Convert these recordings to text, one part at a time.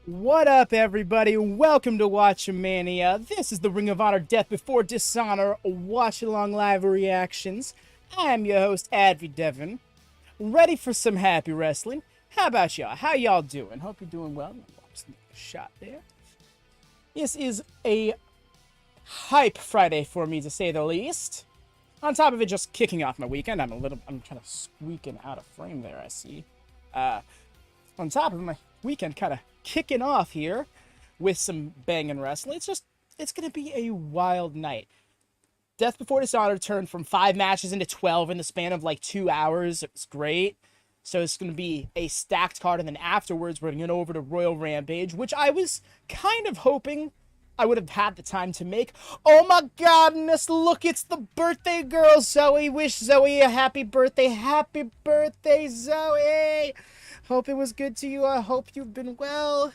What up, everybody? Welcome to WatchaMania. This is the Ring of Honor Death Before Dishonor Watchalong live reactions. I am your host, Advi ready for some happy wrestling. How about y'all? How y'all doing? Hope you're doing well. Shot there. This is a hype Friday for me, to say the least. On top of it, just kicking off my weekend. I'm kind of squeaking out of frame there, I see. On top of my weekend kind of kicking off here with some banging wrestling. It's going to be a wild night. Death Before Dishonor turned from 5 matches into 12 in the span of like 2 hours. It was great. So it's going to be a stacked card, and then afterwards we're going to get over to Royal Rampage, which I was kind of hoping I would have had the time to make. Oh my goodness, look, it's the birthday girl, Zoe. Wish Zoe a happy birthday. Happy birthday, Zoe. Hope it was good to you. I hope you've been well.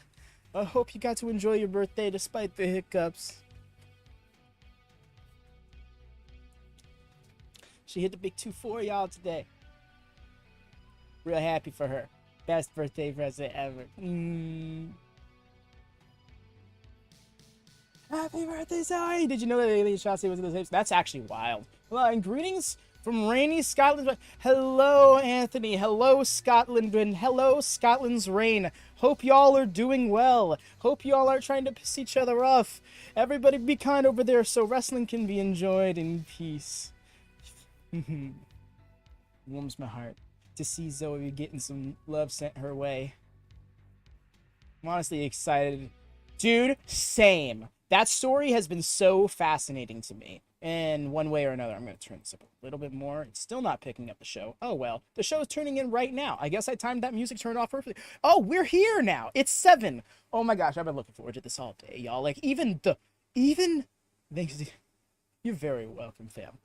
I hope you got to enjoy your birthday despite the hiccups. She hit the big 2-4, y'all, today. Real happy for her. Best birthday present ever. Happy birthday, Zoe! Did you know that Alien Shotzi was in the tapes? That's actually wild. Well, and greetings from rainy Scotland. Hello, Anthony. Hello, Scotland. And hello, Scotland's rain. Hope y'all are doing well. Hope y'all aren't trying to piss each other off. Everybody be kind over there so wrestling can be enjoyed in peace. Warms my heart to see Zoe getting some love sent her way. I'm honestly excited. Dude, same. That story has been so fascinating to me. In one way or another, I'm going to turn this up a little bit more. It's still not picking up the show. Oh, well. The show is turning in right now. I guess I timed that music turned off perfectly. Oh, we're here now. It's 7. Oh, my gosh. I've been looking forward to this all day, y'all. Like, even... Thanks. You're very welcome, fam.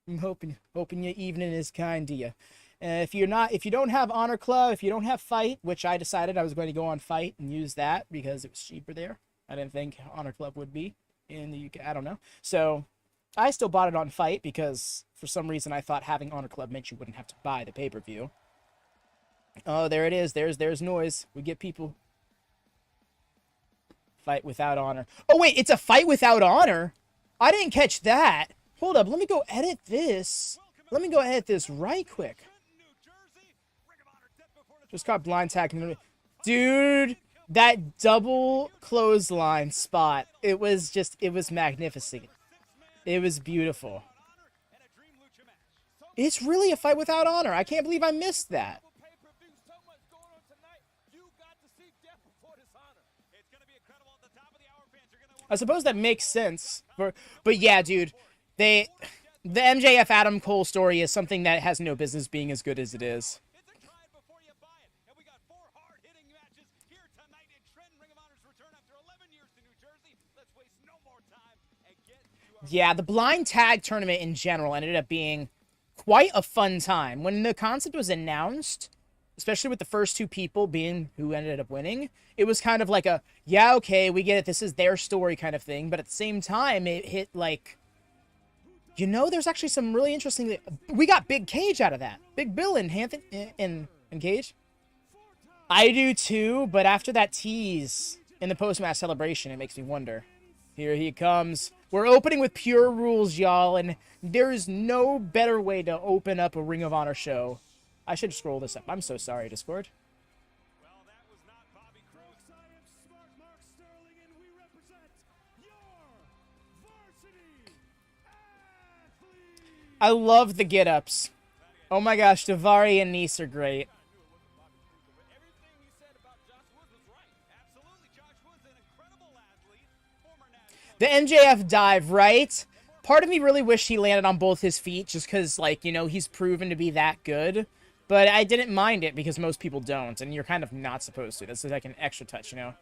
I'm hoping your evening is kind to you. If you don't have Honor Club, if you don't have Fight, which I decided I was going to go on Fight and use that because it was cheaper there. I didn't think Honor Club would be in the UK. I don't know. So I still bought it on Fight because for some reason I thought having Honor Club meant you wouldn't have to buy the pay-per-view. Oh, there it is. There's noise. We get people. Fight without honor. Oh, wait, it's a Fight without honor? I didn't catch that. Hold up. Let me go edit this. Let me go edit this right quick. Just got blind tagging. Dude, that double clothesline spot. It was magnificent. It was beautiful. It's really a Fight without honor. I can't believe I missed that. I suppose that makes sense. But yeah, dude, the MJF Adam Cole story is something that has no business being as good as it is. Yeah, the blind tag tournament in general ended up being quite a fun time. When the concept was announced, especially with the first 2 people being who ended up winning, it was kind of like a, yeah, okay, we get it, this is their story kind of thing. But at the same time, it hit like, you know, there's actually some really interesting... We got Big Cage out of that. Big Bill and Anthony and Cage. I do too, but after that tease in the post-match celebration, it makes me wonder. Here he comes. We're opening with pure rules, y'all, and there is no better way to open up a Ring of Honor show. I should scroll this up. I'm so sorry, Discord. Well, that was not Bobby Crooks. I am Smart Mark Sterling, and we represent your varsity athlete. I love the get-ups. Oh my gosh, Davari and Nice are great. Everything he said about Josh Woods was right. Absolutely, Josh Woods, an incredible athlete, former national. The MJF dive, right? Part of me really wished he landed on both his feet just because, like, you know, he's proven to be that good. But I didn't mind it because most people don't, and you're kind of not supposed to. This is like an extra touch, you know?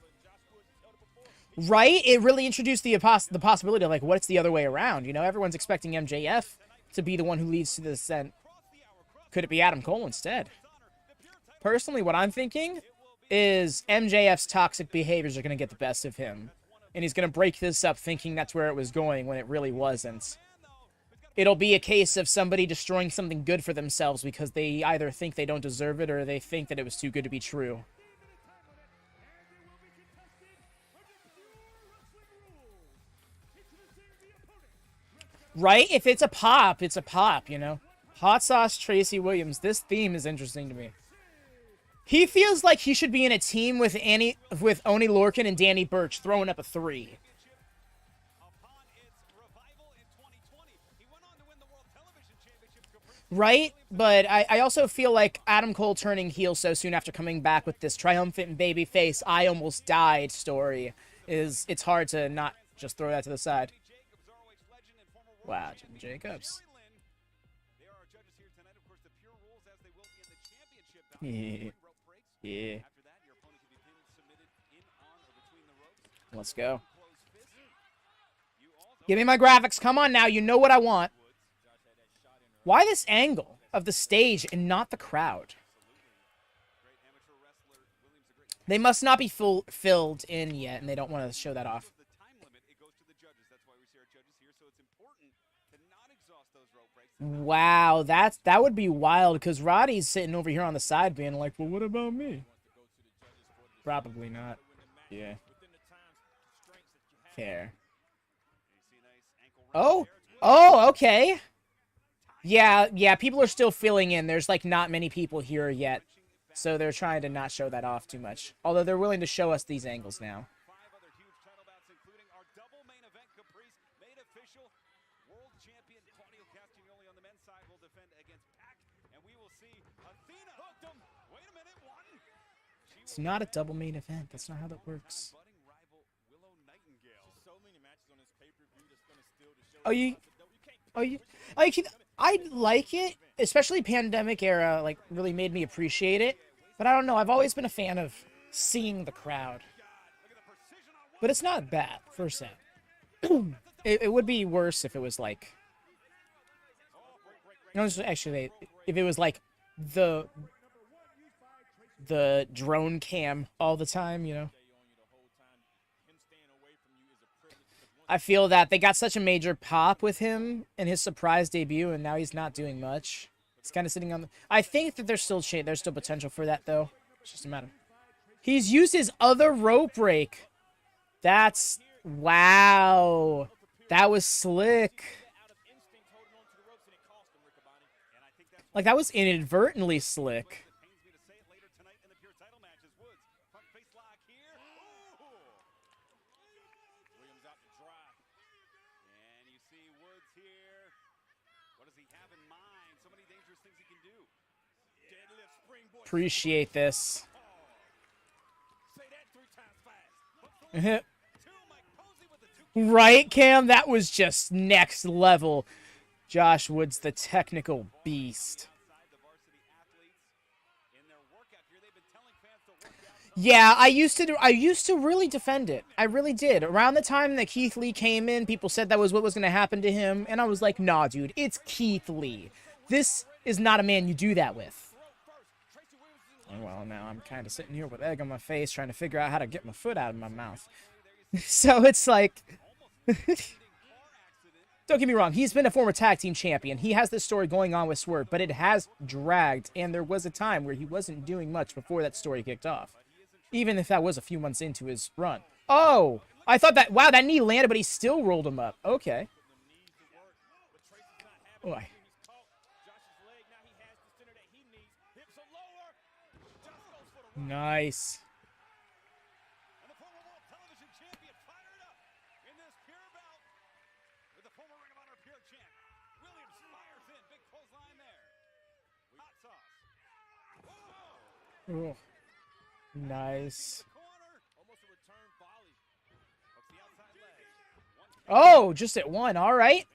Right? It really introduced the possibility of, like, what's the other way around? You know, everyone's expecting MJF to be the one who leads to the descent. Could it be Adam Cole instead? Personally, what I'm thinking is MJF's toxic behaviors are going to get the best of him. And he's going to break this up thinking that's where it was going when it really wasn't. It'll be a case of somebody destroying something good for themselves because they either think they don't deserve it or they think that it was too good to be true. Right? If it's a pop, it's a pop, you know? Hot Sauce Tracy Williams. This theme is interesting to me. He feels like he should be in a team with Oni Lorcan and Danny Burch throwing up a 3. Right? But I also feel like Adam Cole turning heel so soon after coming back with this triumphant babyface I almost died story it's hard to not just throw that to the side. Wow, Jim Jacobs. Yeah. Yeah. Let's go. Give me my graphics. Come on now. You know what I want. Why this angle of the stage and not the crowd? They must not be filled in yet, and they don't want to show that off. Wow, that would be wild, because Roddy's sitting over here on the side being like, well, what about me? Probably not. Yeah. Fair. Oh! Oh, okay! Yeah, people are still filling in. There's, like, not many people here yet. So they're trying to not show that off too much. Although they're willing to show us these angles now. It's not a double main event. That's not how that works. I like it, especially pandemic era, like, really made me appreciate it. But I don't know, I've always been a fan of seeing the crowd. But it's not bad, per se. It would be worse if it was like... No, actually, if it was like the drone cam all the time, you know? I feel that they got such a major pop with him in his surprise debut, and now he's not doing much. He's kind of sitting on the... I think that there's still potential for that, though. It's just a matter. He's used his other rope break. That's... Wow. That was slick. Like, that was inadvertently slick. Appreciate this. Right, Cam? That was just next level. Josh Woods, the technical beast. Yeah, I used to really defend it. I really did. Around the time that Keith Lee came in, people said that was what was going to happen to him, and I was like, nah, dude, it's Keith Lee. This is not a man you do that with. Well, now I'm kind of sitting here with egg on my face trying to figure out how to get my foot out of my mouth. So it's like... Don't get me wrong, he's been a former tag team champion. He has this story going on with Swerve, but it has dragged, and there was a time where he wasn't doing much before that story kicked off. Even if that was a few months into his run. Oh! I thought that... Wow, that knee landed, but he still rolled him up. Okay. Boy. Nice. Oh, nice. Oh, just at one. All right.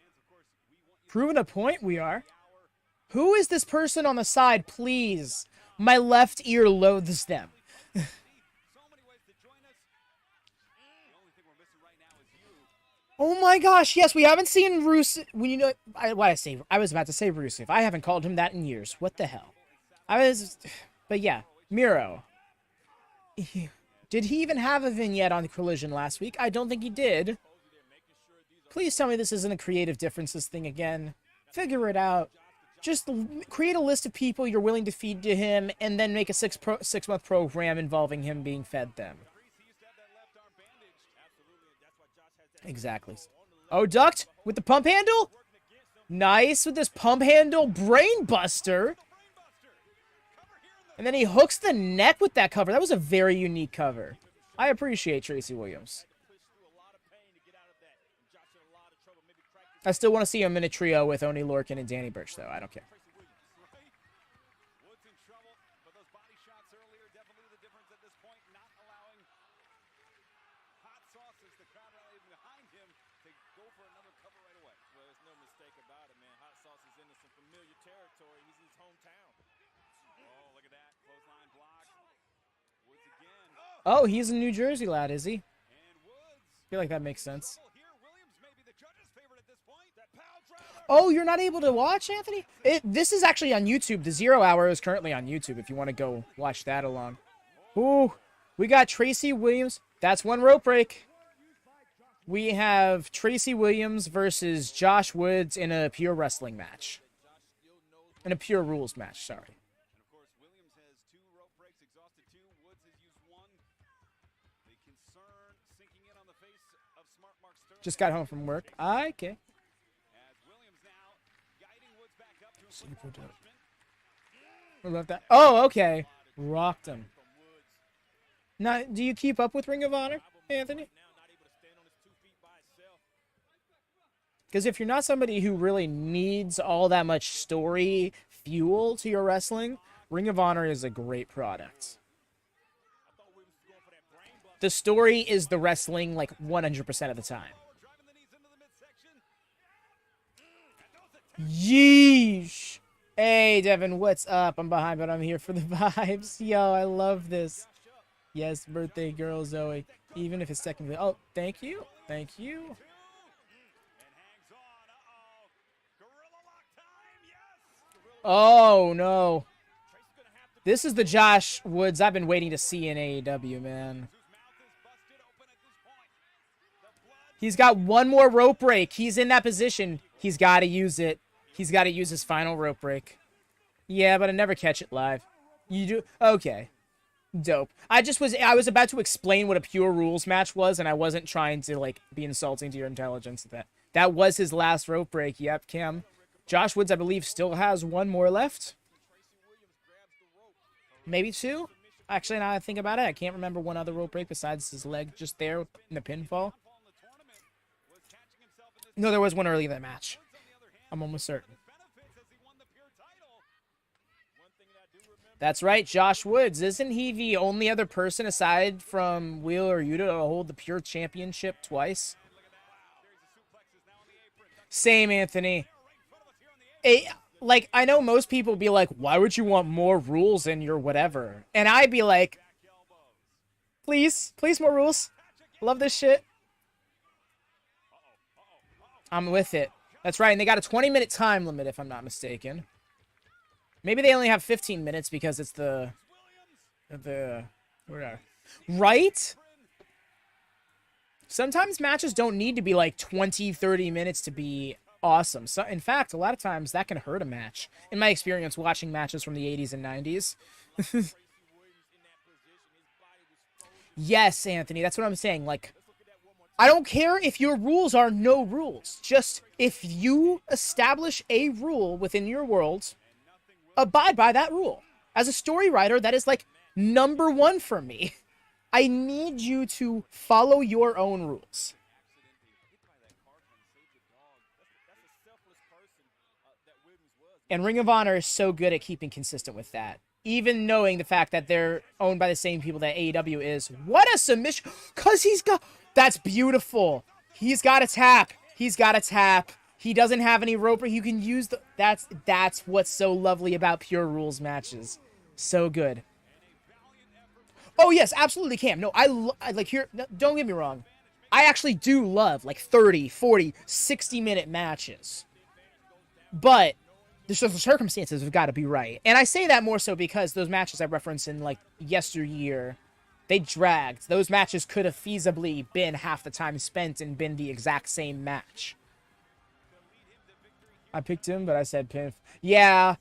Proving a point we are. Who is this person on the side, please? My left ear loathes them. Oh my gosh, yes, we haven't seen Rusev. You know, I was about to say Rusev. I haven't called him that in years. What the hell? But yeah, Miro. Did he even have a vignette on Collision last week? I don't think he did. Please tell me this isn't a creative differences thing again. Figure it out. Just create a list of people you're willing to feed to him, and then make a six-month program involving him being fed them. Exactly. Oh, ducked with the pump handle? Nice with this pump handle brain buster. And then he hooks the neck with that cover. That was a very unique cover. I appreciate Tracy Williams. I still want to see him in a trio with Oni Lorcan and Danny Burch, though. I don't care. Oh, he's a New Jersey lad, is he? I feel like that makes sense. Oh, you're not able to watch, Anthony? This is actually on YouTube. The 0 Hour is currently on YouTube if you want to go watch that along. Ooh, we got Tracy Williams. That's one rope break. We have Tracy Williams versus Josh Woods in a pure wrestling match. In a pure rules match, sorry. Just got home from work. Okay. I love that. Oh, okay. Rocked him. Now, do you keep up with Ring of Honor, Anthony? Because if you're not somebody who really needs all that much story fuel to your wrestling, Ring of Honor is a great product. The story is the wrestling like 100% of the time. Yeesh. Hey, Devin, what's up? I'm behind, but I'm here for the vibes. Yo, I love this. Yes, birthday girl, Zoe. Even if it's technically... Oh, thank you. Thank you. Oh, no. This is the Josh Woods I've been waiting to see in AEW, man. He's got one more rope break. He's in that position. He's got to use it. He's got to use his final rope break. Yeah, but I never catch it live. You do? Okay. Dope. I was about to explain what a pure rules match was, and I wasn't trying to, like, be insulting to your intelligence. That was his last rope break. Yep, Kim. Josh Woods, I believe, still has one more left. Maybe two? Actually, now I think about it, I can't remember one other rope break besides his leg just there in the pinfall. No, there was one early in that match. I'm almost certain. That's right, Josh Woods. Isn't he the only other person aside from Wheeler or Yuta to hold the Pure Championship twice? Same, Anthony. Like, I know most people be like, why would you want more rules in your whatever? And I'd be like, please, please more rules. Love this shit. I'm with it. That's right, and they got a 20-minute time limit, if I'm not mistaken. Maybe they only have 15 minutes because it's the right? Sometimes matches don't need to be like 20, 30 minutes to be awesome. So, in fact, a lot of times that can hurt a match. In my experience watching matches from the 80s and 90s. Yes, Anthony, that's what I'm saying. Like, I don't care if your rules are no rules. Just if you establish a rule within your world, abide by that rule. As a story writer, that is like #1 for me. I need you to follow your own rules. And Ring of Honor is so good at keeping consistent with that. Even knowing the fact that they're owned by the same people that AEW is. What a submission. Because he's got... That's beautiful. He's got a tap. He's got a tap. He doesn't have any rope. You can use the... That's what's so lovely about pure rules matches. So good. Oh, yes, absolutely, Cam. No, I like, here... No, don't get me wrong. I actually do love, like, 30, 40, 60-minute matches. But... the circumstances have got to be right. And I say that more so because those matches I referenced in, like, yesteryear, they dragged. Those matches could have feasibly been half the time spent and been the exact same match. I picked him, but I said Pinf. Yeah,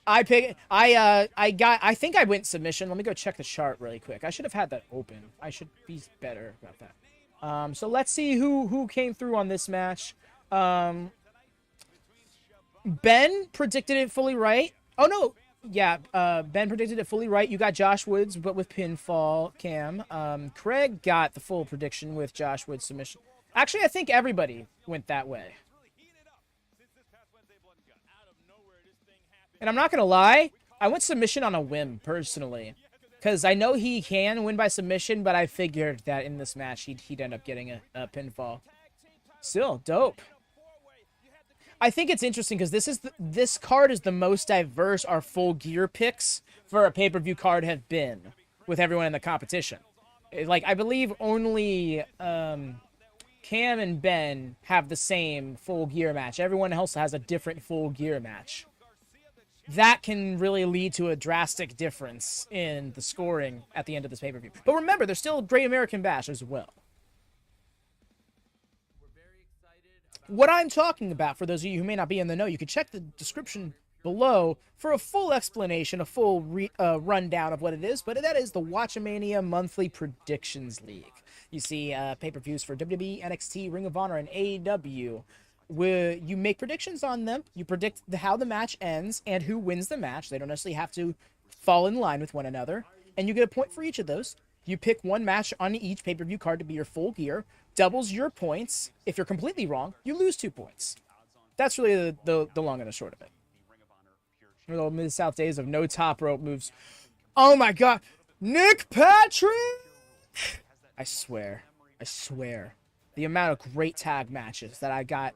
I think I went submission. Let me go check the chart really quick. I should have had that open. I should be better about that. So let's see who came through on this match. Ben predicted it fully right. Oh, no. Yeah, Ben predicted it fully right. You got Josh Woods, but with pinfall, Cam. Craig got the full prediction with Josh Woods submission. Actually, I think everybody went that way. And I'm not going to lie, I went submission on a whim, personally. Because I know he can win by submission, but I figured that in this match, he'd end up getting a pinfall. Still, dope. I think it's interesting because this card is the most diverse our full gear picks for a pay-per-view card have been with everyone in the competition. Like, I believe only Cam and Ben have the same full gear match. Everyone else has a different full gear match. That can really lead to a drastic difference in the scoring at the end of this pay-per-view. But remember, there's still Great American Bash as well. What I'm talking about, for those of you who may not be in the know, you can check the description below for a full explanation, a full rundown of what it is. But that is the WatchaMania Monthly Predictions League. You see pay-per-views for WWE, NXT, Ring of Honor, and AEW. Where you make predictions on them. You predict how the match ends and who wins the match. They don't necessarily have to fall in line with one another. And you get a point for each of those. You pick one match on each pay-per-view card to be your full gear. Doubles your points. If you're completely wrong, you lose 2 points. That's really the long and the short of it. The old Mid-South days of no top rope moves. Oh my god. Nick Patrick! I swear. The amount of great tag matches that I got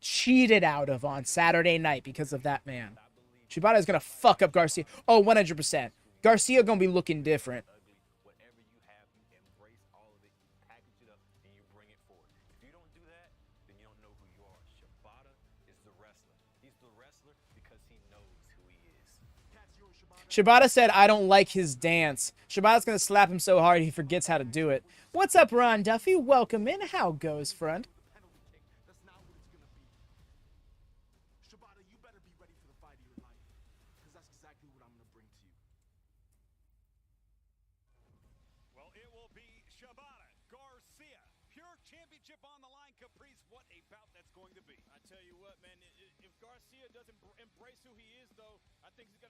cheated out of on Saturday night because of that man. Shibata is going to fuck up Garcia. Oh, 100%. Garcia going to be looking different. Shibata said, I don't like his dance. Shibata's going to slap him so hard he forgets how to do it. What's up, Ron Duffy? Welcome in. How goes, friend?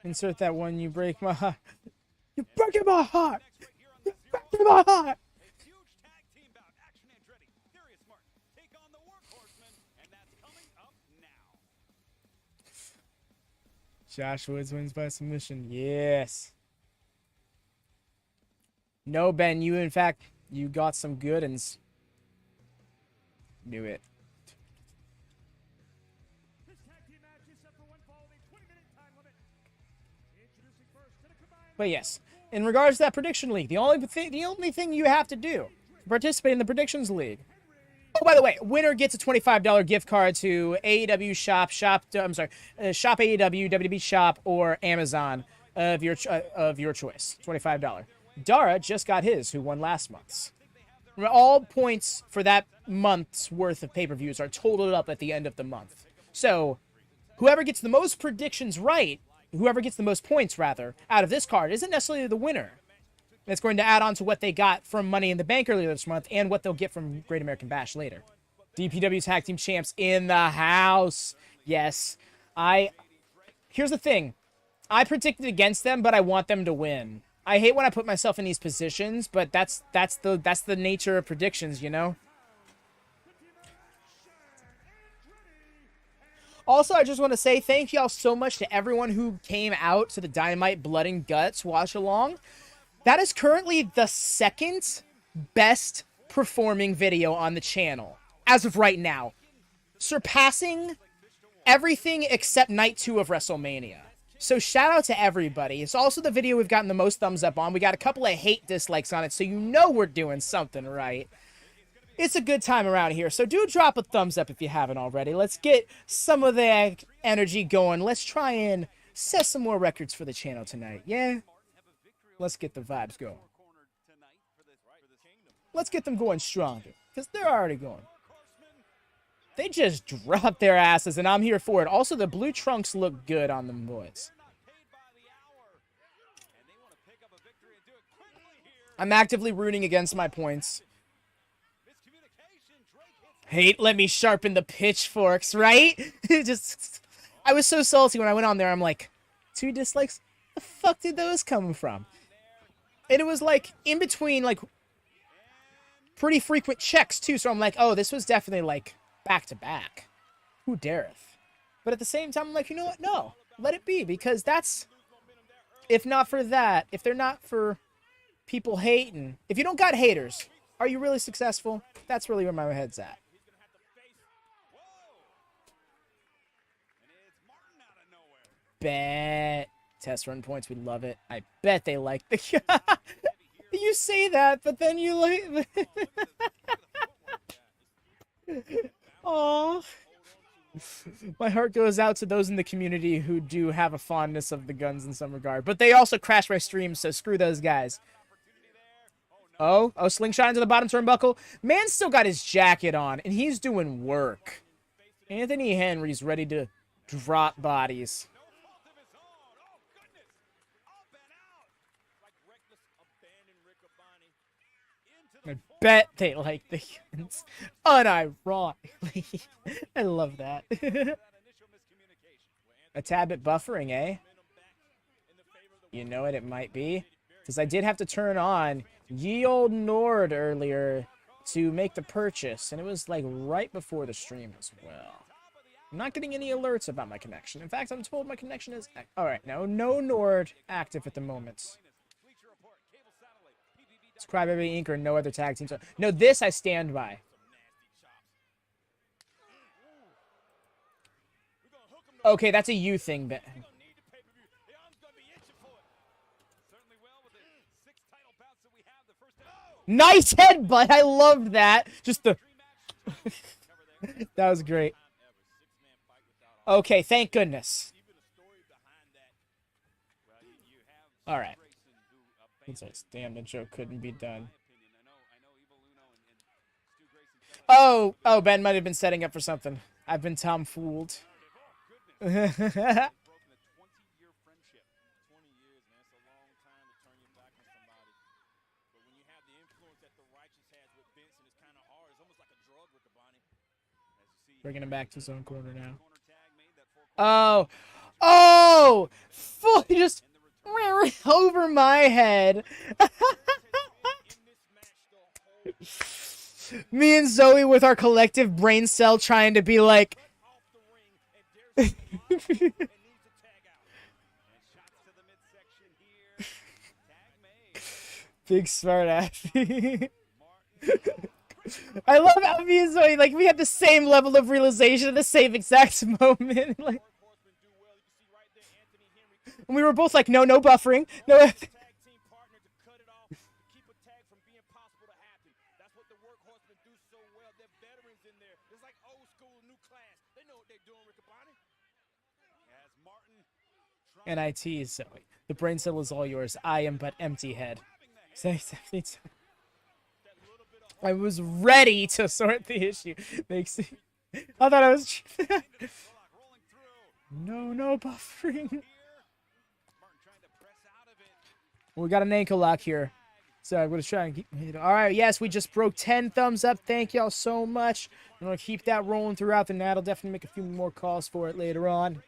Insert that one, you break my heart. You're breaking my heart. You're breaking my heart. Huge tag team bout. Action Andretti, Darius take on the WorkHorsemen, and that's coming up now. Josh Woods wins by submission. Yes. No, Ben, in fact, you got some good uns. Knew it. But yes, in regards to that prediction league, the only thing you have to do to participate in the predictions league. Oh, by the way, winner gets a $25 gift card to AEW Shop Shop AEW, WWE Shop, or Amazon of your choice. $25. Dara just got his, who won last month's. All points for that month's worth of pay-per-views are totaled up at the end of the month. So, whoever gets the most predictions right, whoever gets the most points, rather, out of this card isn't necessarily the winner. It's going to add on to what they got from Money in the Bank earlier this month and what they'll get from Great American Bash later. DPW Tag Team Champs in the house. Yes. Here's the thing. I predicted against them, but I want them to win. I hate when I put myself in these positions, but that's the nature of predictions, you know? Also, I just want to say thank y'all so much to everyone who came out to the Dynamite Blood and Guts watch-along. That is currently the second best performing video on the channel, as of right now. Surpassing everything except Night 2 of WrestleMania. So shout out to everybody. It's also the video we've gotten the most thumbs up on. We got a couple of hate dislikes on it, so you know we're doing something right. It's a good time around here, so do drop a thumbs up if you haven't already. Let's get some of the energy going. Let's try and set some more records for the channel tonight, yeah? Let's get the vibes going. Let's get them going stronger, because they're already going. They just dropped their asses, and I'm here for it. Also, the blue trunks look good on them boys. I'm actively rooting against my points. hate, let me sharpen the pitchforks, right? Just, I was so salty when I went on there. I'm like, 2 dislikes? The fuck did those come from? And it was like in between, like, pretty frequent checks too. So I'm like, oh, this was definitely like back to back. Who dareth? But at the same time, I'm like, you know what? No, let it be, because that's, if not for that, if they're not for people hating, if you don't got haters, are you really successful? That's really where my head's at. Bet. Test run points, we love it. I bet they like the... You say that, but then you like... Aww. My heart goes out to those in the community who do have a fondness of the guns in some regard. But they also crash my streams, so screw those guys. Oh, slingshot into the bottom turnbuckle. Man still got his jacket on, and he's doing work. Anthony Henry's ready to drop bodies. I bet they like the guns. Unironically. I love that. A tad bit buffering, eh? You know what it might be? Because I did have to turn on ye old Nord earlier to make the purchase, and it was like right before the stream as well. I'm not getting any alerts about my connection. In fact, I'm told my connection is... Alright, no Nord active at the moment. It's Crybaby Inc. or no other tag team. No, this I stand by. Okay, that's a you thing, but... Nice headbutt! I loved that! Just the... That was great. Okay, thank goodness. Alright. Damn, the joke couldn't be done. Oh, Ben might have been setting up for something. I've been tomfooled. Bringing him back to his own corner now. Oh! Oh! Fully just over my head. Me and Zoe with our collective brain cell trying to be like... Big smart ass. I love how me and Zoe, like, we had the same level of realization at the same exact moment. Like, and we were both like, no buffering. No. NIT is Zoe. The brain cell is all yours. I am but empty head. I was ready to sort the issue. Makes it... I thought I was... No buffering. We got an ankle lock here. So I'm going to try and keep... Alright, yes, we just broke 10 thumbs up. Thank y'all so much. I'm going to keep that rolling throughout the night. I'll definitely make a few more calls for it later on.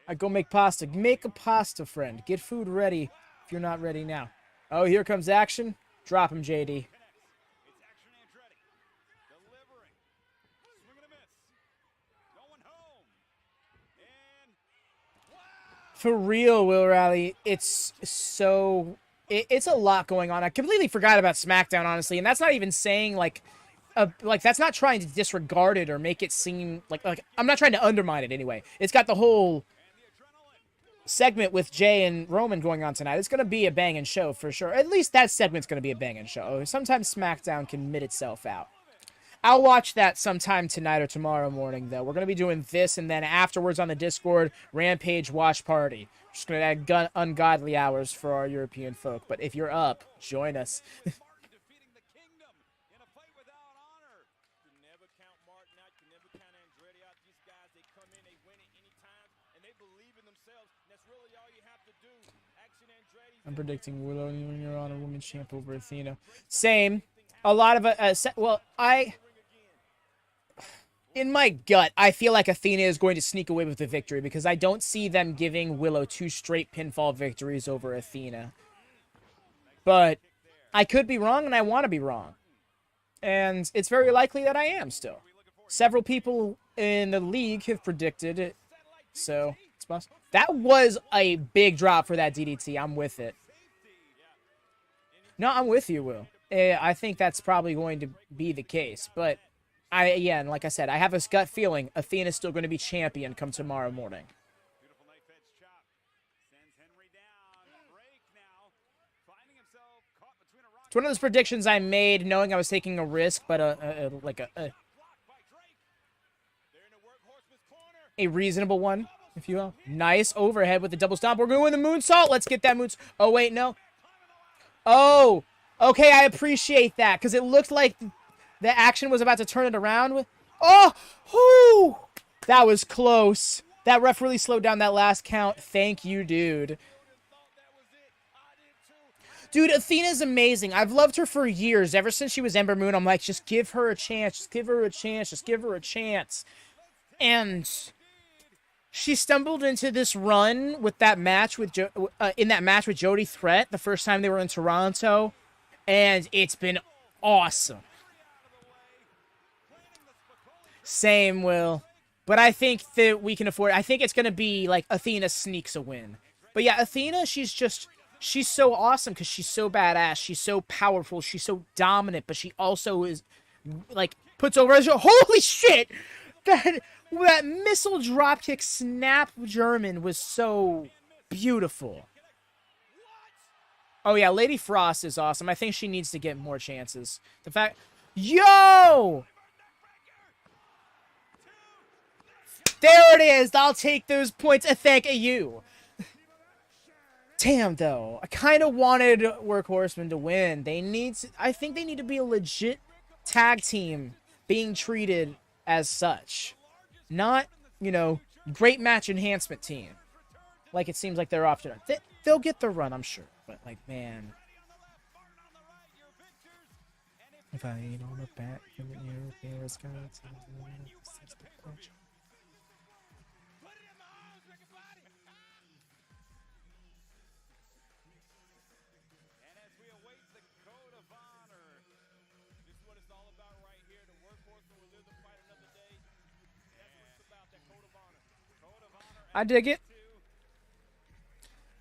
I go make pasta. Make a pasta, friend. Get food ready if you're not ready now. Oh, here comes action. Drop him, JD. For real, Will Rally, it's so... It's a lot going on. I completely forgot about SmackDown, honestly, and that's not even saying, like, that's not trying to disregard it or make it seem like I'm not trying to undermine it anyway. It's got the whole segment with Jay and Roman going on tonight. It's going to be a banging show for sure. At least that segment's going to be a banging show. Sometimes SmackDown can mid itself out. I'll watch that sometime tonight or tomorrow morning, though. We're going to be doing this, and then afterwards on the Discord, Rampage Watch Party. We're just going to add ungodly hours for our European folk. But if you're up, join us. I'm predicting Willow when you're on a women's champ over Athena. Same. a lot of well, in my gut, I feel like Athena is going to sneak away with the victory because I don't see them giving Willow 2 straight pinfall victories over Athena. But I could be wrong, and I want to be wrong. And it's very likely that I am still. Several people in the league have predicted it. So, it's possible. That was a big drop for that DDT. I'm with it. No, I'm with you, Will. I think that's probably going to be the case. But, again, like I said, I have a gut feeling Athena's still going to be champion come tomorrow morning. It's one of those predictions I made knowing I was taking a risk, but a reasonable one, if you will. Nice overhead with the double stomp. We're going the moonsault. Let's get that moonsault. Oh, wait, no. Oh, okay, I appreciate that, because it looked like the action was about to turn it around. With oh, whoo! That was close. That ref really slowed down that last count. Thank you, dude. Dude, Athena's amazing. I've loved her for years. Ever since she was Ember Moon, I'm like, just give her a chance. Just give her a chance. Just give her a chance. And she stumbled into this run with that match with in that match with Jody Threat the first time they were in Toronto, and it's been awesome. Same, Will. But I think that we can afford it. I think it's going to be like Athena sneaks a win. But yeah, Athena, she's so awesome because she's so badass. She's so powerful. She's so dominant, but she also is, like, puts over... Holy shit! That missile dropkick snap German was so beautiful. Oh, yeah, Lady Frost is awesome. I think she needs to get more chances. The fact... Yo! There it is! I'll take those points. Thank you. Damn, though. I kind of wanted WorkHorsemen to win. I think they need to be a legit tag team being treated as such. Not, you know, great match enhancement team. Like it seems like they're off to. They'll get the run, I'm sure. But, like, man. If I ain't on the back from the Europeans, I dig it.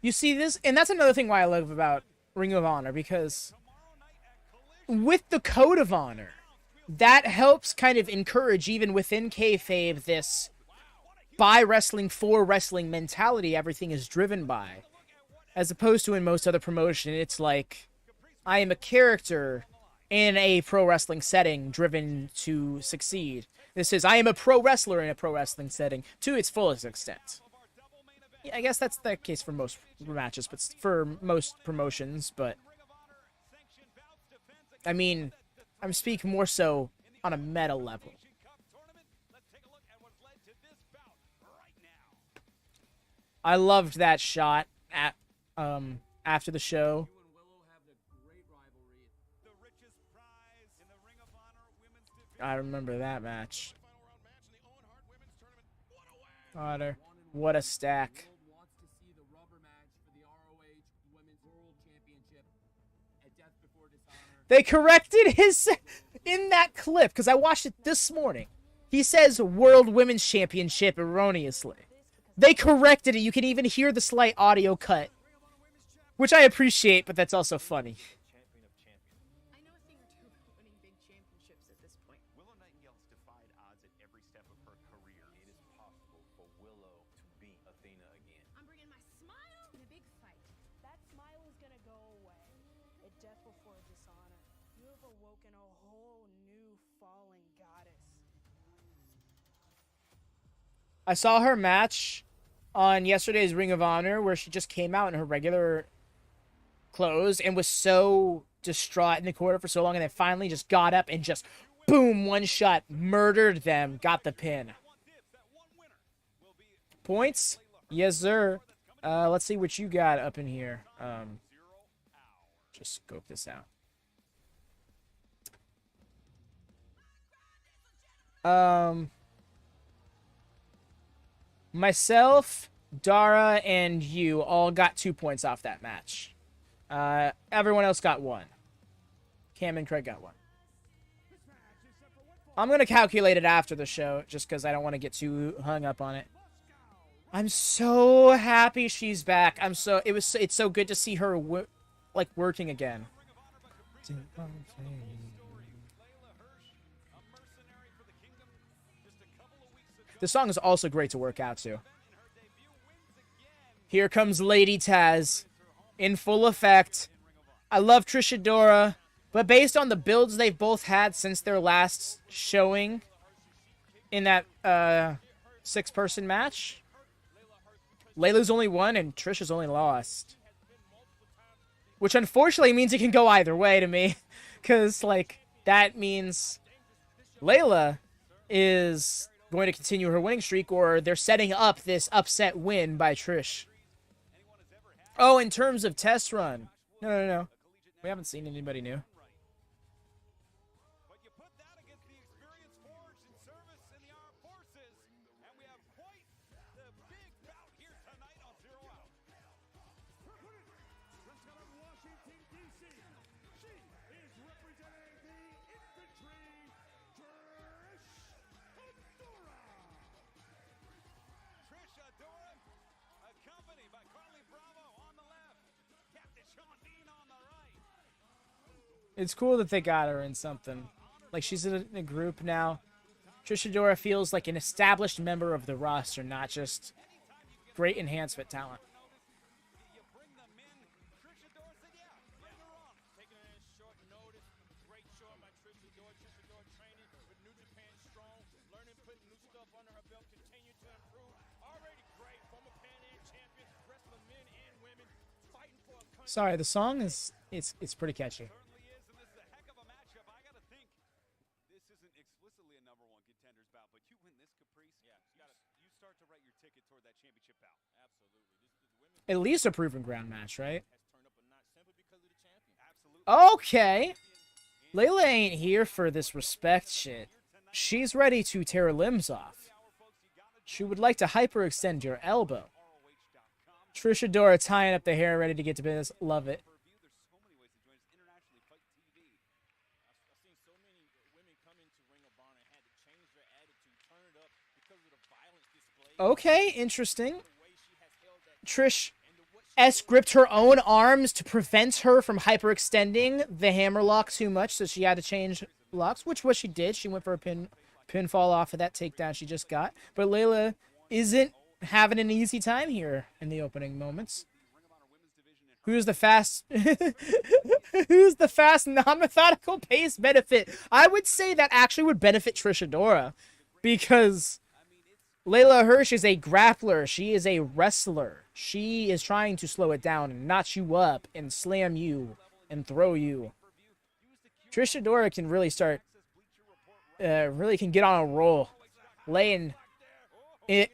You see this, and that's another thing why I love about Ring of Honor, because with the Code of Honor, that helps kind of encourage, even within kayfabe, this by wrestling, for wrestling mentality everything is driven by. As opposed to in most other promotion, it's like, I am a character in a pro wrestling setting driven to succeed. This is, I am a pro wrestler in a pro wrestling setting to its fullest extent. Yeah, I guess that's the case for most matches, but for most promotions, but I mean, I'm speaking more so on a meta level. I loved that shot at after the show. I remember that match. Otter, what a stack. They corrected his in that clip because I watched it this morning. He says World Women's Championship erroneously. They corrected it. You can even hear the slight audio cut, which I appreciate, but that's also funny. I know a thing or two about winning big championships at this point. Willow Nightingale's defied odds at every step of her career. It is possible for Willow to beat Athena again. I'm bringing my smile to the big fight. That smile is gonna go away. At Death Before Dishonor, you have awoken a whole new fallen goddess. I saw her match on yesterday's Ring of Honor where she just came out in her regular clothes and was so distraught in the corner for so long, and then finally just got up and just boom, one shot, murdered them, got the pin. Points? Yes, sir. Let's see what you got up in here. Just scope this out. Myself, Dara, and you all got 2 points off that match. Everyone else got 1. Cam and Craig got 1. I'm going to calculate it after the show, just because I don't want to get too hung up on it. I'm so happy she's back. It's so good to see her, working again. The song is also great to work out to. Here comes Lady Taz in full effect. I love Trish Adora, but based on the builds they've both had since their last showing in that 6-person match, Leyla's only won and Trish has only lost. Which unfortunately means it can go either way to me. Because, that means Leyla is going to continue her winning streak, or they're setting up this upset win by Trish. Oh, in terms of test run. No. We haven't seen anybody new. But you put that against the experience forged in service in the armed forces, and we have quite the big bout here tonight on Zero Out. Just out of Washington, D.C., she is representing the infantry, Trish Adora. Trish Adora, accompanied by Carly Bravo on the left, Captain Sean Dean on the right. It's cool that they got her in something. She's in a group now. Trish Adora feels like an established member of the roster, not just great enhancement talent. You bring them in. Trish Adora said, yeah, bring her on. Taking it in short notice. Great show by Trish Adora. Trish Adora training with New Japan Strong. Learning, putting new stuff under her belt. Continue to improve. Already great. Former Pan Am champion. Wrestling men and women. Fighting for a country. Sorry, the song is it's pretty catchy. Certainly is, and this is a heck of a matchup. I got to think this isn't explicitly a #1 contenders bout, but you win this, Caprice. Yeah, you start to write your ticket toward that championship bout. Absolutely. This women's At least a proven ground match, right? has turned up a notch simply because of the champion. Absolutely. Okay. Layla ain't here for this respect shit. She's ready to tear limbs off. She would like to hyperextend your elbow. Trish Adora tying up the hair, ready to get to business. Love it. There's so many ways to join us internationally. Fight TV. I've seen so many women come into Ring of Honor and had to change their attitude, turn it up because of the violence displayed. Okay, interesting. The way she has held that Trish and the what she S gripped her own arms to prevent her from hyperextending the hammer lock too much, so she had to change locks, which what she did. She went for a pinfall off of that takedown she just got. But Leyla isn't having an easy time here in the opening moments. Who's the fast non-methodical pace benefit? I would say that actually would benefit Trish Adora, because Leyla Hirsch is a grappler. She is a wrestler. She is trying to slow it down and notch you up and slam you and throw you. Trish Adora can really start, really can get on a roll, laying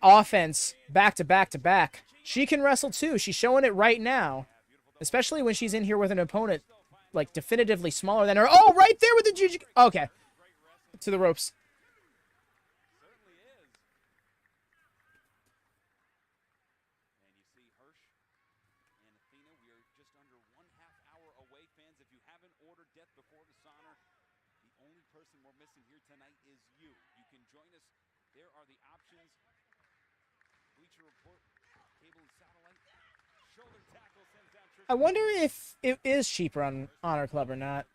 offense back to back to back. She can wrestle too. She's showing it right now, especially when she's in here with an opponent definitively smaller than her. Oh, right there with the jiu. Okay, to the ropes. certainly is. And you see Hirsch and Athena. We are just under 1/2 hour away, fans. If you haven't ordered Death Before Dishonor, the only person we're missing here tonight is you. You can join us. There are the options. Bleacher Report, cable and satellite. Shoulder tackle sends down Trish. I wonder if it is cheaper on Honor Club or not,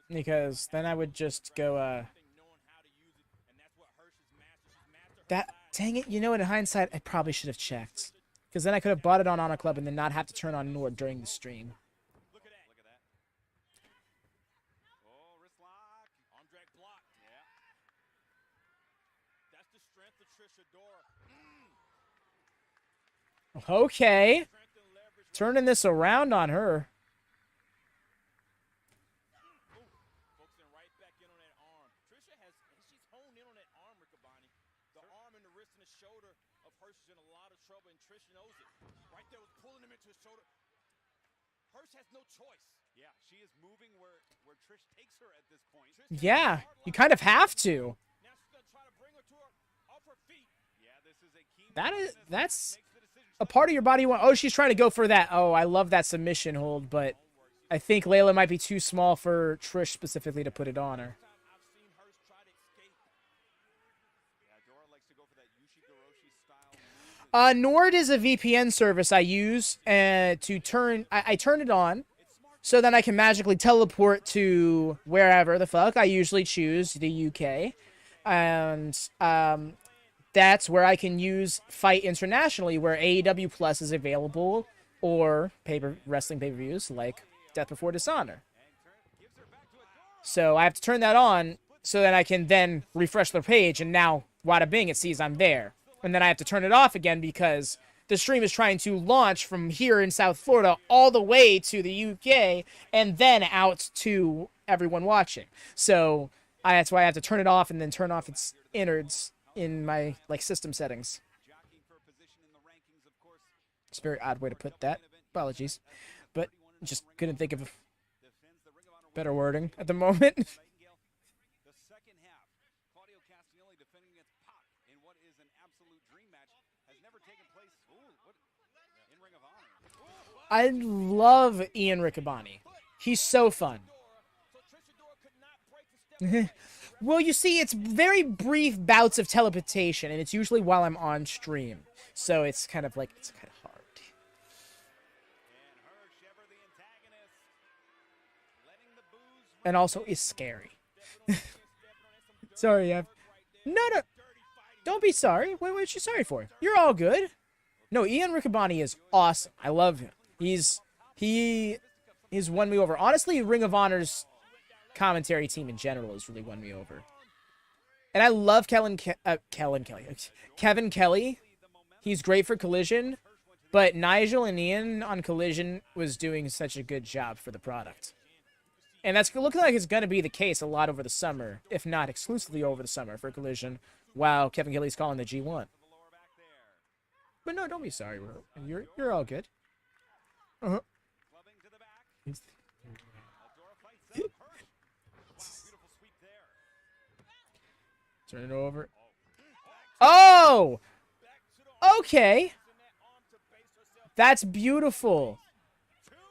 because then I would just go. knowing how to use it, and that's what Hirsch is master. She's mastered That dang it! You know, in hindsight, I probably should have checked, because then I could have bought it on Honor Club and then not have to turn on Nord during the stream. Look at that. Look at that. Oh, wrist lock. arm drag block. Yeah. That's the strength of Trish Adora. Okay, Strength and leverage. turning this around on her. Focusing right back in on that arm. Trisha she's honed in on that arm, Riccaboni. The arm and the wrist and the shoulder of Hirsch is in a lot of trouble, and Trish knows it. Right there was pulling him into his shoulder. Hirsch has no choice. Yeah, she is moving where Trish takes her at this point. Yeah, you kind of have to. Now she's gonna That's a part of your body you want. Oh, she's trying to go for that. Oh, I love that submission hold, but I think Leyla might be too small for Trish specifically to put it on her. Nord is a VPN service I use to turn. I turn it on so then I can magically teleport to wherever the fuck. I usually choose the UK, and that's where I can use Fight internationally, where AEW Plus is available, or wrestling pay-per-views like Death Before Dishonor. So I have to turn that on so that I can then refresh the page, and now wada bing, it sees I'm there. And then I have to turn it off again because the stream is trying to launch from here in South Florida all the way to the UK and then out to everyone watching. So that's why I have to turn it off and then turn off its innards in my system settings. It's a very odd way to put that. Apologies. But just couldn't think of better wording at the moment. I love Ian Riccaboni. He's so fun. Well, you see, it's very brief bouts of teleportation, and it's usually while I'm on stream. So it's kind of hard. And also, it's scary. Sorry, No. Don't be sorry. What are you sorry for? You're all good. No, Ian Riccaboni is awesome. I love him. He's won me over. Honestly, Ring of Honor's commentary team in general has really won me over. And I love Kevin Kelly. He's great for Collision, but Nigel and Ian on Collision was doing such a good job for the product. And that's looking like it's going to be the case a lot over the summer, if not exclusively over the summer for Collision, while Kevin Kelly's calling the G1. But no, don't be sorry, bro. You're all good. Uh-huh. Turn it over. Oh! Okay. That's beautiful.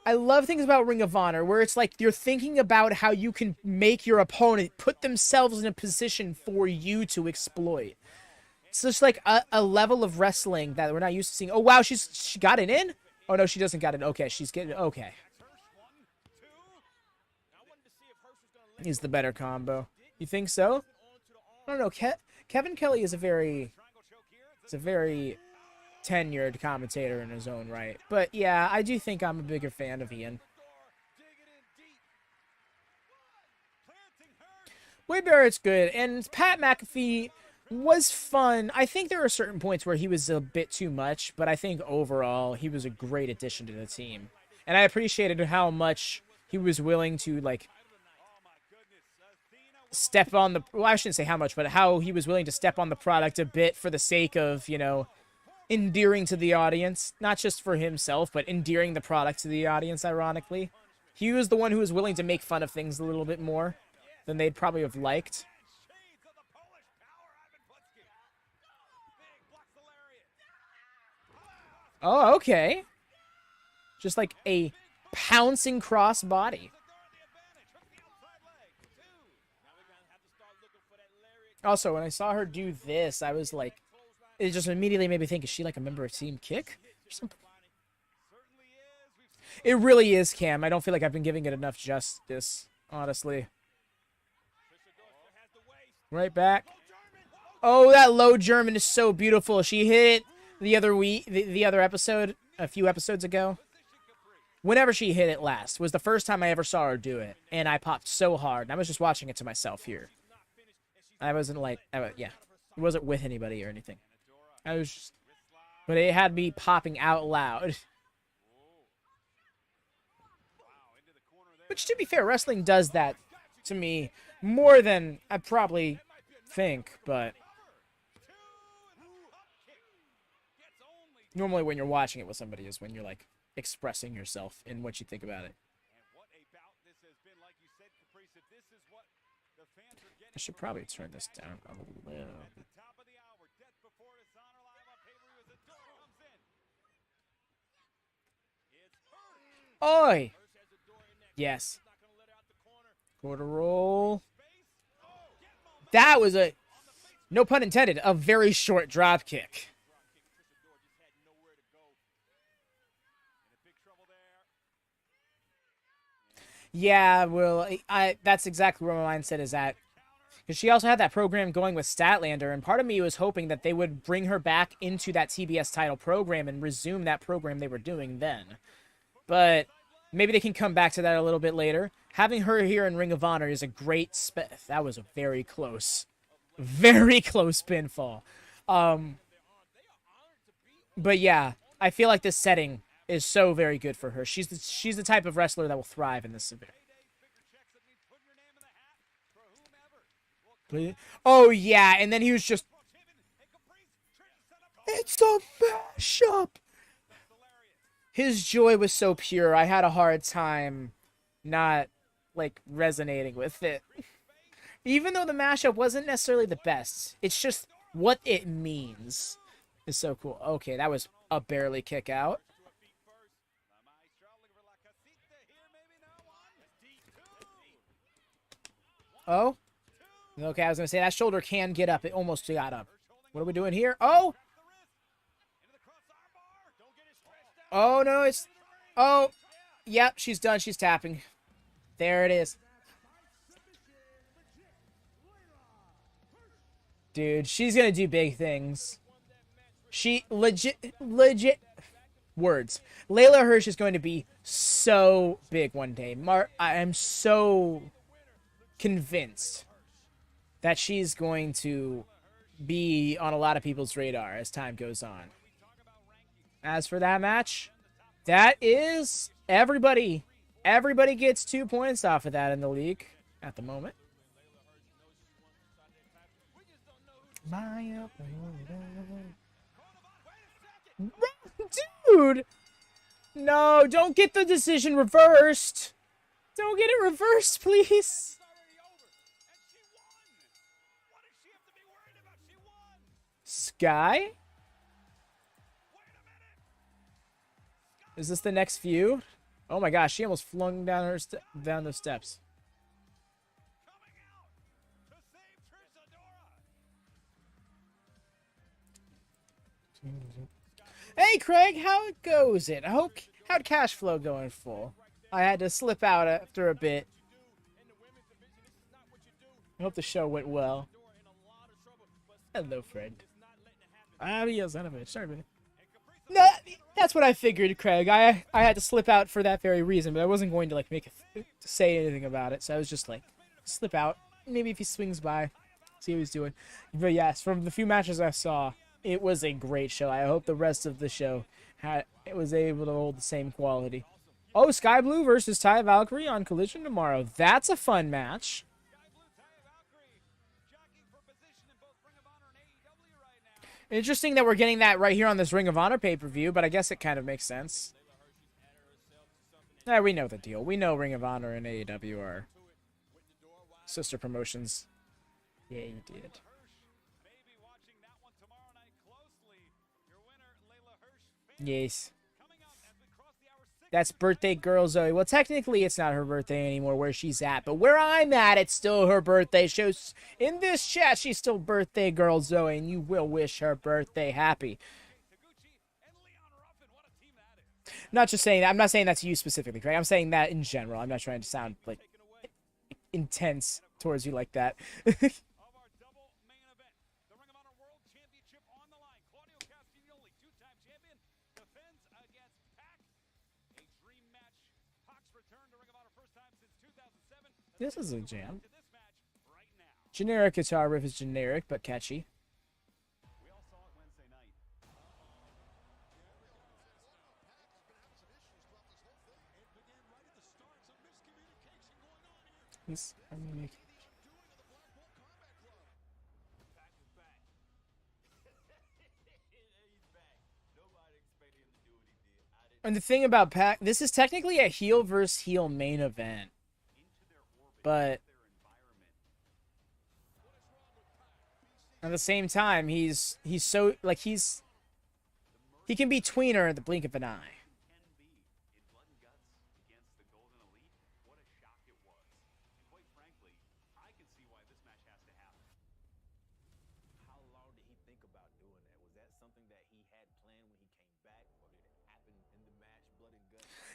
I love things about Ring of Honor where it's like you're thinking about how you can make your opponent put themselves in a position for you to exploit. It's just like a level of wrestling that we're not used to seeing. Oh, wow, she got it in? Oh, no, she doesn't got it. Okay, she's getting it. Okay. He's the better combo. You think so? I don't know. Kevin Kelly is a very tenured commentator in his own right. But yeah, I do think I'm a bigger fan of Ian. Wade Barrett's good, and Pat McAfee was fun. I think there are certain points where he was a bit too much, but I think overall he was a great addition to the team. And I appreciated how much he was willing to, step on the... Well, I shouldn't say how much, but how he was willing to step on the product a bit for the sake of, endearing to the audience. Not just for himself, but endearing the product to the audience, ironically. He was the one who was willing to make fun of things a little bit more than they'd probably have liked. Oh, okay. Just like a pouncing cross body. Also, when I saw her do this, I was like, it just immediately made me think, is she like a member of Team Kick or something? It really is, Cam. I don't feel like I've been giving it enough justice, honestly. Right back. Oh, that low German is so beautiful. She hit it the other episode, a few episodes ago. Whenever she hit it last was the first time I ever saw her do it, and I popped so hard. And I was just watching it to myself here. I wasn't it wasn't with anybody or anything. I was just, but it had me popping out loud. Which, to be fair, wrestling does that to me more than I probably think, but normally when you're watching it with somebody is when you're expressing yourself in what you think about it. I should probably turn this down a little bit. Oi! Yes. Quarter roll. That was a, no pun intended, a very short drop kick. Yeah, well, that's exactly where my mindset is at. Because she also had that program going with Statlander, and part of me was hoping that they would bring her back into that TBS title program and resume that program they were doing then. But maybe they can come back to that a little bit later. Having her here in Ring of Honor is a great that was a very close pinfall. But yeah, I feel like this setting is so very good for her. She's the type of wrestler that will thrive in this severe. Oh yeah, and then he was just, it's a mashup. His joy was so pure. I had a hard time not like resonating with it. Even though the mashup wasn't necessarily the best, it's just what it means is so cool. Okay, that was a barely kick out. Oh. Okay, I was going to say that shoulder can get up. It almost got up. What are we doing here? Oh! Oh, no, it's... Oh! Yep, she's done. She's tapping. There it is. Dude, she's going to do big things. She legit... Words. Leyla Hirsch is going to be so big one day. I am so convinced that she's going to be on a lot of people's radar as time goes on. As for that match, that is everybody. Everybody gets 2 points off of that in the league at the moment. Dude! No, don't get the decision reversed. Don't get it reversed, please. Sky? Is this the next feud? Oh my gosh, she almost flung down her down those steps. Hey Craig, how goes it? How'd cash flow going full? I had to slip out after a bit. I hope the show went well. Hello, friend. Adios, son of a bitch. Sorry, man. No, that's what I figured, Craig. I had to slip out for that very reason, but I wasn't going to like say anything about it. So I was just like, slip out. Maybe if he swings by, see what he's doing. But yes, from the few matches I saw, it was a great show. I hope the rest of the show was able to hold the same quality. Oh, Sky Blue versus Ty Valkyrie on Collision tomorrow. That's a fun match. Interesting that we're getting that right here on this Ring of Honor pay-per-view, but I guess it kind of makes sense. Yeah, we know the deal. We know Ring of Honor and AEW are sister promotions. Yeah, you did. Yes. That's birthday girl Zoe. Well, technically, it's not her birthday anymore where she's at. But where I'm at, it's still her birthday. Shows in this chat, she's still birthday girl Zoe. And you will wish her birthday happy. Not just saying that. I'm not saying that to you specifically, Craig. I'm saying that in general. I'm not trying to sound, like, intense towards you like that. This is a jam. Generic guitar riff is generic, but catchy. And the thing about Pac, this is technically a heel versus heel main event. But at the same time, he's so, like, he can be tweener at the blink of an eye.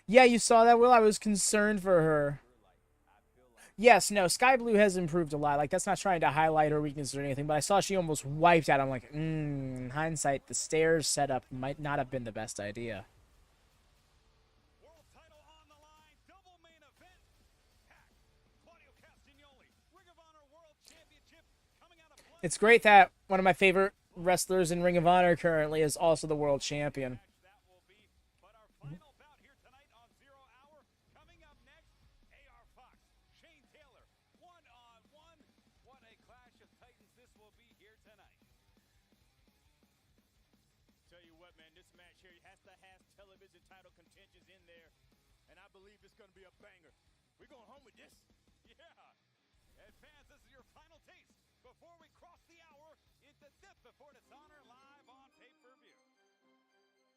Yeah, you saw that, Will? I was concerned for her. Yes, no, Sky Blue has improved a lot. Like, that's not trying to highlight her weakness or anything, but I saw she almost wiped out. I'm like, in hindsight, the stairs setup might not have been the best idea. World title on the line, double main event. Claudio Castagnoli, Ring of Honor World Championship coming out of blood. It's great that one of my favorite wrestlers in Ring of Honor currently is also the world champion. That will be, but our final bout here tonight on 0 Hour. Coming up next, AR Fox, Shane Taylor, one-on-one. What a clash of titans this will be here tonight. Tell you what, man, this match here has to have television title contentions in there, and I believe it's going to be a banger. We're going home with this. Yeah. And fans, this is your final taste before we cross the hour into Death Before Dishonor live on pay-per-view.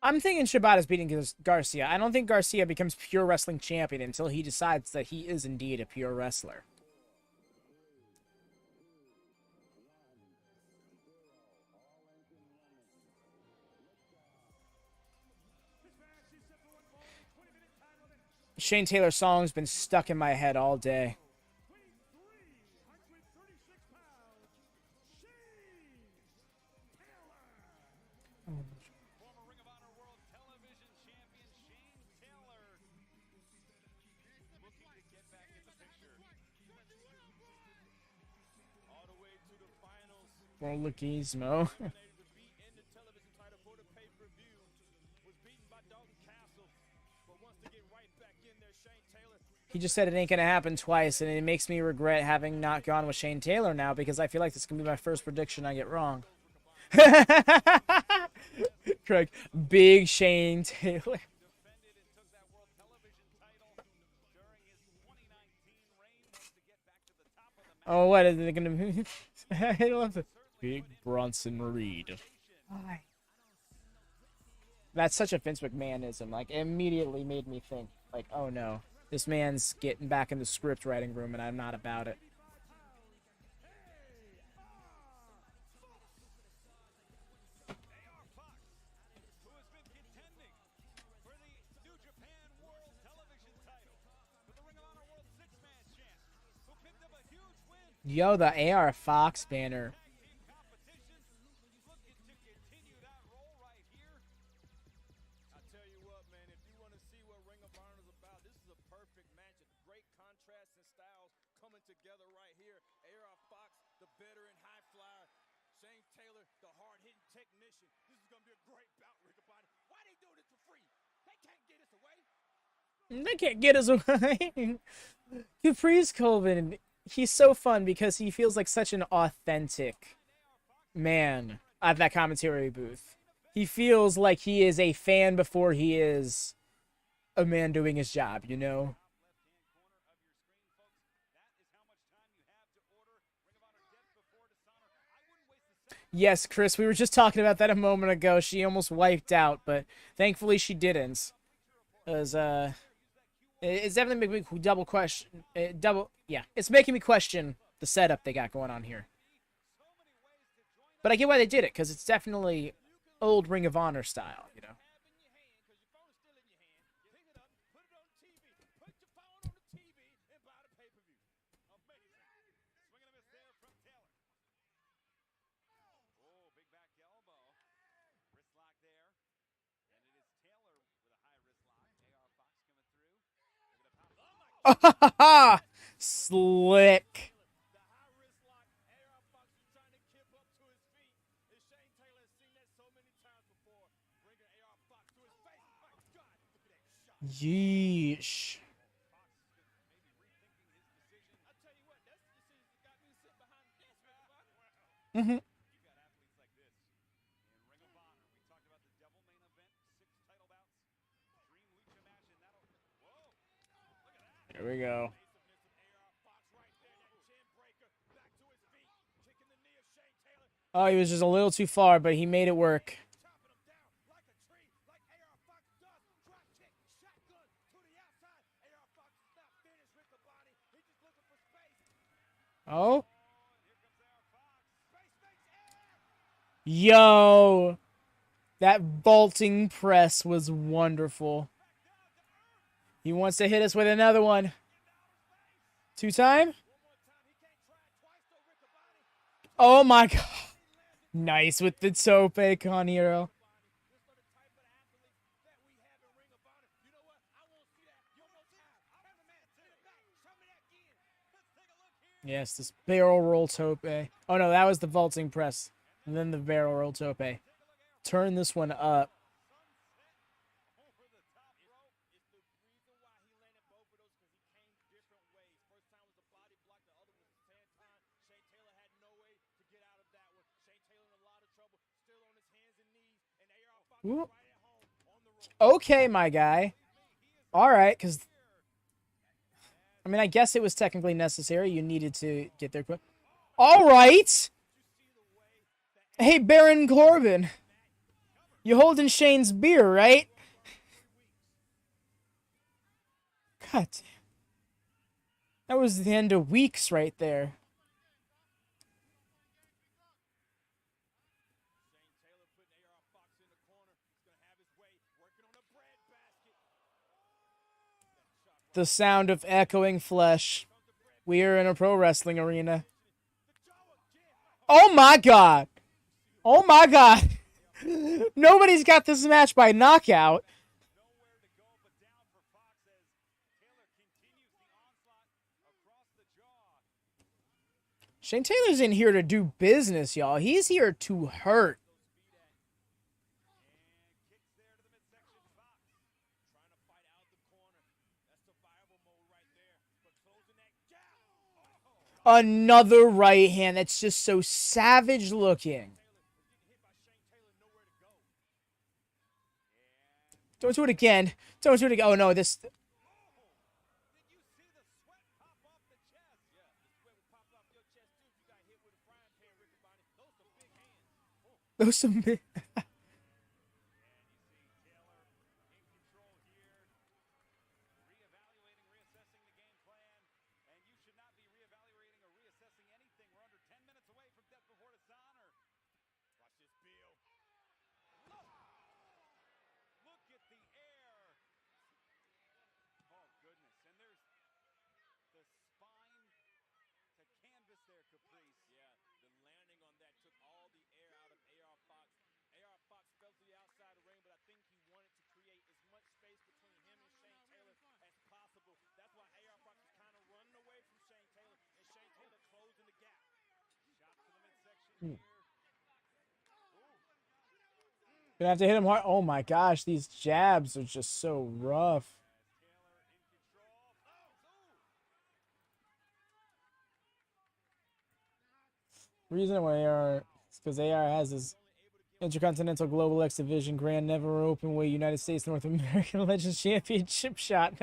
I'm thinking Shibata's beating Garcia. I don't think Garcia becomes pure wrestling champion until he decides that he is indeed a pure wrestler. Shane Taylor's song's been stuck in my head all day. Former Ring of Honor World Television Champion Shane Taylor looking to get back in the picture. All the way to the finals. Well, Lookismo. Eliminated to be in the television title for the pay-per-view. Was beaten by Dalton Castle, but wants to get right back in there. Shane Taylor. He just said it ain't gonna happen twice, and it makes me regret having not gone with Shane Taylor now, because I feel like this is gonna be my first prediction I get wrong. Craig, big Shane Taylor. Defended and took that World Television title during his 2019 reign. Wants to get back to the top of the Oh, what is it gonna be? I love the big Bronson Reed. That's such a Vince McMahonism. Like, it immediately made me think, like, oh no, this man's getting back in the script writing room, and I'm not about it. AR Fox, who has been contending for the New Japan World Television title, for the Ring of Honor World Six-Man Champ, who picked up a huge win Yo, the AR Fox banner. in competition, looking to continue that role right here. I tell you what, man, if you want to see what Ring of Honor is about, this is a perfect match. A great contrast and styles coming together right here. AR Fox, the veteran high flyer. Shane Taylor, the hard-hitting technician. This is going to be a great bout, Ring of Honor. Why they doing this for free? They can't get us away. They can't get us away. Caprice Colvin, he's so fun because he feels like such an authentic man at that commentary booth. He feels like he is a fan before he is a man doing his job, you know? Yes, Chris, we were just talking about that a moment ago. She almost wiped out, but thankfully she didn't. Because, it's definitely making me double question. It's making me question the setup they got going on here. But I get why they did it, because it's definitely old Ring of Honor style, you know? Oh, big back elbow. Wrist lock there. And it is Taylor with a high wrist lock. AR Fox coming through. Look at the pop. Slick. The high wrist lock. AR Fox is trying to kip up to his feet. And Shane Taylor has seen that so many times before. Bringing AR Fox to his face. My God, look at that shot. Yeesh. Fox is maybe rethinking his decision. I tell you what, that's the decision that got me to sit behind this, Ring of Honor. Mm-hmm. You got athletes like this in Ring of Honor. We talked about the double main event, 6 title bouts, Dream Lucha match, and that'll. Whoa! Look at that. There we go. Evasiveness of AR Fox right there. That chin breaker. Back to his feet. Kicking the knee of Shane Taylor. Oh, he was just a little too far, but he made it work. Chopping him down like a tree. Like AR Fox does. Drop kick. Shotgun to the outside. AR Fox is not finished with the body. He's just looking for space. Oh? Here comes AR Fox. Space makes air. Yo! That vaulting press was wonderful. He wants to hit us with another one. 2-time? Oh my god. Nice with the tope, Conero. Yes, this barrel roll tope. Oh no, that was the vaulting press. And then the barrel roll tope. Turn this one up. Ooh. Okay, my guy. All right, because I mean, I guess it was technically necessary. You needed to get there quick. All right. Hey, Baron Corbin. You holding Shane's beer, right? God damn. That was the end of weeks right there. The sound of echoing flesh. We are in a pro wrestling arena. Oh my god. Oh my god. Nobody's got this match by knockout. Shane Taylor's in here to do business, y'all. He's here to hurt. Another right hand that's just so savage looking. Don't do it again. Don't do it again. Oh no, this... Those some big... Gonna have to hit him hard. Oh my gosh, these jabs are just so rough. Reason why AR is because AR has his Intercontinental Global X Division Grand Never Open Weight United States North American Legends Championship shot.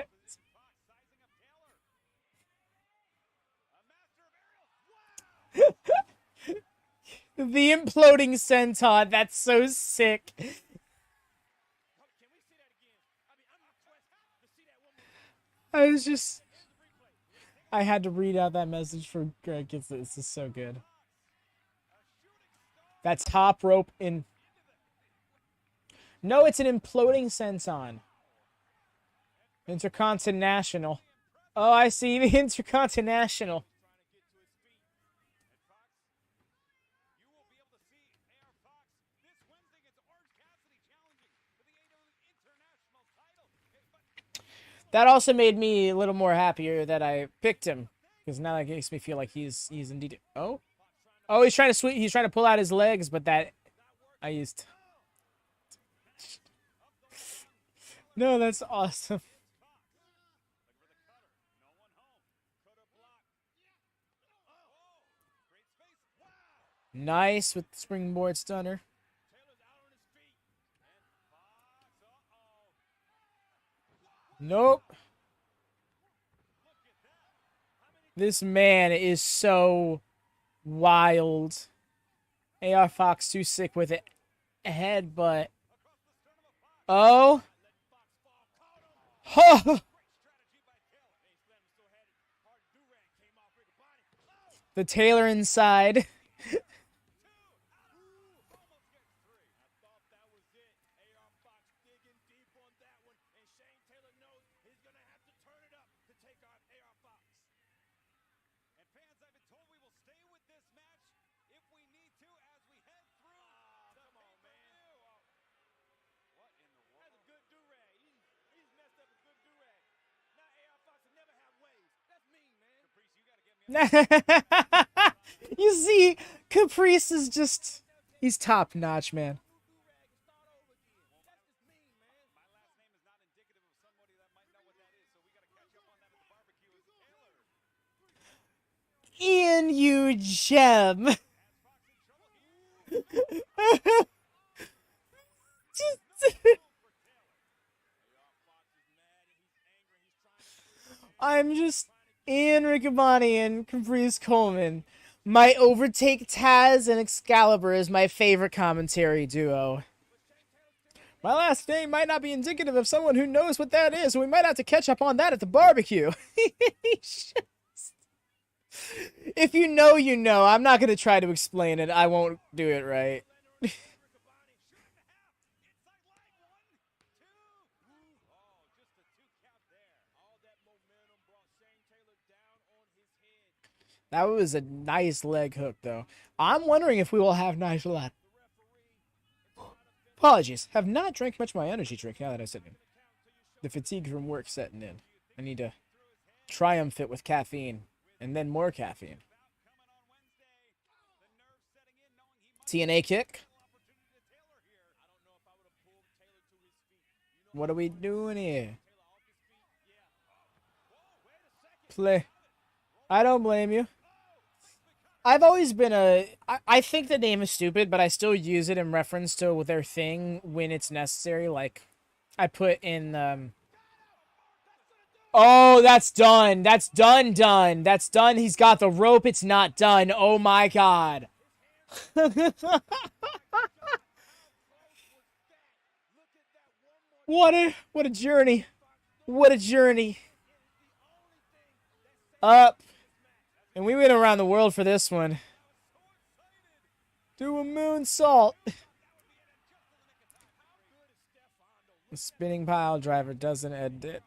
The imploding senton, that's so sick. I was just... I had to read out that message for Greg. This is so good. That's top rope in... No, it's an imploding senton. Intercontinental. Oh, I see. The Intercontinental. That also made me a little more happier that I picked him, because now that makes me feel like he's indeed... Oh, he's trying to he's trying to pull out his legs, but that I used. No, that's awesome. Nice with the springboard stunner. Nope. This man is so wild. AR Fox too sick with it. Headbutt. Oh. Oh. The Taylor inside. You see, Caprice is just... He's top notch, man. Ian, you gem. I'm just Ian Riccaboni and Caprice Coleman. My overtake Taz and Excalibur is my favorite commentary duo. My last name might not be indicative of someone who knows what that is, and we might have to catch up on that at the barbecue. If you know, you know. I'm not going to try to explain it. I won't do it right. That was a nice leg hook, though. I'm wondering if we will have nice luck. Apologies. Have not drank much of my energy drink now that I sit in. The fatigue from work setting in. I need to triumph it with caffeine. And then more caffeine. TNA kick. What are we doing here? Play. I don't blame you. I've always been I think the name is stupid, but I still use it in reference to their thing when it's necessary. Like, I put in, Oh, that's done. That's done. That's done. He's got the rope. It's not done. Oh, my God. What a journey. What a journey. Up. And we went around the world for this one. Do a moonsault. The spinning pile driver doesn't end it.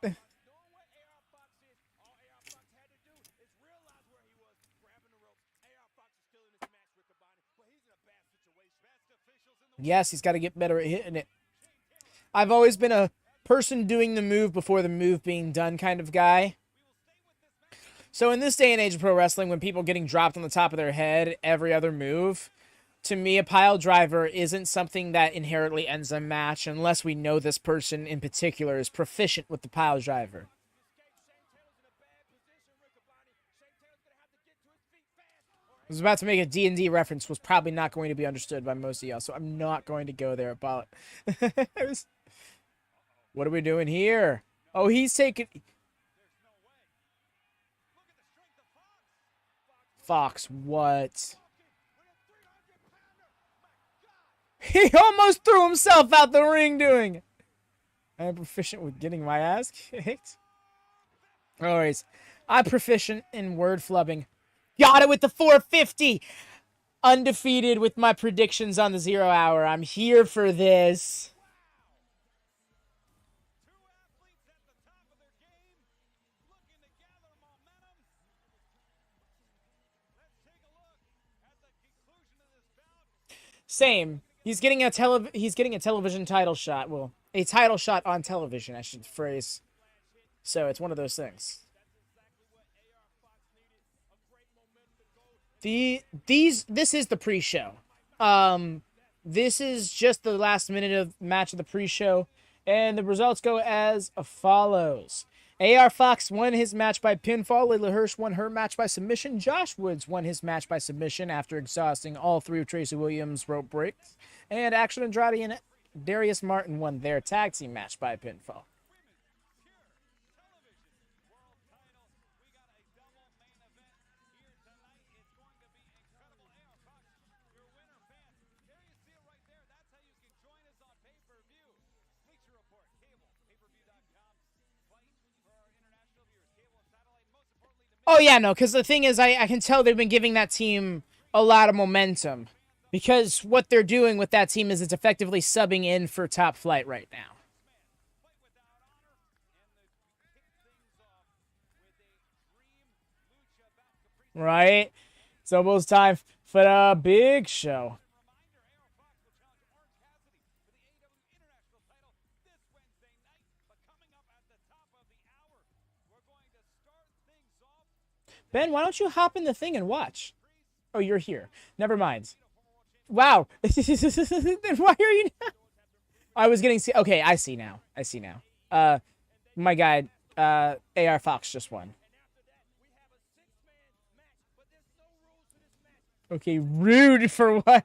Yes, he's got to get better at hitting it. I've always been a person doing the move before the move being done kind of guy. So in this day and age of pro wrestling, when people getting dropped on the top of their head every other move, to me, a pile driver isn't something that inherently ends a match unless we know this person in particular is proficient with the pile driver. I was about to make a D&D reference, was probably not going to be understood by most of y'all, so I'm not going to go there about it. What are we doing here? Oh, he's taking... Fox, what? He almost threw himself out the ring doing it. I'm proficient with getting my ass kicked. Alright, I'm proficient in word flubbing. Got it with the 450. Undefeated with my predictions on the 0 hour. I'm here for this. Same. He's getting a television title shot. Well, a title shot on television, I should phrase. So it's one of those things. This is the pre-show. This is just the last minute of match of the pre-show, and the results go as follows. AR Fox won his match by pinfall. Leyla Hirsch won her match by submission. Josh Woods won his match by submission after exhausting all three of Tracy Williams' rope breaks. And Action Andretti and Darius Martin won their tag team match by pinfall. Oh, yeah, no, because the thing is, I can tell they've been giving that team a lot of momentum. Because what they're doing with that team is it's effectively subbing in for Top Flight right now. Right? It's almost time for the big show. Ben, why don't you hop in the thing and watch? Oh, you're here. Never mind. Wow. Then why are you not? I was getting... Okay, I see now. I see now. My guy, AR Fox just won. Okay, rude for one.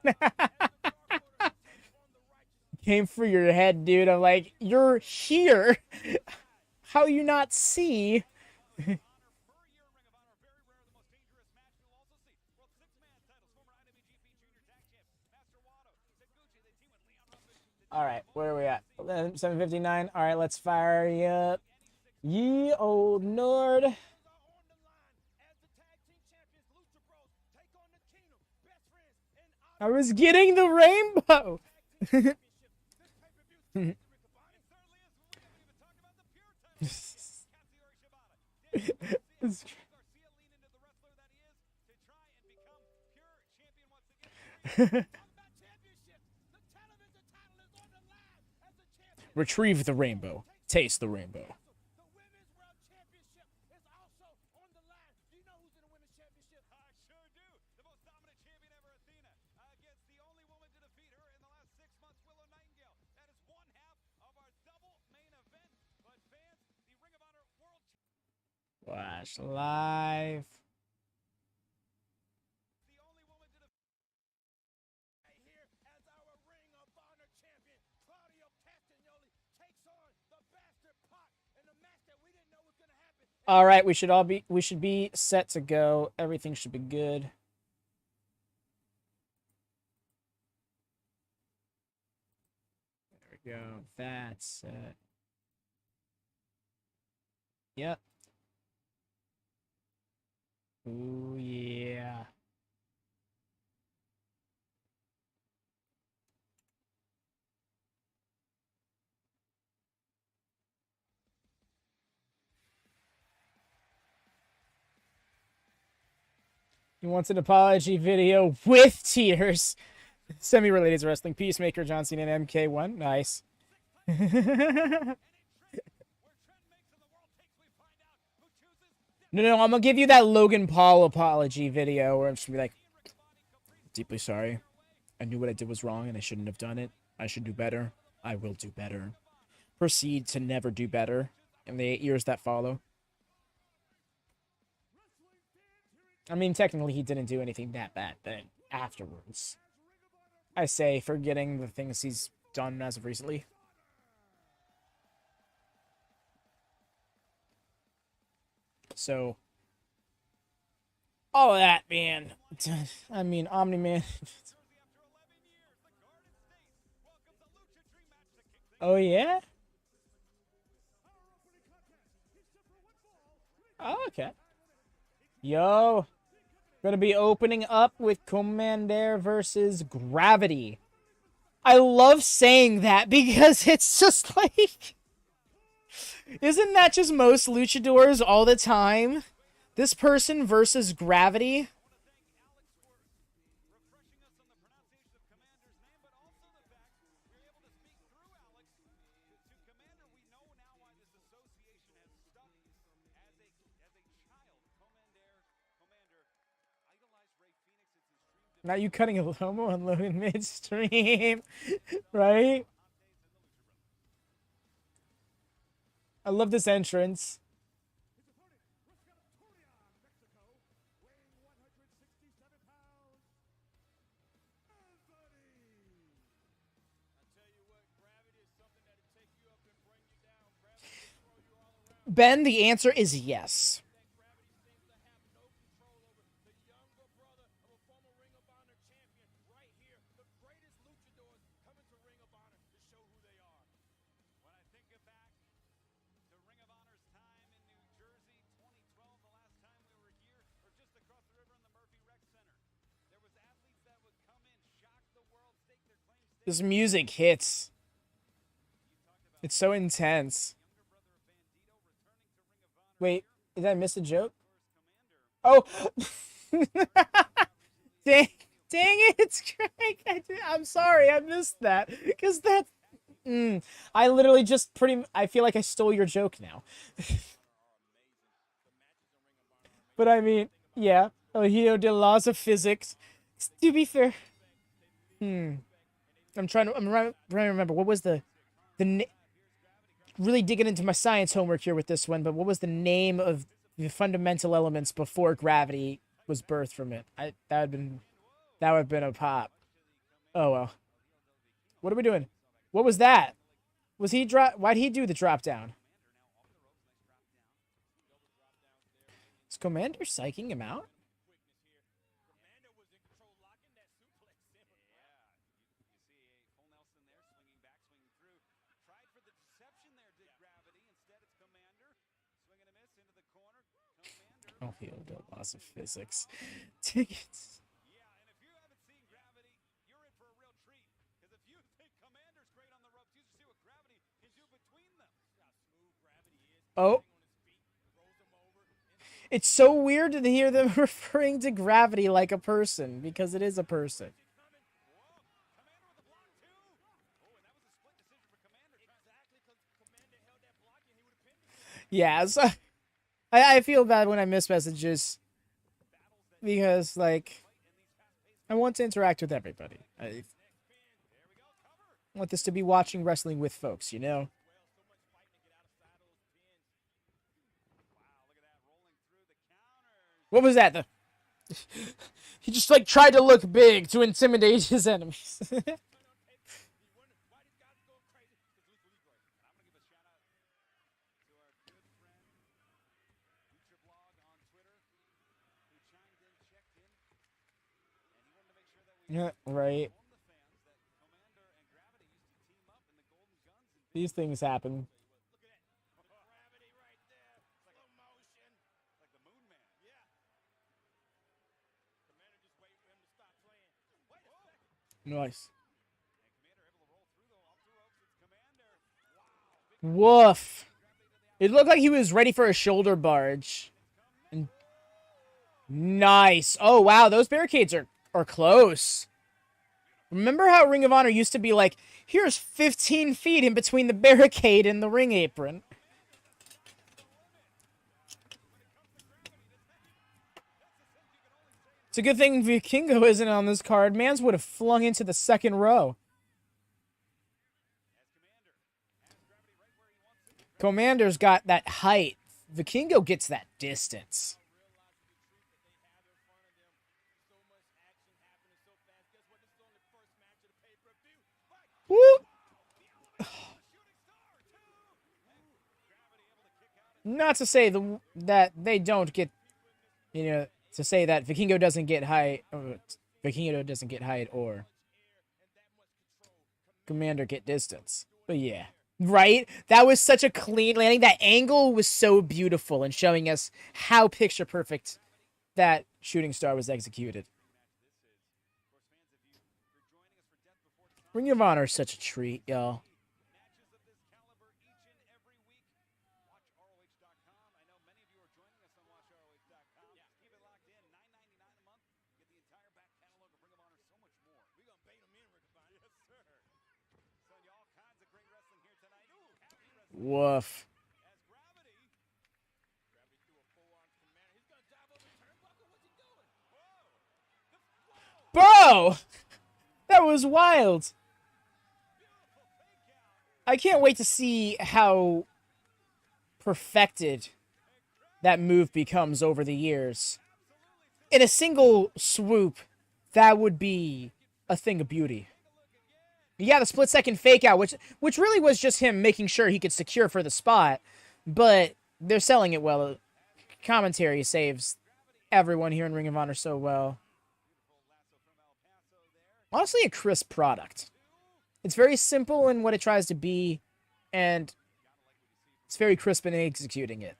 Came for your head, dude. I'm like, you're here. How you not see? All right, where are we at? 7:59. All right, let's fire you up. Ye old Nord. I was getting the rainbow. Retrieve the rainbow. Taste the rainbow. Watch live. All right, we should be set to go. Everything should be good. There we go. That's it. Yep. Ooh, yeah. He wants an apology video with tears. Semi-related to wrestling. Peacemaker, John Cena, and MK1. Nice. No, I'm gonna give you that Logan Paul apology video where I'm just gonna be like, deeply sorry. I knew what I did was wrong and I shouldn't have done it. I should do better. I will do better. Proceed to never do better in the 8 years that follow. I mean, technically he didn't do anything that bad, but afterwards. I say, forgetting the things he's done as of recently. So, all of that, man. I mean, Omni-Man. Oh, yeah? Oh, okay. Yo. Gonna be opening up with Komander versus Gravity. I love saying that because it's just like... Isn't that just most luchadors all the time? This person versus Gravity? Not you cutting a Lomo on Logan midstream, right? I love this entrance. Ben, the answer is yes. This music hits. It's so intense. Wait, did I miss a joke? Oh! dang it, Craig. I'm sorry, I missed that. Because that's... I literally just I feel like I stole your joke now. But I mean... Yeah. Oh, you the laws of physics. To be fair. I'm trying to remember what was really digging into my science homework here with this one, but what was the name of the fundamental elements before gravity was birthed from it? That would have been a pop. Oh well. What are we doing? What was that? Was he drop? Why'd he do the drop down? Is Komander psyching him out? Oh, he had a loss of physics. Tickets. Oh. It's so weird to hear them referring to gravity like a person, because it is a person. Yeah, so I feel bad when I miss messages, because, like, I want to interact with everybody. I want this to be watching wrestling with folks, you know? What was that? He just, like, tried to look big to intimidate his enemies. Yeah, right. These things happen. Nice. Woof. It looked like he was ready for a shoulder barge. And nice. Oh, wow. Those barricades are close. Remember how Ring of Honor used to be like, here's 15 feet in between the barricade and the ring apron. It's a good thing Vikingo isn't on this card. Mans would have flung into the second row. Komander's got that height. Vikingo gets that distance. Woo! Not to say that they don't get, you know, to say that Vikingo doesn't get height, or Vikingo doesn't get height, or Komander get distance. But yeah. Right? That was such a clean landing. That angle was so beautiful and showing us how picture perfect that shooting star was executed. Ring of Honor is such a treat, y'all. Woof. Bro! That was wild. I can't wait to see how perfected that move becomes over the years. In a single swoop, that would be a thing of beauty. Yeah, the split-second fake-out, which really was just him making sure he could secure for the spot, but they're selling it well. Commentary saves everyone here in Ring of Honor so well. Honestly, a crisp product. It's very simple in what it tries to be, and it's very crisp in executing it.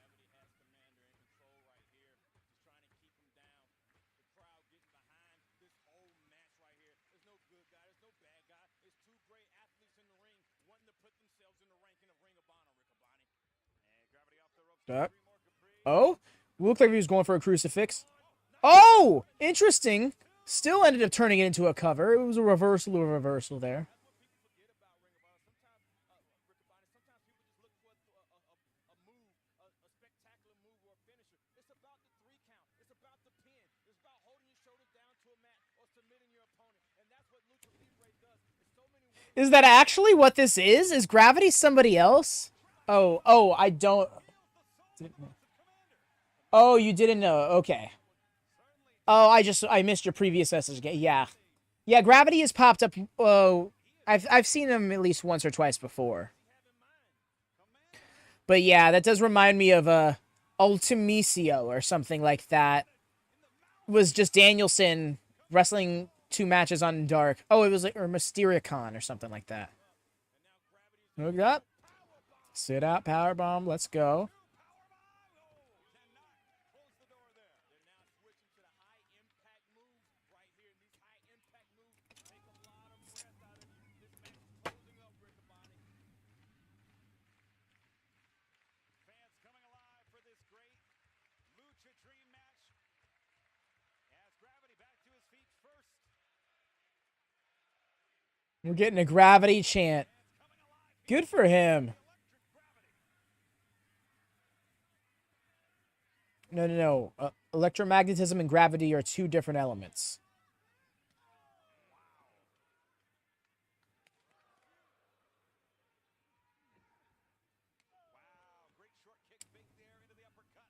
Oh? Looked like he was going for a crucifix. Oh! Interesting. Still ended up turning it into a cover. It was a reversal of a reversal there. Is that actually what this is? Is Gravity somebody else? Oh, I don't... Oh, you didn't know. Okay. Oh, I missed your previous message. Yeah. Yeah, Gravity has popped up. Oh, I've seen him at least once or twice before. But yeah, that does remind me of Ultimisio or something like that. It was just Danielson wrestling 2 matches on Dark. Oh, it was like, or Mysteriacon or something like that. Look up. Sit out, powerbomb. Let's go. We're getting a Gravity chant. Good for him. No. Electromagnetism and gravity are 2 different elements. Wow, great short kick bait there into the uppercut.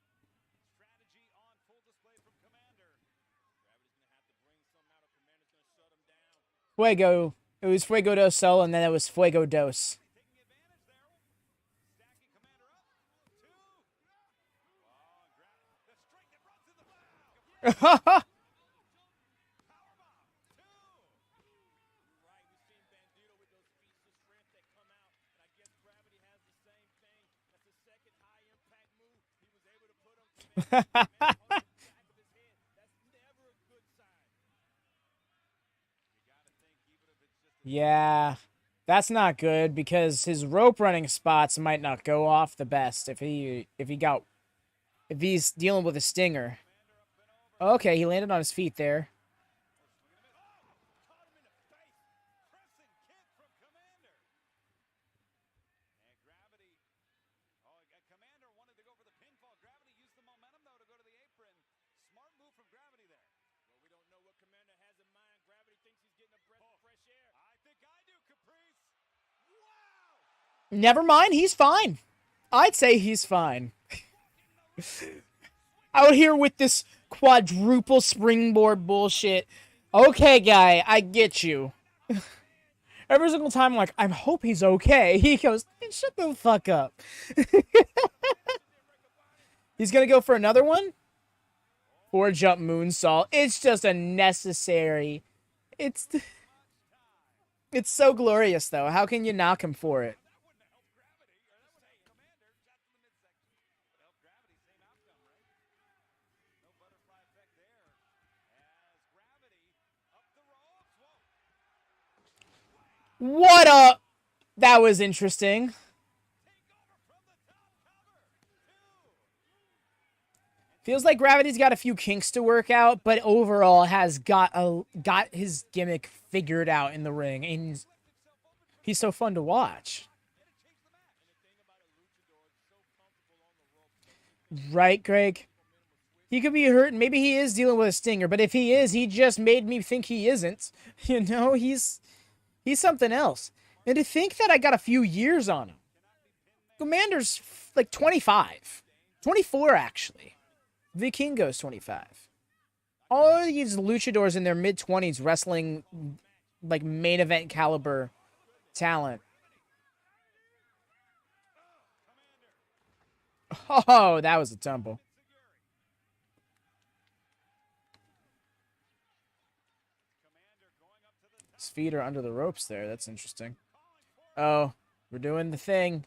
Strategy on full display from Komander. Gravity's going to have to bring some out of Commander's going to shut him down. Fuego. It was Fuego do Sol, and then it was Fuego dos. Taking advantage there. Stacking Komander up. 2. The strike that runs in the bow. Yeah, that's not good because his rope running spots might not go off the best if he's dealing with a stinger. Okay, he landed on his feet there. Never mind, he's fine. I'd say he's fine. Out here with this quadruple springboard bullshit. Okay, guy, I get you. Every single time I'm like, I hope he's okay. He goes, shut the fuck up. He's gonna go for another one? 4 jump moonsault. It's just a necessary. It's so glorious, though. How can you knock him for it? What up? That was interesting. Feels like Gravity's got a few kinks to work out, but overall has got his gimmick figured out in the ring, and he's so fun to watch. Right, Greg? He could be hurt, maybe he is dealing with a stinger, but if he is, he just made me think he isn't. You know, he's something else. And to think that I got a few years on him. Komander's like 25. 24, actually. Vikingo's 25. All these luchadors in their mid-20s wrestling like main event caliber talent. Oh, that was a tumble. His feet are under the ropes there. That's interesting. Oh, we're doing the thing.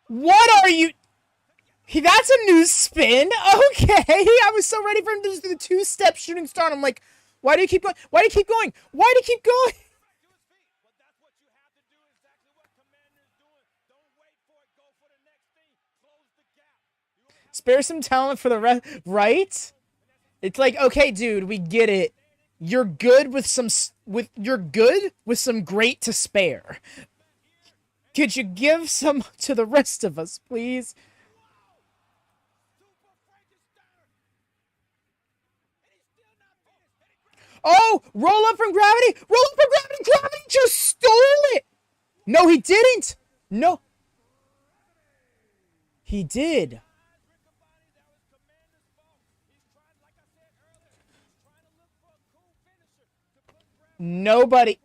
What are you? That's a new spin. Okay. I was so ready for him to do the 2-step shooting star. I'm like, why do you keep going? Why do you keep going? Why do you keep going? Spare some talent for the rest, right? It's like, okay, dude, we get it. You're good with some great to spare. Could you give some to the rest of us, please? Oh, roll up from gravity. Roll up from gravity. Gravity just stole it. No, he didn't. No. He did. Nobody.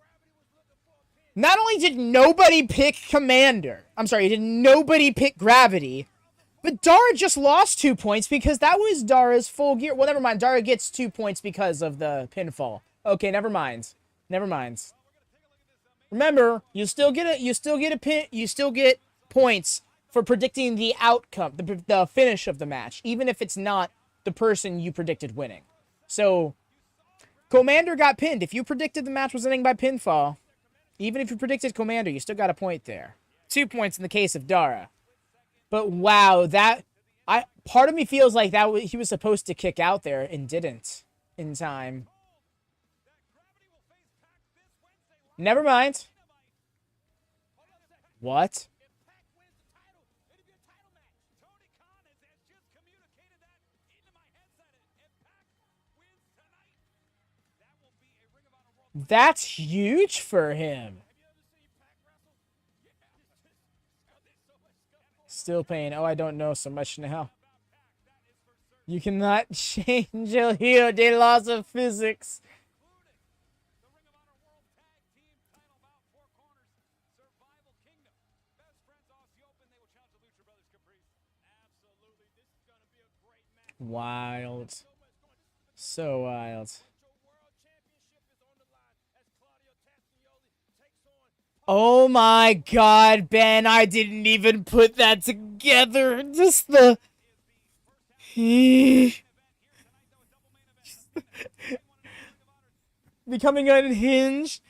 Not only did nobody pick Komander, I'm sorry, did nobody pick Gravity, but Dara just lost 2 points because that was Dara's full gear. Well, never mind. Dara gets 2 points because of the pinfall. Okay, never mind. Never mind. Remember, you still get points for predicting the outcome, the finish of the match, even if it's not the person you predicted winning. So, Komander got pinned. If you predicted the match was ending by pinfall, even if you predicted Komander, you still got a point there. 2 points in the case of Dara. But wow, part of me feels like he was supposed to kick out there and didn't in time. Never mind. What? That's huge for him. Still paying. Oh, I don't know so much now. You cannot change El Hijo de laws of physics. Wild. So wild. Oh my god, Ben, I didn't even put that together. Just the... Becoming unhinged.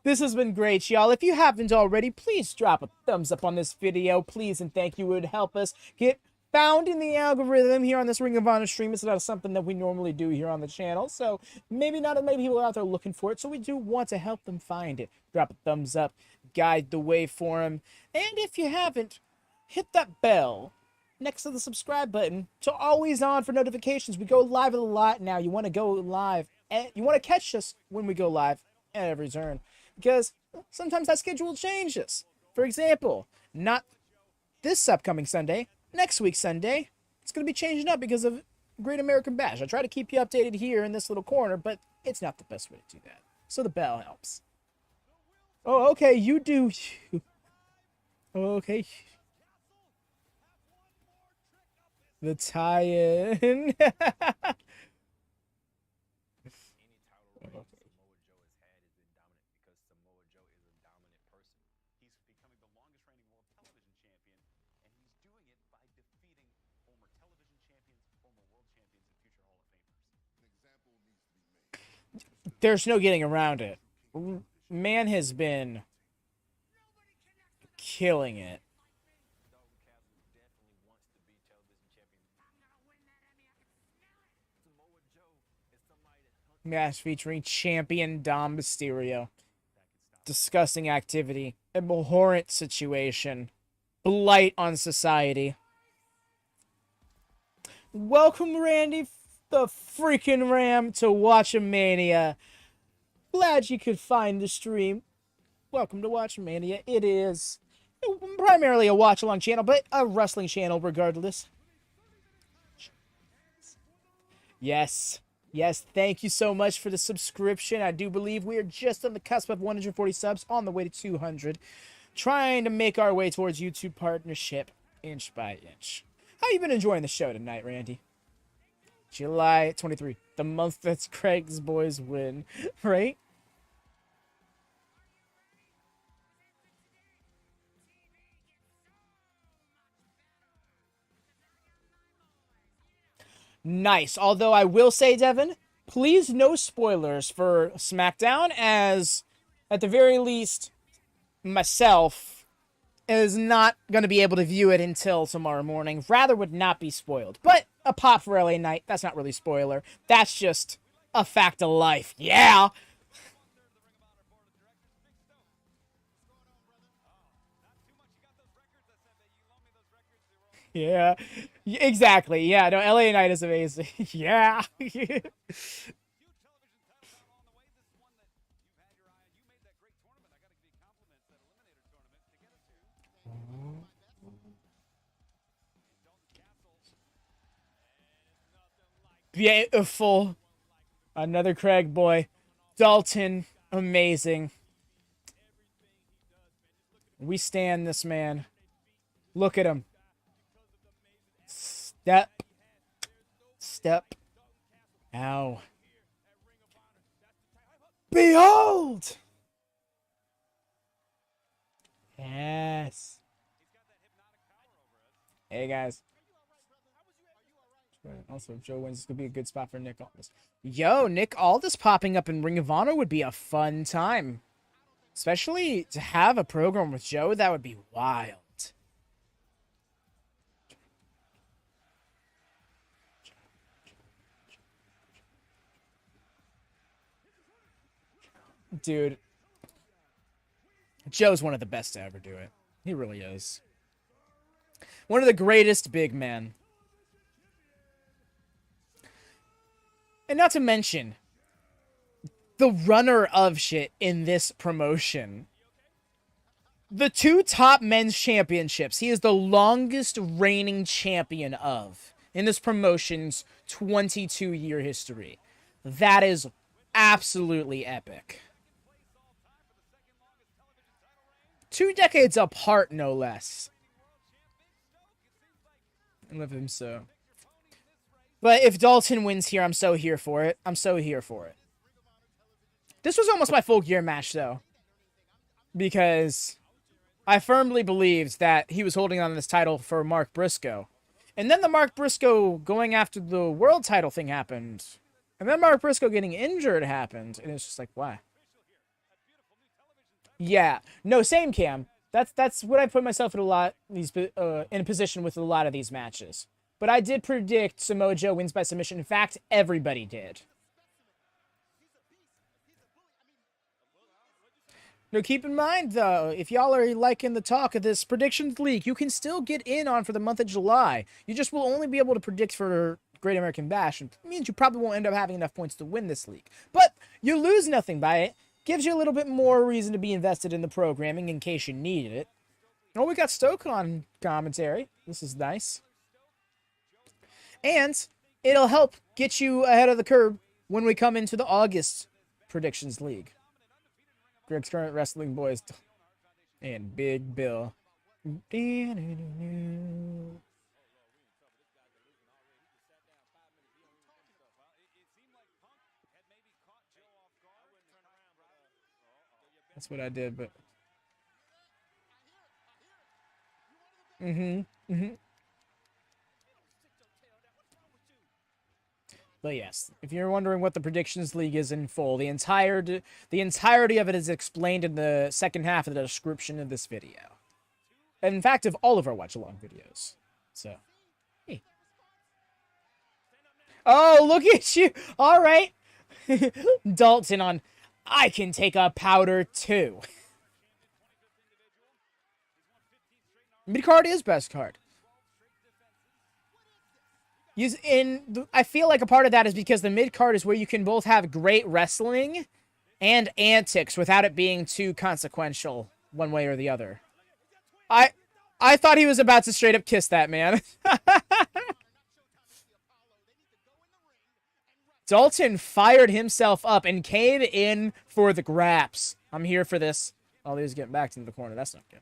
This has been great, y'all. If you haven't already, please drop a thumbs up on this video. Please and thank you. It would help us get found in the algorithm here on this Ring of Honor stream. It's not something that we normally do here on the channel, so maybe not as many people out there looking for it, so we do want to help them find it. Drop a thumbs up, guide the way for them, and if you haven't, hit that bell next to the subscribe button to always on for notifications. We go live a lot now. You want to go live, and you want to catch us when we go live at every turn, because sometimes that schedule changes. For example, not this upcoming Sunday, next week Sunday, it's going to be changing up because of Great American Bash. I try to keep you updated here in this little corner, but it's not the best way to do that. So the bell helps. Oh, okay, you do. Okay. The tie-in. There's no getting around it. Man has been killing it. Match featuring champion Dom Mysterio. Disgusting activity. Abhorrent situation. Blight on society. Welcome, Randy the freaking Ram, to WatchaMania. Glad you could find the stream. Welcome to WatchaMania. It is primarily a watch-along channel, but a wrestling channel regardless. Yes. Yes, thank you so much for the subscription. I do believe we are just on the cusp of 140 subs, on the way to 200. Trying to make our way towards YouTube partnership, inch by inch. How you been enjoying the show tonight, Randy? July 23, the month that's Craig's boys win, right? Nice. Although I will say, Devin, please no spoilers for SmackDown, as at the very least, myself is not going to be able to view it until tomorrow morning. Rather would not be spoiled. But a pop for LA Knight, that's not really spoiler. That's just a fact of life. Yeah! Yeah, exactly. Yeah, no, LA Knight is amazing. Yeah. Beautiful. Another Craig boy. Dalton, amazing. We stand this man. Look at him. Step. Step. Ow. Behold! Yes. Hey, guys. Also, if Joe wins, this could be a good spot for Nick Aldis. Yo, Nick Aldis popping up in Ring of Honor would be a fun time. Especially to have a program with Joe, that would be wild. Dude. Joe's one of the best to ever do it. He really is. One of the greatest big men. And not to mention, the runner of shit in this promotion. The 2 top men's championships, he is the longest reigning champion of in this promotion's 22-year history. That is absolutely epic. 2 decades apart, no less. I love him so. But if Dalton wins here, I'm so here for it. I'm so here for it. This was almost my full gear match, though. Because I firmly believed that he was holding on to this title for Mark Briscoe. And then the Mark Briscoe going after the world title thing happened. And then Mark Briscoe getting injured happened. And it's just like, why? Yeah. No, same, Cam. That's what I put myself in in a position with a lot of these matches. But I did predict Samoa Joe wins by submission. In fact, everybody did. Now, keep in mind, though, if y'all are liking the talk of this predictions league, you can still get in on for the month of July. You just will only be able to predict for Great American Bash. And it means you probably won't end up having enough points to win this league. But you lose nothing by it. Gives you a little bit more reason to be invested in the programming in case you needed it. Oh, we got Stoke on commentary. This is nice. And it'll help get you ahead of the curve when we come into the August Predictions League. Greg's current wrestling boys and Big Bill. That's what I did, but... But yes, if you're wondering what the Predictions League is in full, the entirety of it is explained in the second half of the description of this video. And in fact, of all of our watch-along videos. So, hey. Oh, look at you! All right. Dalton on, I can take a powder too. Mid-card is best card. I feel like a part of that is because the mid-card is where you can both have great wrestling and antics without it being too consequential one way or the other. I thought he was about to straight up kiss that man. Dalton fired himself up and came in for the graps. I'm here for this. Oh, he's getting back into the corner. That's not good.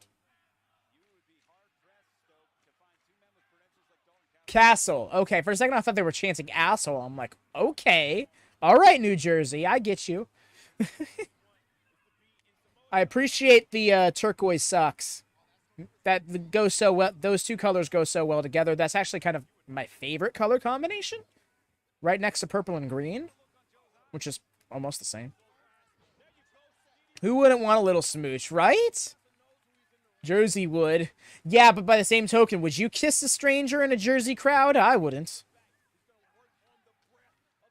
Castle. Okay, for a second I thought they were chanting asshole. I'm like, okay. All right, New Jersey. I get you. I appreciate the turquoise socks. That goes so well. Those two colors go so well together. That's actually kind of my favorite color combination. Right next to purple and green, which is almost the same. Who wouldn't want a little smooch, right? Jersey would. Yeah, but by the same token, would you kiss a stranger in a Jersey crowd? I wouldn't.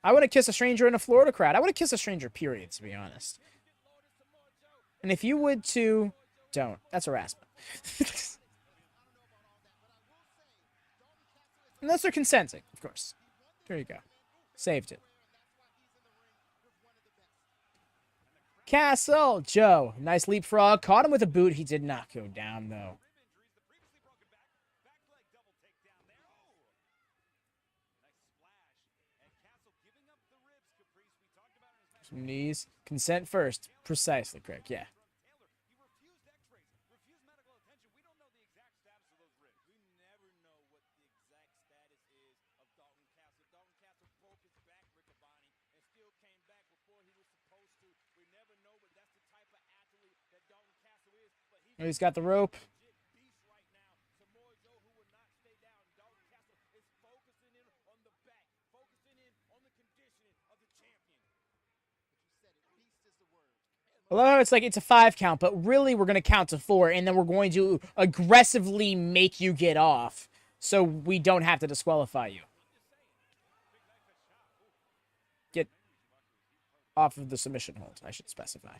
I wouldn't kiss a stranger in a Florida crowd. I wouldn't kiss a stranger, period, to be honest. And if you would too, don't. That's harassment. Unless they're consenting, of course. There you go. Saved it. Castle Joe. Nice leapfrog. Caught him with a boot. He did not go down, though. Knees. Consent first. Precisely, Craig. Yeah. He refused x-rays, refused medical attention. We don't know the exact status of those ribs. We never know what the exact status is of Dalton Castle. Dalton Castle broke his back, Riccaboni, and still came back before he was supposed to. We never know, but that's the type of athlete that Dalton Castle is. But He's got the rope. legit beast right now. Samoa Joe, who will not stay down. Dalton Castle is focusing in on the back, focusing in on the conditioning of the champion. Although it's like it's a 5 count, but really we're going to count to 4, and then we're going to aggressively make you get off so we don't have to disqualify you. Get off of the submission hold, I should specify.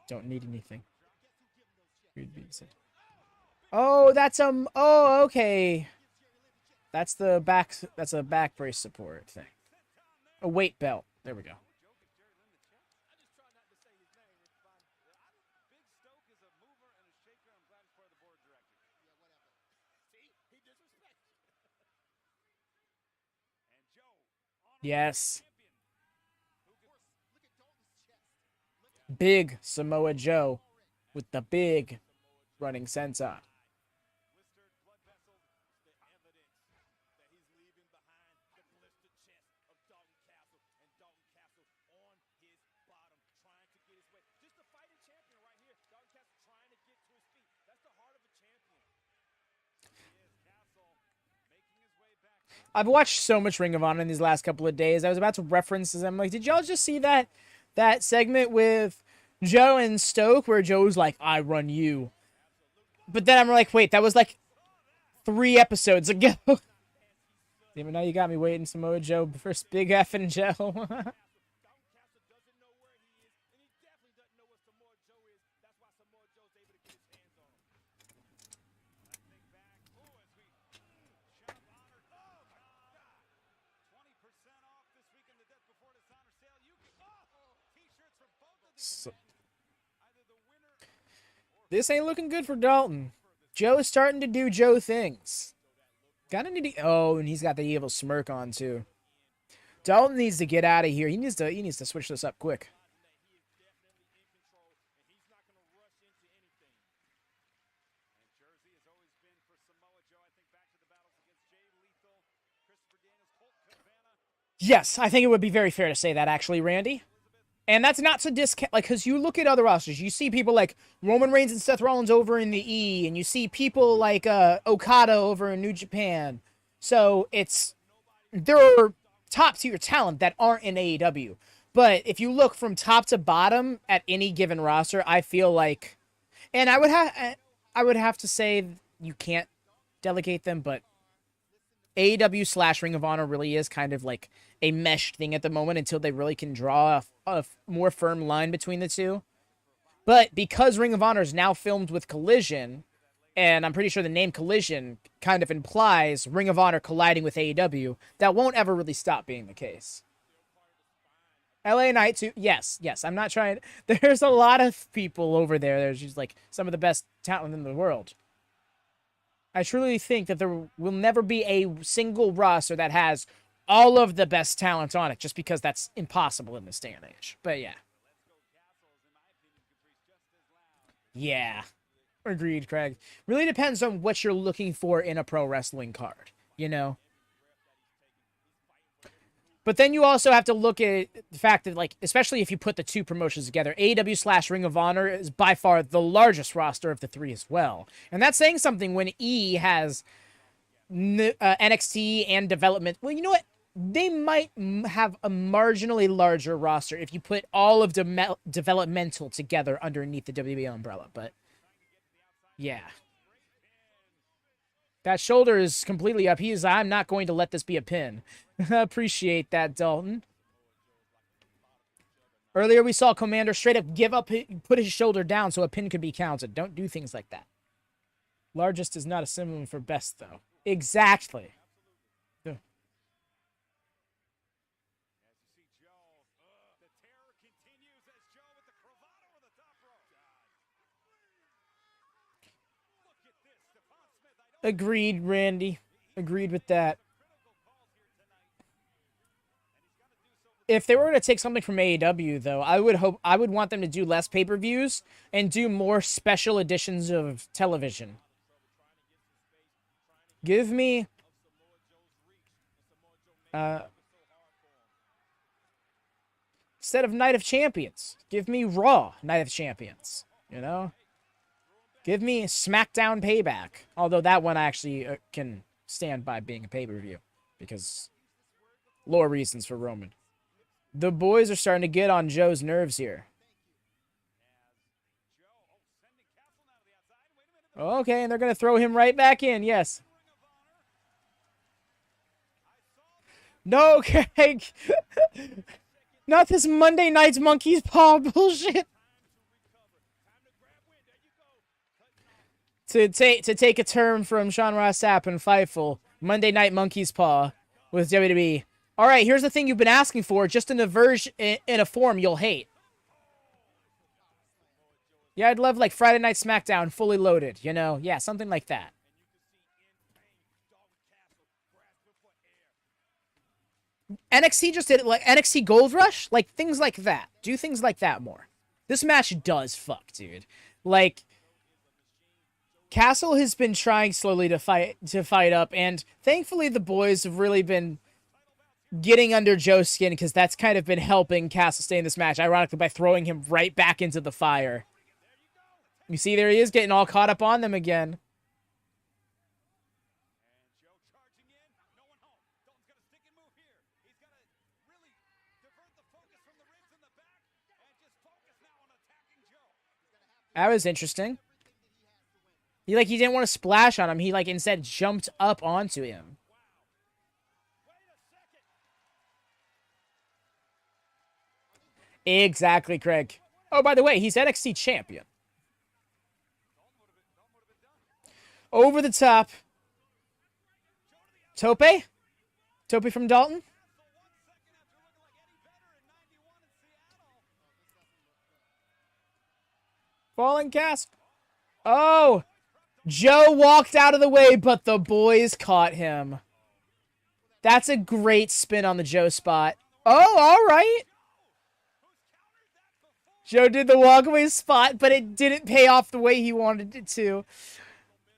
Don't need anything. Oh, that's oh, okay. That's the back. That's a back brace support thing. A weight belt. There we go. Yes. Big Samoa Joe with the big running senton. Blistered blood vessels, the evidence that he's leaving behind the blistered chest of Dalton Castle, and Dalton Castle on his bottom, trying to get his way. Just a fighting champion right here. Dalton Castle trying to get to his feet. That's the heart of a champion. Here's Castle making his way back. I've watched so much Ring of Honor in these last couple of days. I was about to reference this. I'm like, did y'all just see that segment with Joe and Stoke where Joe's like, I run you? But then I'm like, wait, that was like 3 episodes ago. Damn it, now you got me waiting, Samoa Joe, first big effing Joe. Dalton Castle doesn't know where he is, and he definitely doesn't know what Samoa Joe is. That's why Samoa Joe's able to get his hands on him. Let's think back. Ooh, as we shop honored. Oh, my God. 20% off this week in the Death Before Dishonor sale. You can, t-shirts from both of these So- events. Either the winner or This ain't looking good for Dalton. Joe is starting to do Joe things. Gotta need to, oh, and he's got the evil smirk on too. Dalton needs to get out of here. He needs to switch this up quick. he is definitely in control, and he's not going to rush into anything. And Jersey has always been for Samoa Joe. I think back to the battles against Jay Lethal, Christopher Daniels, Colt Cabana. Yes, I think it would be very fair to say that, actually, Randy. And that's not to discount, like, because you look at other rosters, you see people like Roman Reigns and Seth Rollins over in the E, and you see people like Okada over in New Japan. So there are top-tier talent that aren't in AEW. But if you look from top to bottom at any given roster, I feel like, and I would have to say you can't delegate them, but AEW / Ring of Honor really is kind of like a meshed thing at the moment until they really can draw a more firm line between the two. But because Ring of Honor is now filmed with Collision, and I'm pretty sure the name Collision kind of implies Ring of Honor colliding with AEW, that won't ever really stop being the case. LA Knight too. Yes. I'm not trying. There's a lot of people over there. There's just like some of the best talent in the world. I truly think that there will never be a single roster that has all of the best talent on it, just because that's impossible in this day and age. But yeah. Yeah. Agreed, Craig. Really depends on what you're looking for in a pro wrestling card, you know? But then you also have to look at the fact that, like, especially if you put the two promotions together, AEW / Ring of Honor is by far the largest roster of the three as well. And that's saying something when E has NXT and development. Well, you know what? They might have a marginally larger roster if you put all of developmental together underneath the WWE umbrella. But, yeah. That shoulder is completely up. I'm not going to let this be a pin. Appreciate that, Dalton. Earlier we saw Komander straight up give up, put his shoulder down so a pin could be counted. Don't do things like that. Largest is not a synonym for best, though. Exactly. Agreed, Randy. Agreed with that. if they were going to take something from AEW, though, I would want them to do less pay-per-views and do more special editions of television. Give me instead of Night of Champions, give me Raw Night of Champions, you know? Give me SmackDown Payback. Although that one I actually can stand by being a pay-per-view because lore reasons for Roman. The boys are starting to get on Joe's nerves here. Okay, and they're going to throw him right back in. Yes. No, Craig. Not this Monday Night's Monkey's Paw bullshit. To take a term from Sean Ross Sapp and Fightful, Monday Night Monkey's Paw with WWE. All right, here's the thing you've been asking for, just in a version, in a form you'll hate. Yeah, I'd love like Friday Night SmackDown fully loaded, you know? Yeah, something like that. NXT just did it, like NXT Gold Rush, like things like that. Do things like that more. This match does fuck, dude. Like, Castle has been trying slowly to fight up, and thankfully the boys have really been getting under Joe's skin because that's kind of been helping Castle stay in this match, ironically by throwing him right back into the fire. You see, there he is getting all caught up on them again. That was interesting. He didn't want to splash on him. He instead jumped up onto him. Exactly, Craig. Oh, by the way, he's NXT champion. Over the top. Tope? Tope from Dalton? Falling cast. Oh! Joe walked out of the way, but the boys caught him. That's a great spin on the Joe spot. Oh, all right. Joe did the walkaway spot, but it didn't pay off the way he wanted it to.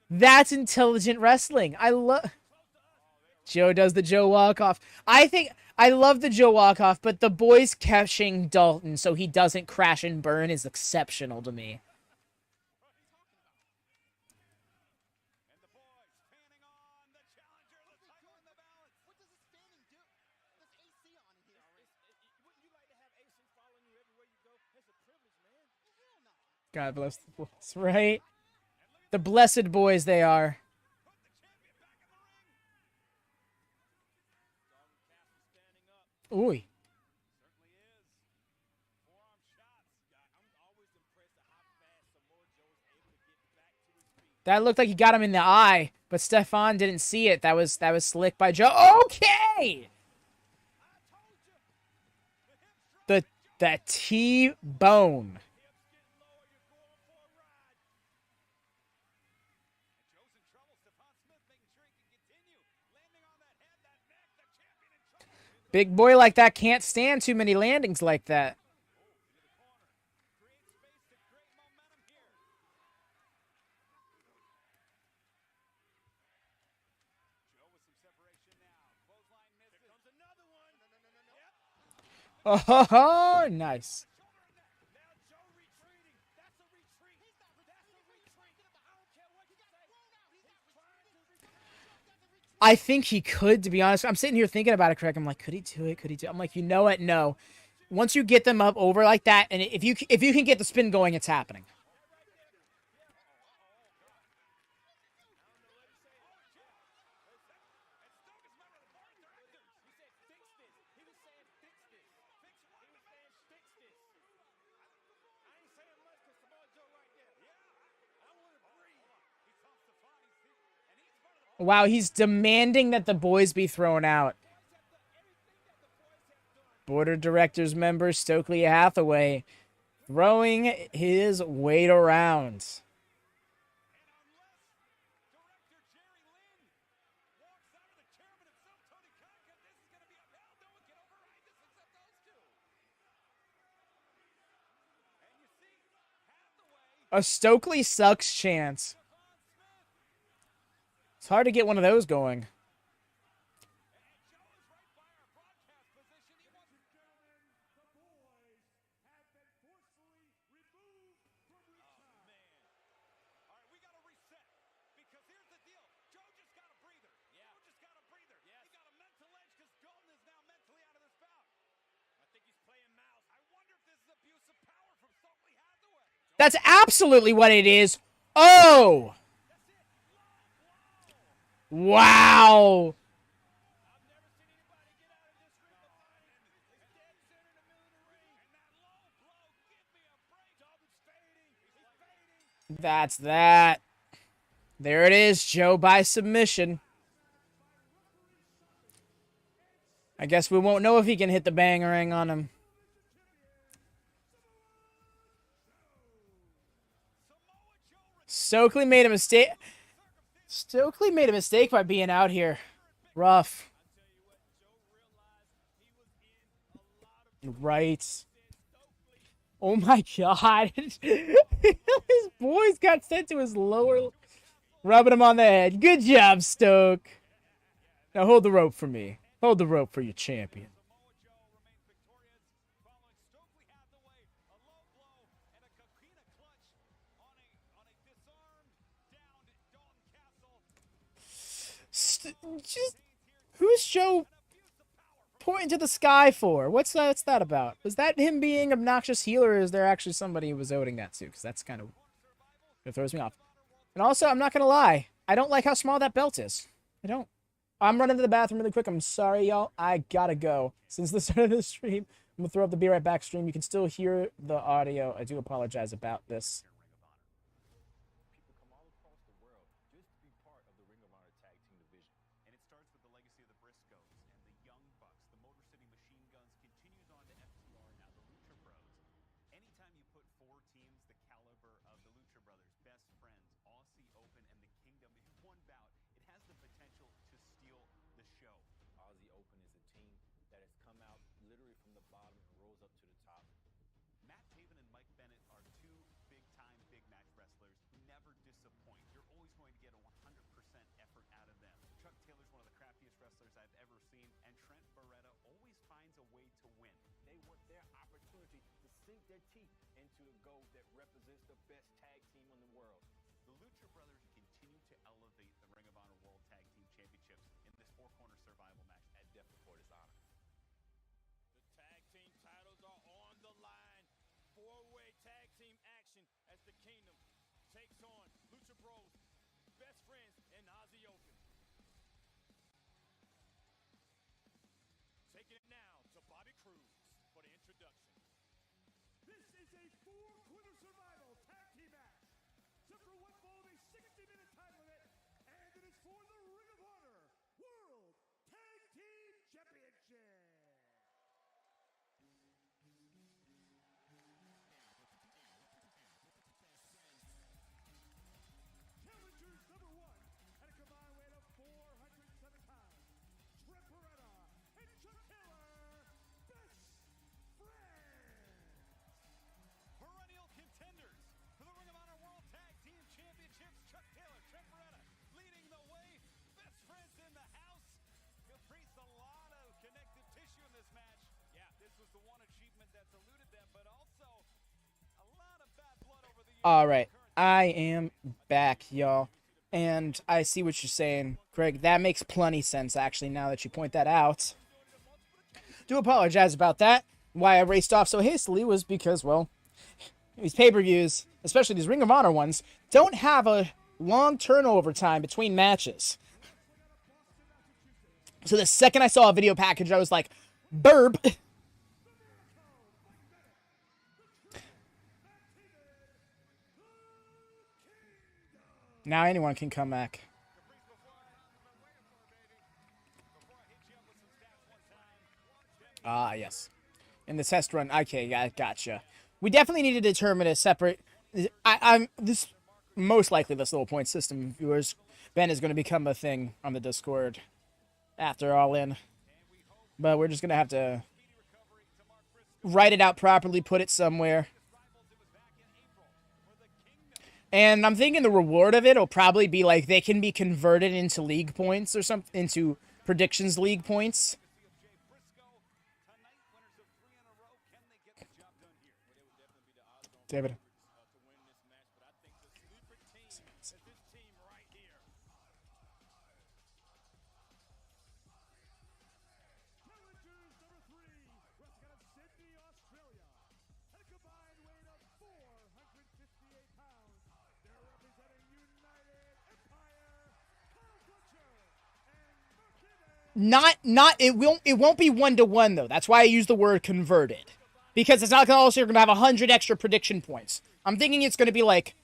That's intelligent wrestling. I love... Joe does the Joe walk-off. I love the Joe walk-off, but the boys catching Dalton so he doesn't crash and burn is exceptional to me. God bless the boys, right? The blessed boys they are. Ooh. That looked like he got him in the eye, but Stefan didn't see it. That was slick by Joe. Okay. The T-bone. Big boy like that can't stand too many landings like that. Oh, nice. I think he could, to be honest. I'm sitting here thinking about it, Craig. I'm like, could he do it? Could he do it? I'm like, you know what? No. Once you get them up over like that, and if you can get the spin going, it's happening. Wow, he's demanding that the boys be thrown out. Board of Directors member Stokely Hathaway throwing his weight around. A Stokely sucks chance. It's hard to get one of those going. That's absolutely what it is. Oh! Wow! That's that. There it is, Joe by submission. I guess we won't know if he can hit the bangerang on him. Stokely made a mistake. Stokely made a mistake by being out here. Rough. Right. Oh my god. His boys got sent to his lower, rubbing him on the head. Good job, Stoke. Now hold the rope for me. Hold the rope for your champion. Just, who's Joe pointing to the sky for? What's that about? Was that him being obnoxious heel, or is there actually somebody who was owing that to? Because that's kind of, it throws me off. And also, I'm not gonna lie, I don't like how small that belt is. I don't. I'm running to the bathroom really quick. I'm sorry, y'all. I gotta go. Since the start of the stream, I'm gonna throw up the Be Right Back stream. You can still hear the audio. I do apologize about this. Their teeth into a goal that represents the best tag team in the world. The Lucha Brothers continue to elevate the Ring of Honor World Tag Team Championships in this four-corner survival match at Death Before Dishonor. The tag team titles are on the line. Four-way tag team action as the Kingdom takes on Lucha Bros, Best Friends, and Aussie Open. Taking it now to Bobby Cruz for the introduction. This is a four-corner survival tag team match. Set for what will be a 60-minute time limit, and it is for the Ring of Honor World Tag Team Championship. Challengers number one, at a combined weight of 407 pounds, Trent Beretta and Chuck Taylor, Best Friends. Perennial contenders for the Ring of Honor World Tag Team Championships, Chuck Taylor, Trent Beretta leading the way. Best Friends in the house. Caprice, a lot of connective tissue in this match. Yeah, this was the one achievement that's eluded them, but also a lot of bad blood over the years. All right, I am back, y'all. And I see what you're saying, Craig. That makes plenty sense, actually, now that you point that out. Do apologize about that. Why I raced off so hastily was because, well, these pay-per-views, especially these Ring of Honor ones, don't have a long turnover time between matches. So the second I saw a video package, I was like, burp. Now anyone can come back. Ah, yes. In the test run. Okay, yeah, gotcha. We definitely need to determine a separate... this most likely this little point system, viewers. Ben is going to become a thing on the Discord after All In. But we're just going to have to write it out properly, put it somewhere. And I'm thinking the reward of it will probably be like they can be converted into league points or something, into predictions league points. David. It won't be 1-to-1 though. That's why I use the word converted. Because it's not also you're gonna have 100 extra prediction points. I'm thinking it's gonna be like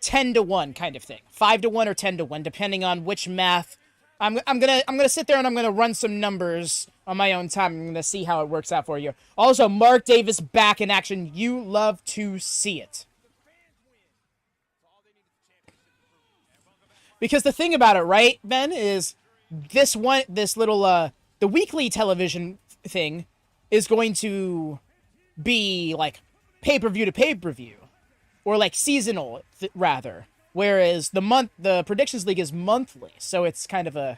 10-to-1 kind of thing. 5-to-1 or 10-to-1, depending on which math. I'm gonna sit there and I'm gonna run some numbers on my own time. I'm gonna see how it works out for you. Also, Mark Davis back in action. You love to see it. Because the thing about it, right, Ben, is this little the weekly television thing is going to be like pay-per-view to pay-per-view, or like seasonal rather, whereas the predictions league is monthly, so it's kind of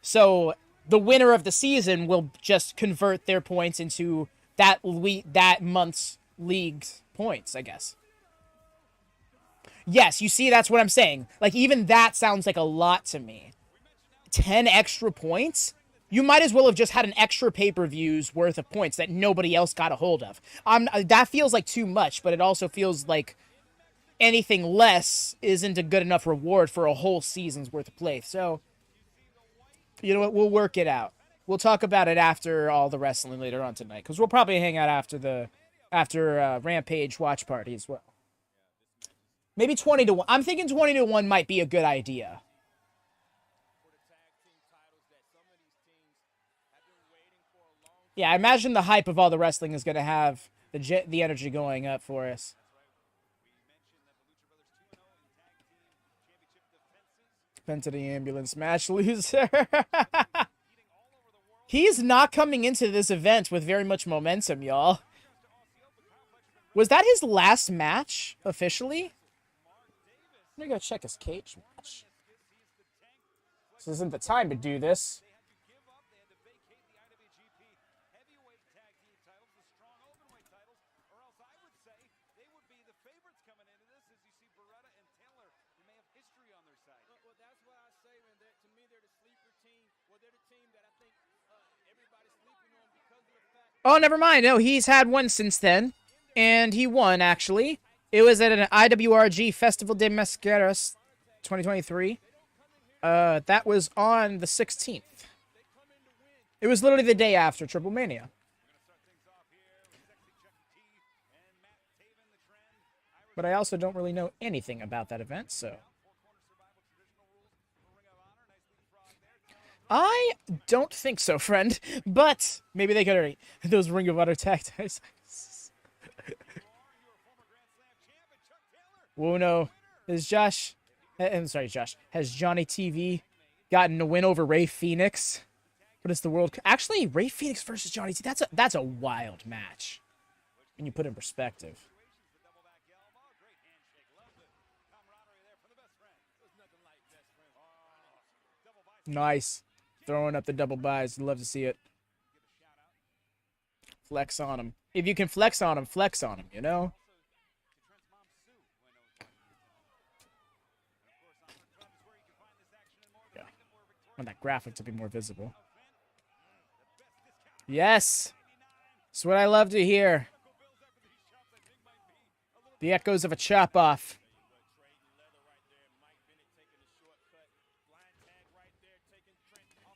so the winner of the season will just convert their points into that month's league's points, I guess. Yes, you see, that's what I'm saying. Like, even that sounds like a lot to me. 10 extra points? You might as well have just had an extra pay-per-view's worth of points that nobody else got a hold of. That feels like too much, but it also feels like anything less isn't a good enough reward for a whole season's worth of play. So, you know what? We'll work it out. We'll talk about it after all the wrestling later on tonight, because we'll probably hang out after Rampage watch party as well. Maybe 20-to-1. I'm thinking 20-to-1 might be a good idea. Yeah, I imagine the hype of all the wrestling is going to have the energy going up for us. Penta the ambulance match loser. He's not coming into this event with very much momentum, y'all. Was that his last match, officially? I'm gonna go check his cage match. This isn't the time to do this. Oh, never mind. No, he's had one since then. And he won, actually. It was at an IWRG Festival de Mascaras 2023. That was on the 16th. It was literally the day after Triple Mania. But I also don't really know anything about that event, so... I don't think so, friend. But maybe they could already... Those Ring of Honor tag teams. Whoa, no. Has Josh... I'm sorry, Josh. Has Johnny TV gotten a win over Ray Phoenix? But it's the world... Actually, Ray Phoenix versus Johnny T. That's a wild match. When you put it in perspective. Nice. Throwing up the double buys. Love to see it. Flex on him. If you can flex on him, you know? Yeah. I want that graphic to be more visible. Yes! That's what I love to hear. The echoes of a chop-off.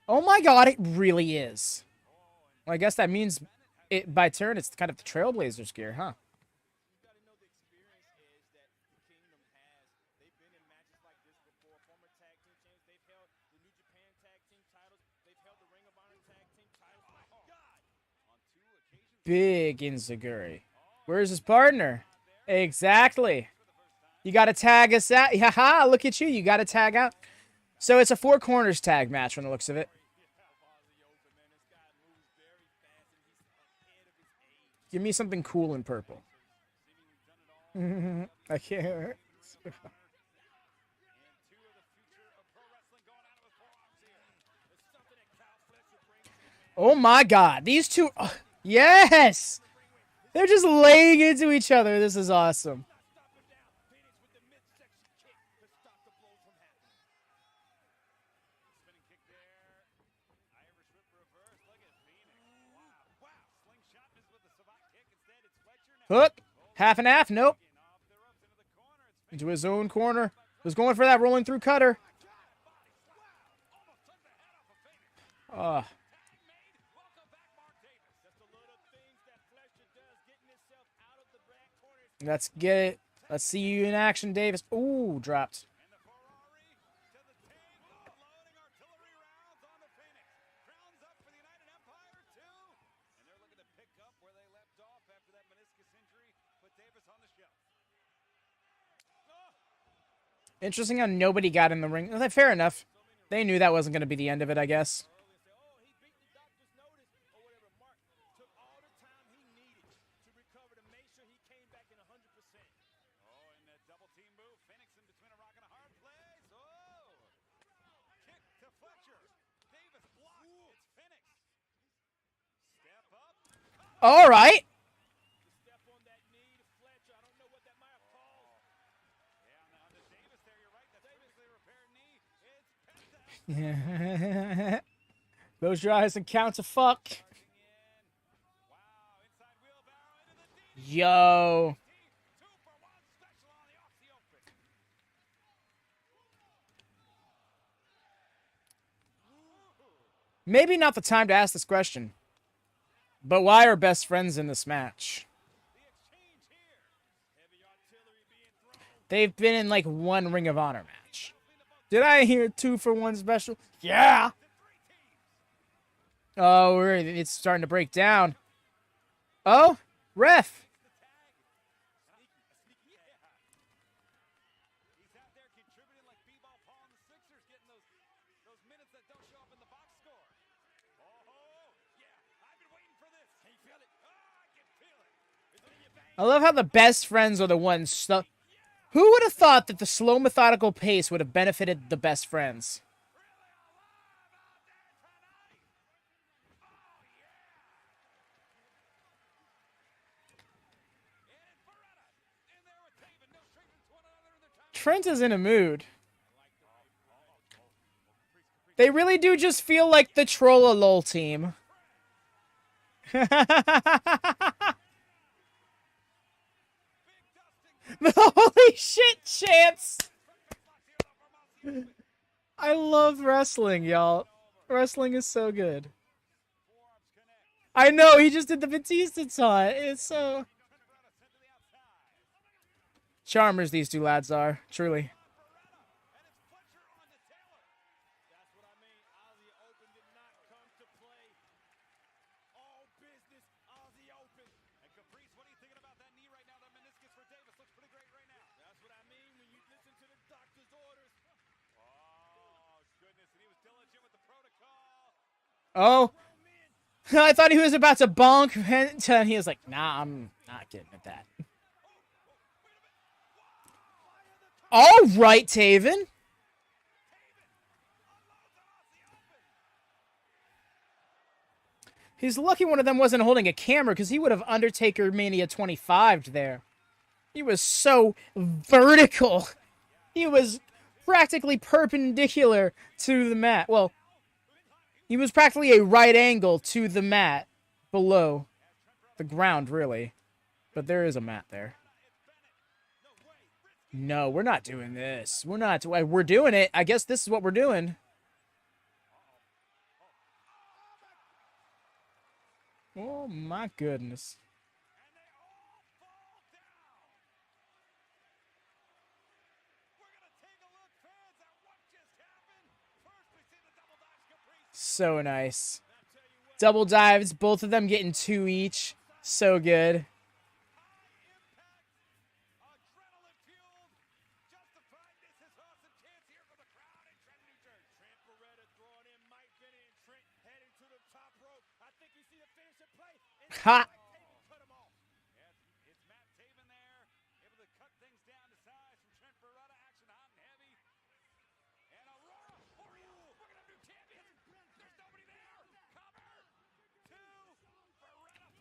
Oh my god, it really is. Well, I guess that means it by turn it's kind of the Trailblazers gear, huh? Big Inzaguri. Where's his partner? Exactly. You got to tag us out. Haha, look at you. You got to tag out. So it's a four corners tag match from the looks of it. Give me something cool in purple. I can't. Oh my God, these two, yes! They're just laying into each other. This is awesome. Hook. Half and half. Nope. Into his own corner. Was going for that rolling through cutter. Let's get it. Let's see you in action, Davis. Ooh, dropped. Interesting how nobody got in the ring. Fair enough. They knew that wasn't going to be the end of it, I guess. All right. Close your eyes and count to fuck. Yo. Maybe not the time to ask this question. But why are best friends in this match? They've been in like one Ring of Honor match. Did I hear 2-for-1 special? Yeah. Oh, it's starting to break down. Oh, ref. I love how the best friends are the ones. Who would have thought that the slow, methodical pace would have benefited the best friends? Trent is in a mood. They really do just feel like the Troll-a-lol team. Holy shit chance! I love wrestling, y'all. Wrestling is so good. I know, he just did the Batista taunt. It's so... Charmers these two lads are, truly. Oh, I thought he was about to bonk, and he was like, nah, I'm not getting at that. All right, Taven. He's lucky one of them wasn't holding a camera, because he would have Undertaker Mania 25'd there. He was so vertical. He was practically perpendicular to the mat. Well, he was practically a right angle to the mat below the ground, really. But there is a mat there. No, we're not doing this. We're not. We're doing it. I guess this is what we're doing. Oh, my goodness. So nice. Double dives, both of them getting 2 each. So good. Ha!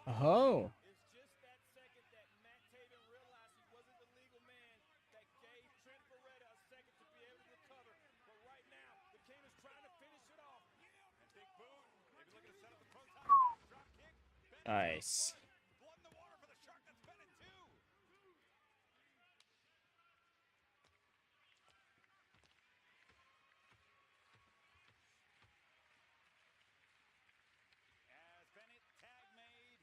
Oh. It's just that second that Matt Taven realized he wasn't the legal man that gave Trent Beretta a second to be able to recover. But right now, the King is trying to finish it off. And big boot. Maybe looking to set up the proton drop kick. Nice. Blood in the water for the Shark. That's Bennett too. As Bennett tag made.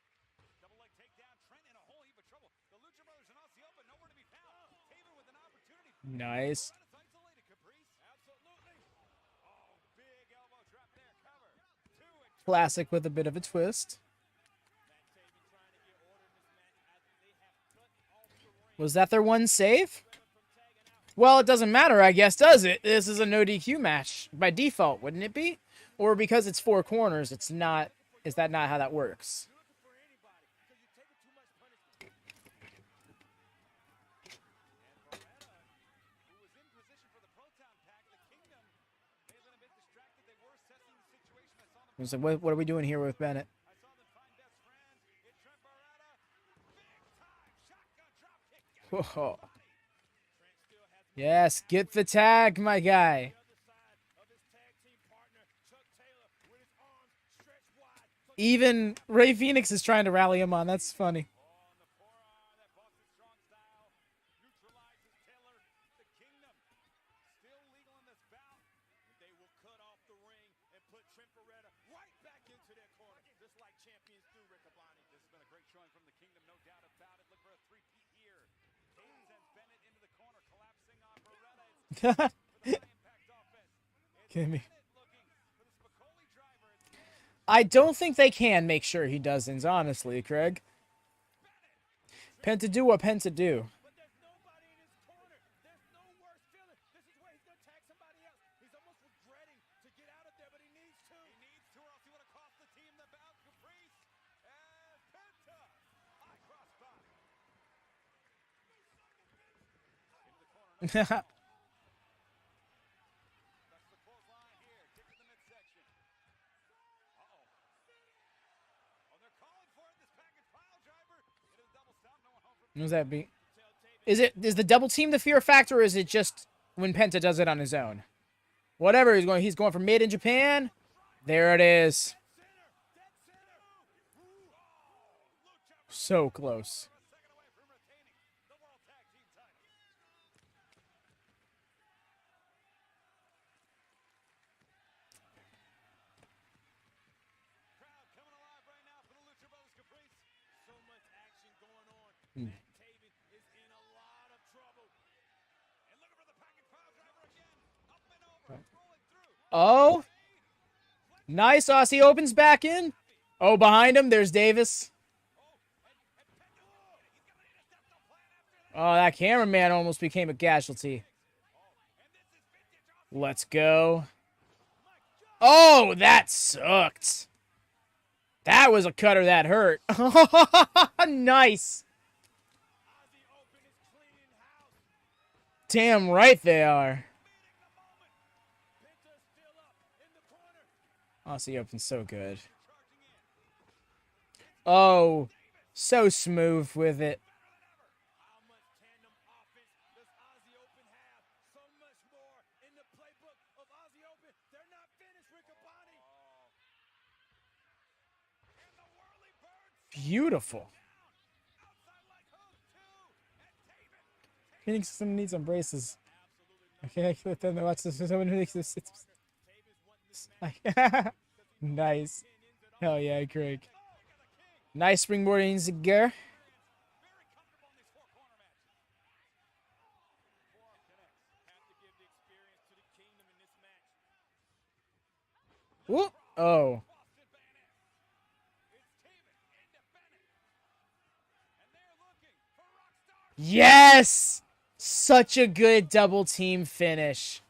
Double leg takedown. Trent in a whole heap of trouble. The Lucha Brothers and Aussie Open nowhere to be found. Taven with an opportunity. Nice. Beretta's isolated, Caprice. Absolutely. Oh, big elbow drop there. Cover. Two and Classic with a bit of a twist. Matt Taven trying to get order in this match as they have cut off the ring. Was that their one save? From tagging out. Well, it doesn't matter, I guess, does it? This is a no DQ match by default, wouldn't it be? Or because it's 4 corners, it's not. Is that not how that works? You're looking for anybody because you're taking too much punishment. And Beretta, who was in position for the proton pack, the Kingdom, may have been a bit distracted. They were assessing the situation. I saw them. I was like, what are we doing here with Bennett? I saw them find best friends. It's Trent Beretta. Big time shotgun drop kick. Whoa. Trent still has Yes, get the tag, my guy. the other side of his tag team partner, Chuck Taylor, with his arms stretched wide. Even Ray Phoenix is trying to rally him on. That's funny. On the forearm, that Boston Strong style neutralizes Taylor. The Kingdom still legal in this bout. They will cut off the ring and put Trent Beretta right back into their corner, just like champions do, Riccaboni. This has been a great showing from the Kingdom, no doubt about it. Look for a three-peat here. Taven sends Bennett into the corner, collapsing on Beretta. It's for the high-impact offense. It's Give me. Bennett looking for the Spicoli driver. It's Bennett. I don't think they can make sure he doesn't, honestly, Craig. Penta do what Penta do. But there's nobody in his corner. There's no worse feeling. This is where he's going to tag somebody else. He's almost regretting to get out of there, but he needs to. He needs to, or else he would have cost the team the bout. Caprice and Penta. High cross body. Into the corner. That's the clothesline here. Kick to the midsection. Uh-oh. Oh, they're calling for it. This package pile driver. It is a double stomp. No one home from What does that be? Is the double team the fear factor, or is it just when Penta does it on his own? Whatever, he's going for mid in Japan. There it is. So close. a second away from retaining the World Tag Team title. Crowd coming alive right now for the Lucha Brothers, Caprice. So much action going on. Hmm. Matt Taven is in a lot of trouble. And looking for the package pile driver again. Up and over. Rolling through. Oh, nice. Aussie opens back in. Oh, behind him, there's Davis. Oh, that cameraman almost became a casualty. Let's go. Oh, that sucked. That was a cutter that hurt. Nice. Aussie Open is cleaning house. Damn right they are. Penta's still up in the corner. Aussie Open's so good. Oh, so smooth with it. How much tandem offense does Aussie Open have? So much more in the playbook of Aussie Open. They're not finished, Riccaboni. And the whirly bird Beautiful. outside leg hook two. And Taven. Phoenix is gonna need some braces. Okay, I can't let them watch this. Someone who makes this. Nice. Hell yeah, Craig. Nice springboarding, Ziggler. Very comfortable in these four corner matches. Forearm connects. Have to give the experience to the Kingdom in this match. Whoop. Oh. Boston bayonet. It's Taven into Bennett. And they're looking for Rockstar. Yes! Such a good double team finish.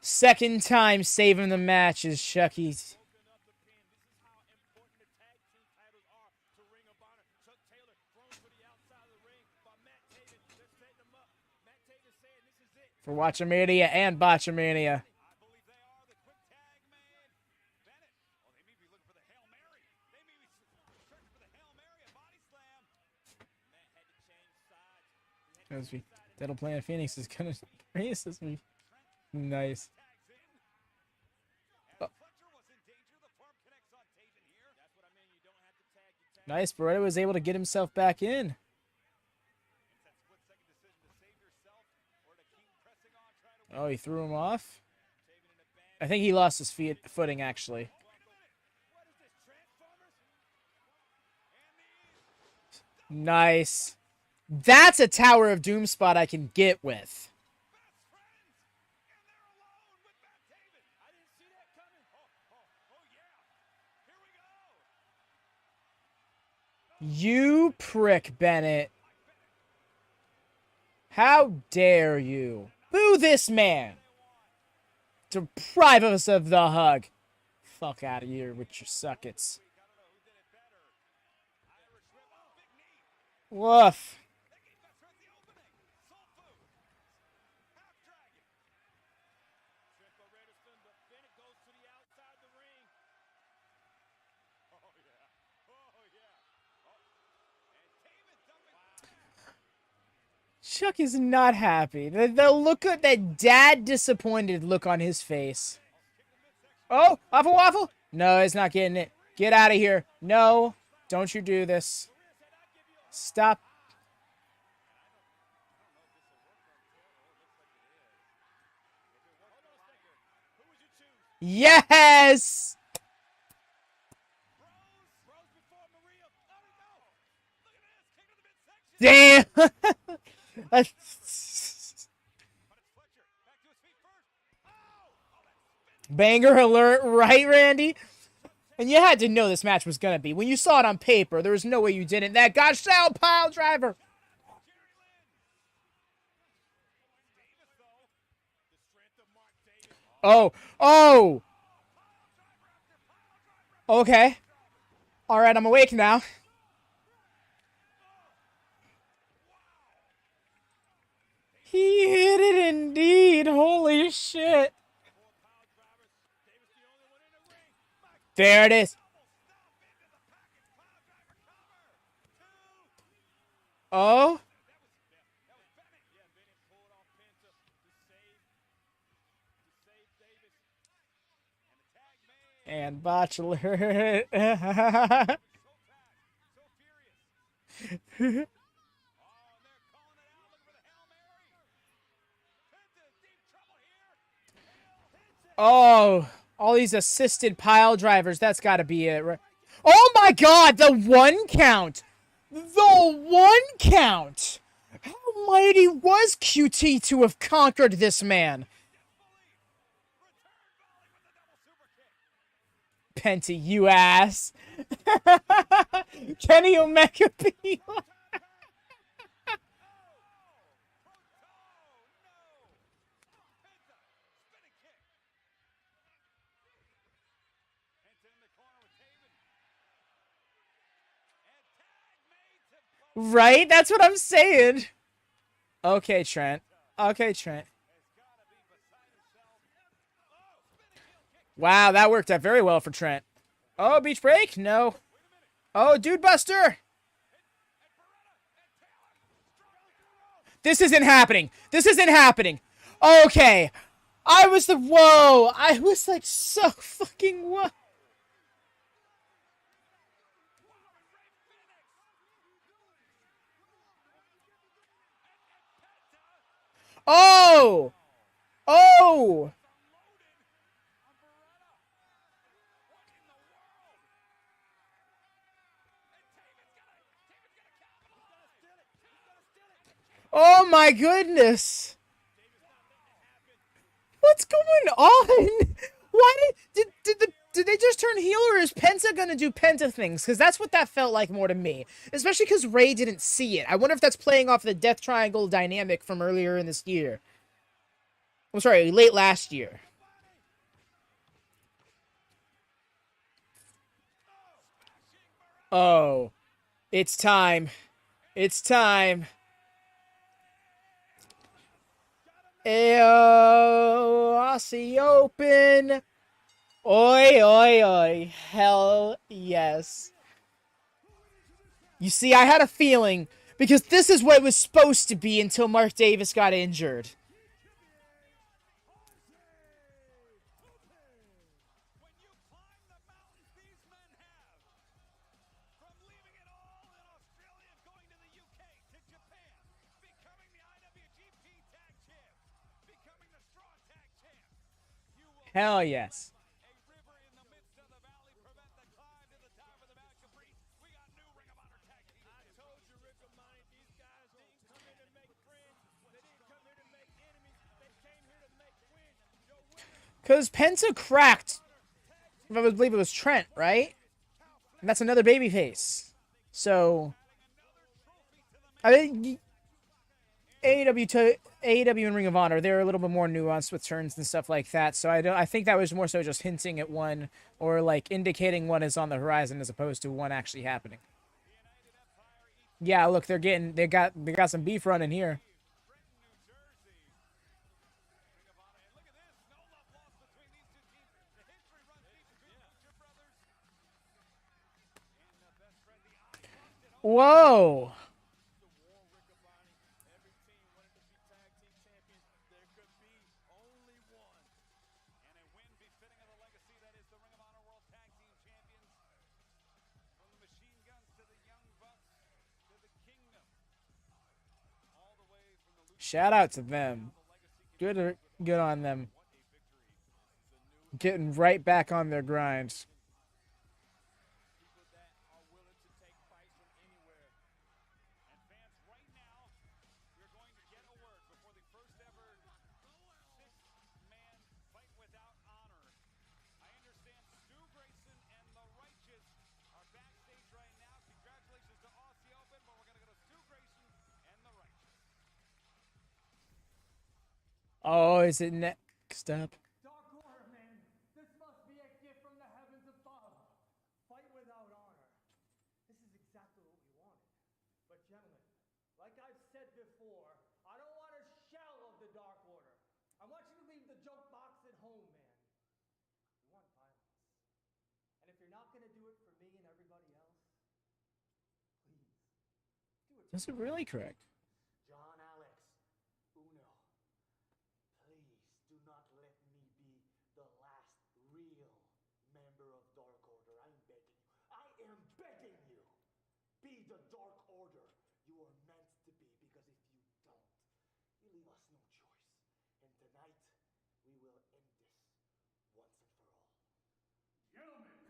Second time saving the match is Chucky's. Broken up the pin. This is how important the tag team titles are to Ring of Honor. Chuck Taylor thrown to the outside of the ring by Matt Taven. They're setting him up. Matt Taven saying this is it. For WatchaMania and BotchaMania. I believe they are the quick tag man. Bennett. Oh, they may be looking for the Hail Mary. They may be trying That'll Planet Phoenix is gonna racist me. Nice. Oh. Nice, Beretta was able to get himself back in. Oh, he threw him off? I think he lost his footing, actually. Nice. That's a Tower of Doom spot I can get with. You prick, Bennett. How dare you? Boo this man! Deprive us of the hug. Fuck out of here with your suckets. Woof. Chuck is not happy. The look at that dad disappointed look on his face. Oh, waffle waffle? No, it's not getting it. Get out of here. No, don't you do this. Stop. Yes! Damn! Banger alert, right, Randy? And you had to know this match was going to be. When you saw it on paper, there was no way you didn't. That gosh style pile driver. Oh, oh. Okay. All right, I'm awake now. He hit it indeed. Holy shit. There it is. Oh. And Bachelor. Oh, all these assisted pile drivers. That's got to be it, right? Oh my god, the 1 count. The 1 count. How mighty was QT to have conquered this man? Penta, you ass. Kenny Omega P. Right? That's what I'm saying. Okay, Trent. Okay, Trent. Wow, that worked out very well for Trent. Oh, beach break? No. Oh, dude buster. This isn't happening. This isn't happening. Okay. I was like so fucking what? Oh! Oh! Oh my goodness! What's going on? Why did they just turn heel, or is Penta gonna do Penta things? Because that's what that felt like more to me. Especially because Ray didn't see it. I wonder if that's playing off the Death Triangle dynamic from earlier in this year. I'm sorry, late last year. Oh. It's time. It's time. Ayo, Aussie Open. Oi, oi, oi. Hell yes. You see, I had a feeling Because this is what it was supposed to be until Mark Davis got injured. When you climb the mountains these men have, from leaving it all in Australia, going to the UK, to Japan, becoming the IWGP Tag Champs, becoming the Straw Tag Champs, you will Hell yes. a river in the midst of the valley prevent the climb to the top of the Mount Capri. We got new Ring of Honor Tag Team. I told you, Rick Amani, these guys didn't come here to make friends. They didn't come here to make enemies. They came here to make wins. Your winners. Because Penta cracked, I believe it was Trent, right? And that's another babyface. So, I think AEW and Ring of Honor, they're a little bit more nuanced with turns and stuff like that. So I think that was more so just hinting at one, or like indicating one is on the horizon as opposed to one actually happening. Yeah, look, they got some beef running here. Whoa. Every team wanted to be tag team champions. There could be only one. And a win befitting of the legacy that is the Ring of Honor World Tag Team Champions. From the Machine Guns to the Young Bucks to the Kingdom. All the way from the Lucha. Shout out to them. Good on them. Getting right back on their grinds. People that are willing to take fights from anywhere. And fans, right now, we're going to get a word before the first ever six-man fight without honor. I understand Stu Grayson and the Righteous are backstage right now. Congratulations to Aussie Open, but we're going to go to Stu Grayson and the Righteous. Oh, is it next up? Dark Order, man. This must be a gift from the heavens above. Fight without honor. This is exactly what we wanted. But gentlemen, like I've said before, I don't want a shell of the Dark Order. I want you to leave the junk box at home, man. We want violence. And if you're not going to do it for me and everybody else, please, do it. Is it really correct? John Alex, Uno, please do not let me be the last real member of Dark Order. I'm begging you. I am begging you. Be the Dark Order you are meant to be, because if you don't, you leave us no choice. And tonight, we will end this once and for all. Gentlemen,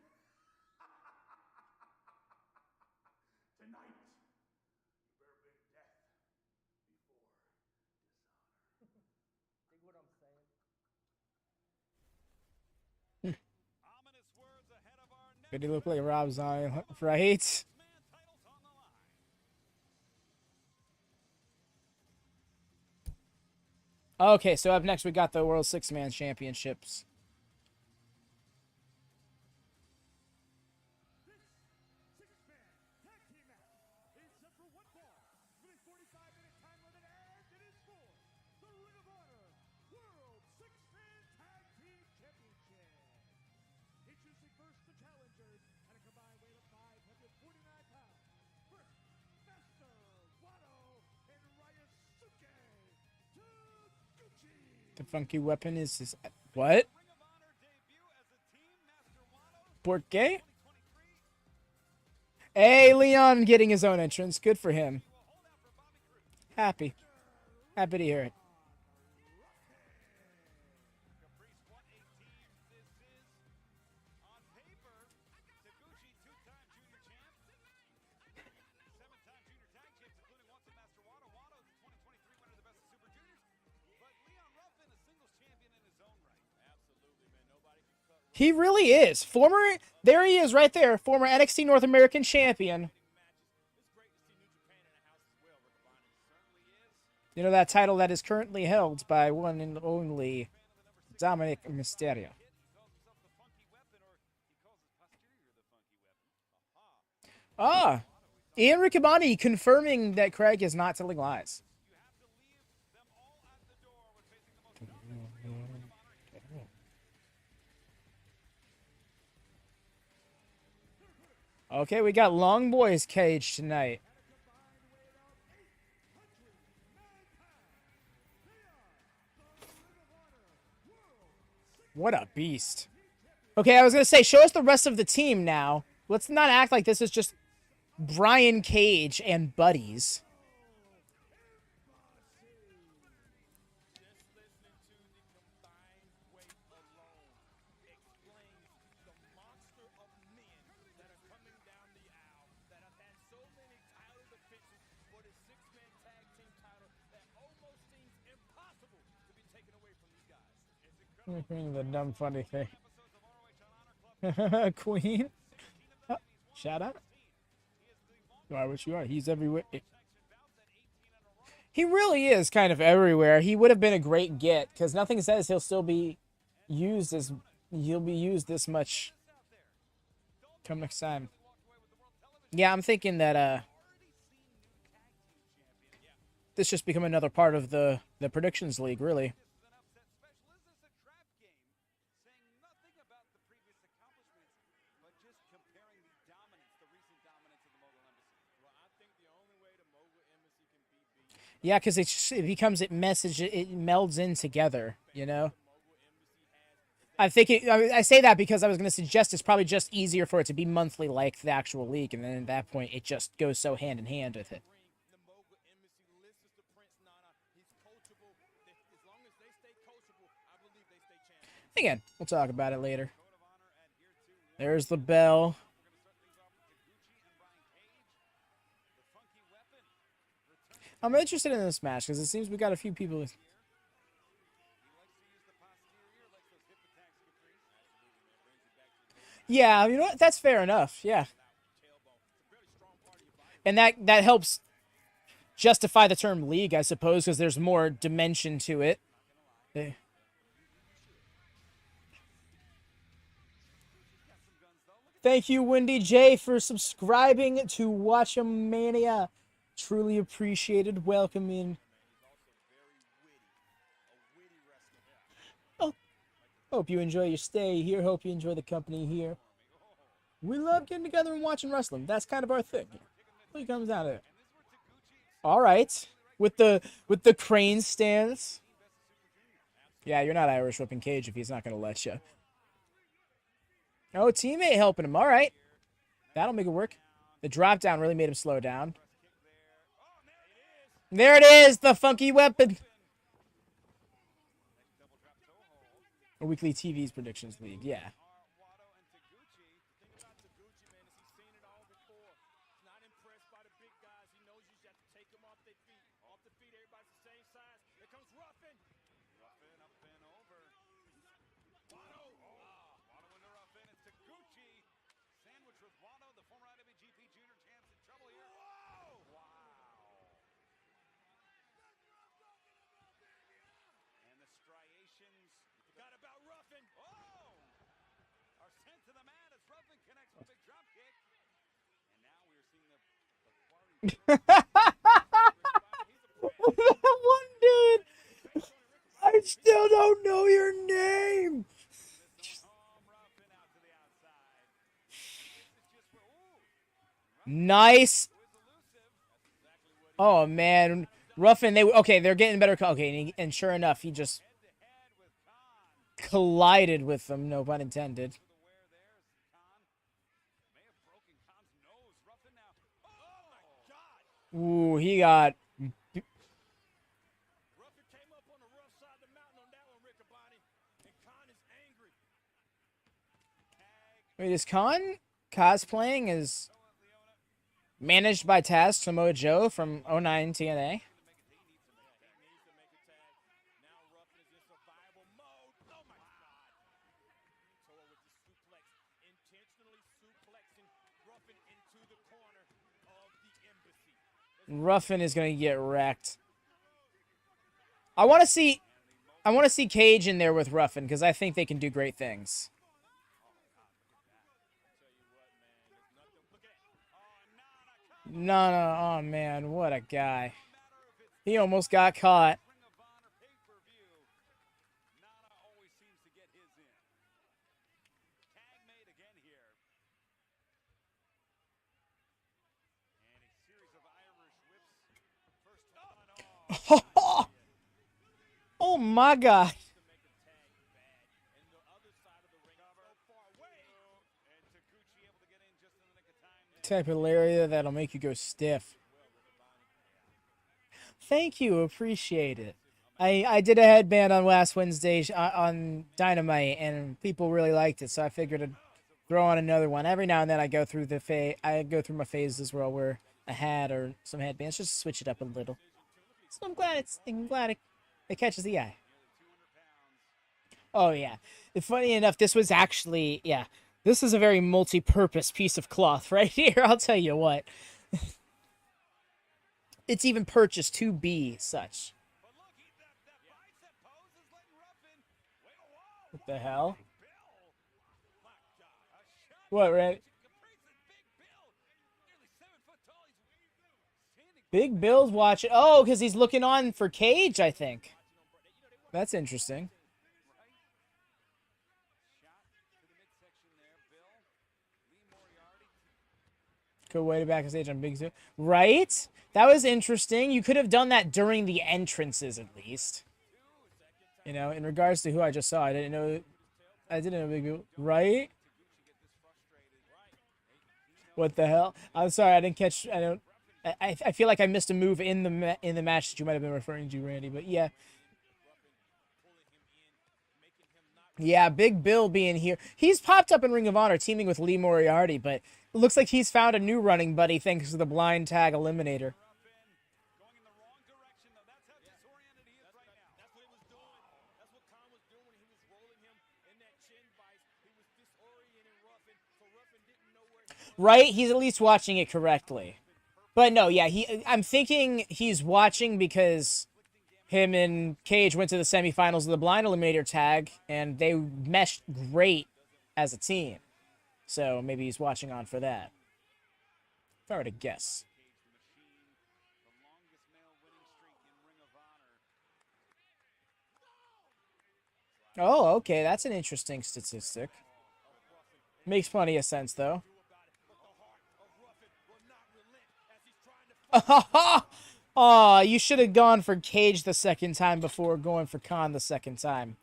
tonight, you better bring death before dishonor. Dig what I'm saying? Ominous words ahead of our next Did he look like Rob Zion, right? man titles on the line. Okay, so up next we got the World Six-Man Championships. Six-man tag team match is set for one fall with a 45-minute time limit, and it is for the Ring of Honor World Six-Man Tag Team Championship. Introducing first the challengers at a combined weight of 549 pounds. First, Master Wato and Ryusuke Taguchi. The funky weapon is his... What? Ring of Honor debut as a team, Master Wato. Por qué? 2023. Hey, Leon getting his own entrance. Good for him. Will hold out for Bobby Cruz. Happy. Happy to hear it. Caprice, what a team this is. On paper, Taguchi, two-time junior champ. Seven-time junior tag champs, including once a Master Wato. Wato, the 2023 winner of the Best of Super Juniors. But Leon Ruffin, a singles champion in his own right. Absolutely, man. Nobody can cut He really is. There he is right there. Former NXT North American champion. matches. It's great to see New Japan in the house as well, Rick Abani. Certainly is. You know, that title that is currently held by one and only Dominic Mysterio. He calls himself the funky weapon, or he calls his posterior the funky weapon. Aha. Ah, Ian Riccaboni confirming that Craig is not telling lies. You have to leave them all at the door when facing the most dominant trio in Ring of Honor. Okay, we got Long Boy's cage tonight. What a beast. Okay, I was going to say, show us the rest of the team now. Let's not act like this is just Brian Cage and buddies. Just listening to the combined weight alone explains the monster of men that are coming down the aisle that have had so many title defenses for the six-man tag team title that almost seems impossible to be taken away from these guys. The dumb funny thing. Queen. Oh, shout out. You are what you are. He's everywhere. He really is kind of everywhere. He would have been a great get because nothing says he'll still be used as this much come next time. Yeah, I'm thinking that this just become another part of the predictions league, really. Yeah, because it becomes it melds in together, you know. I think I say that because I was going to suggest it's probably just easier for it to be monthly like the actual league, and then at that point it just goes so hand in hand with it. Again, we'll talk about it later. There's the bell. I'm interested in this match because it seems we got a few people. Yeah, you know what? That's fair enough. Yeah. And that helps justify the term league, I suppose, because there's more dimension to it. Thank you, Wendy J, for subscribing to WatchaMania. Truly appreciated. Welcome in. Oh, hope you enjoy your stay here. Hope you enjoy the company here. We love getting together and watching wrestling. That's kind of our thing. What comes down to it. All right, with the crane stance. Yeah, you're not Irish whipping Cage if he's not gonna let you. Oh, teammate helping him. All right, that'll make it work. The drop down really made him slow down. There it is, the funky weapon. A weekly TV's predictions league, yeah. That one dude, I still don't know your name. Nice. Oh man, Ruffin. They're getting better. Okay, and sure enough, he just collided with them. No pun intended. Ooh, he got. Wait, is Khan cosplaying as managed by Taz Samoa Joe from 09 TNA? Ruffin is gonna get wrecked. I want to see Cage in there with Ruffin because I think they can do great things. No, oh man, what a guy. He almost got caught. Oh my God. Type of lariat that'll make you go stiff. Thank you, appreciate it. I did a headband on last Wednesday on Dynamite, and people really liked it, so I figured I'd throw on another one. Every now and then I go through my phases where I'll wear a hat or some headbands just to switch it up a little. So I'm glad it catches the eye. Oh yeah. Funny enough, this was actually, yeah, this is a very multi-purpose piece of cloth right here, I'll tell you what. It's even purchased to be such. What the hell? What, Randy? Big Bill's watching. Oh, because he's looking on for Cage, I think. That's interesting. Go way back on stage on Big Zoo. Right? That was interesting. You could have done that during the entrances, at least. You know, in regards to who I just saw, I didn't know Big Bill. Right? What the hell? I'm sorry, I didn't catch. I feel like I missed a move in the match that you might have been referring to, Randy. But yeah. Yeah, Big Bill being here. He's popped up in Ring of Honor teaming with Lee Moriarty, but it looks like he's found a new running buddy thanks to the blind tag eliminator. Right? He's at least watching it correctly. But no, yeah, I'm thinking he's watching because him and Cage went to the semifinals of the blind eliminator tag, and they meshed great as a team. So maybe he's watching on for that. If I were to guess. Oh, okay, that's an interesting statistic. Makes plenty of sense, though. Oh, you should have gone for Cage the second time before going for Khan the second time.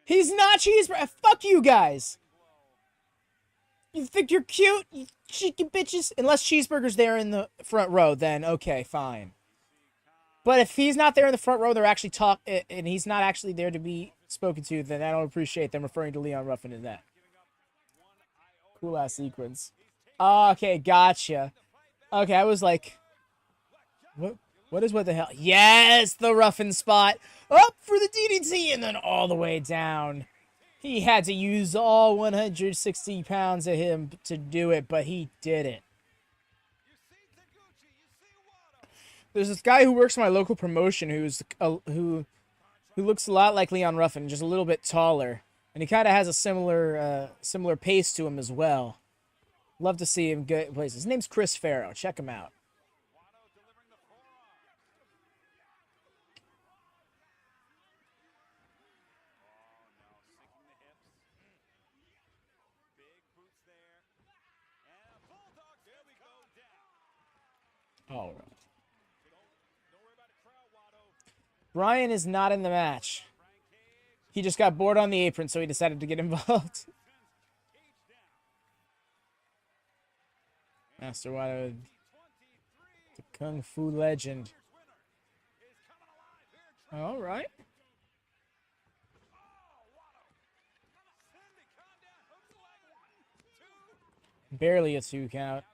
He's not cheeseburger. Fuck you guys. You think you're cute, you cheeky bitches? Unless Cheeseburger's there in the front row, then okay, fine. But if he's not there in the front row, they're actually and he's not actually there to be spoken to, then I don't appreciate them referring to Leon Ruffin in that. Cool ass sequence. Okay, gotcha. Okay, I was like, what the hell? Yes, the Ruffin spot. Up for the DDT and then all the way down. He had to use all 160 pounds of him to do it, but he did it. There's this guy who works in my local promotion who looks a lot like Leon Ruffin, just a little bit taller, and he kind of has a similar pace to him as well. Love to see him go places. His name's Chris Farrow. Check him out. All right. Brian is not in the match. He just got bored on the apron, so he decided to get involved. Master Wato, the Kung Fu legend. All right. Barely a 2 count.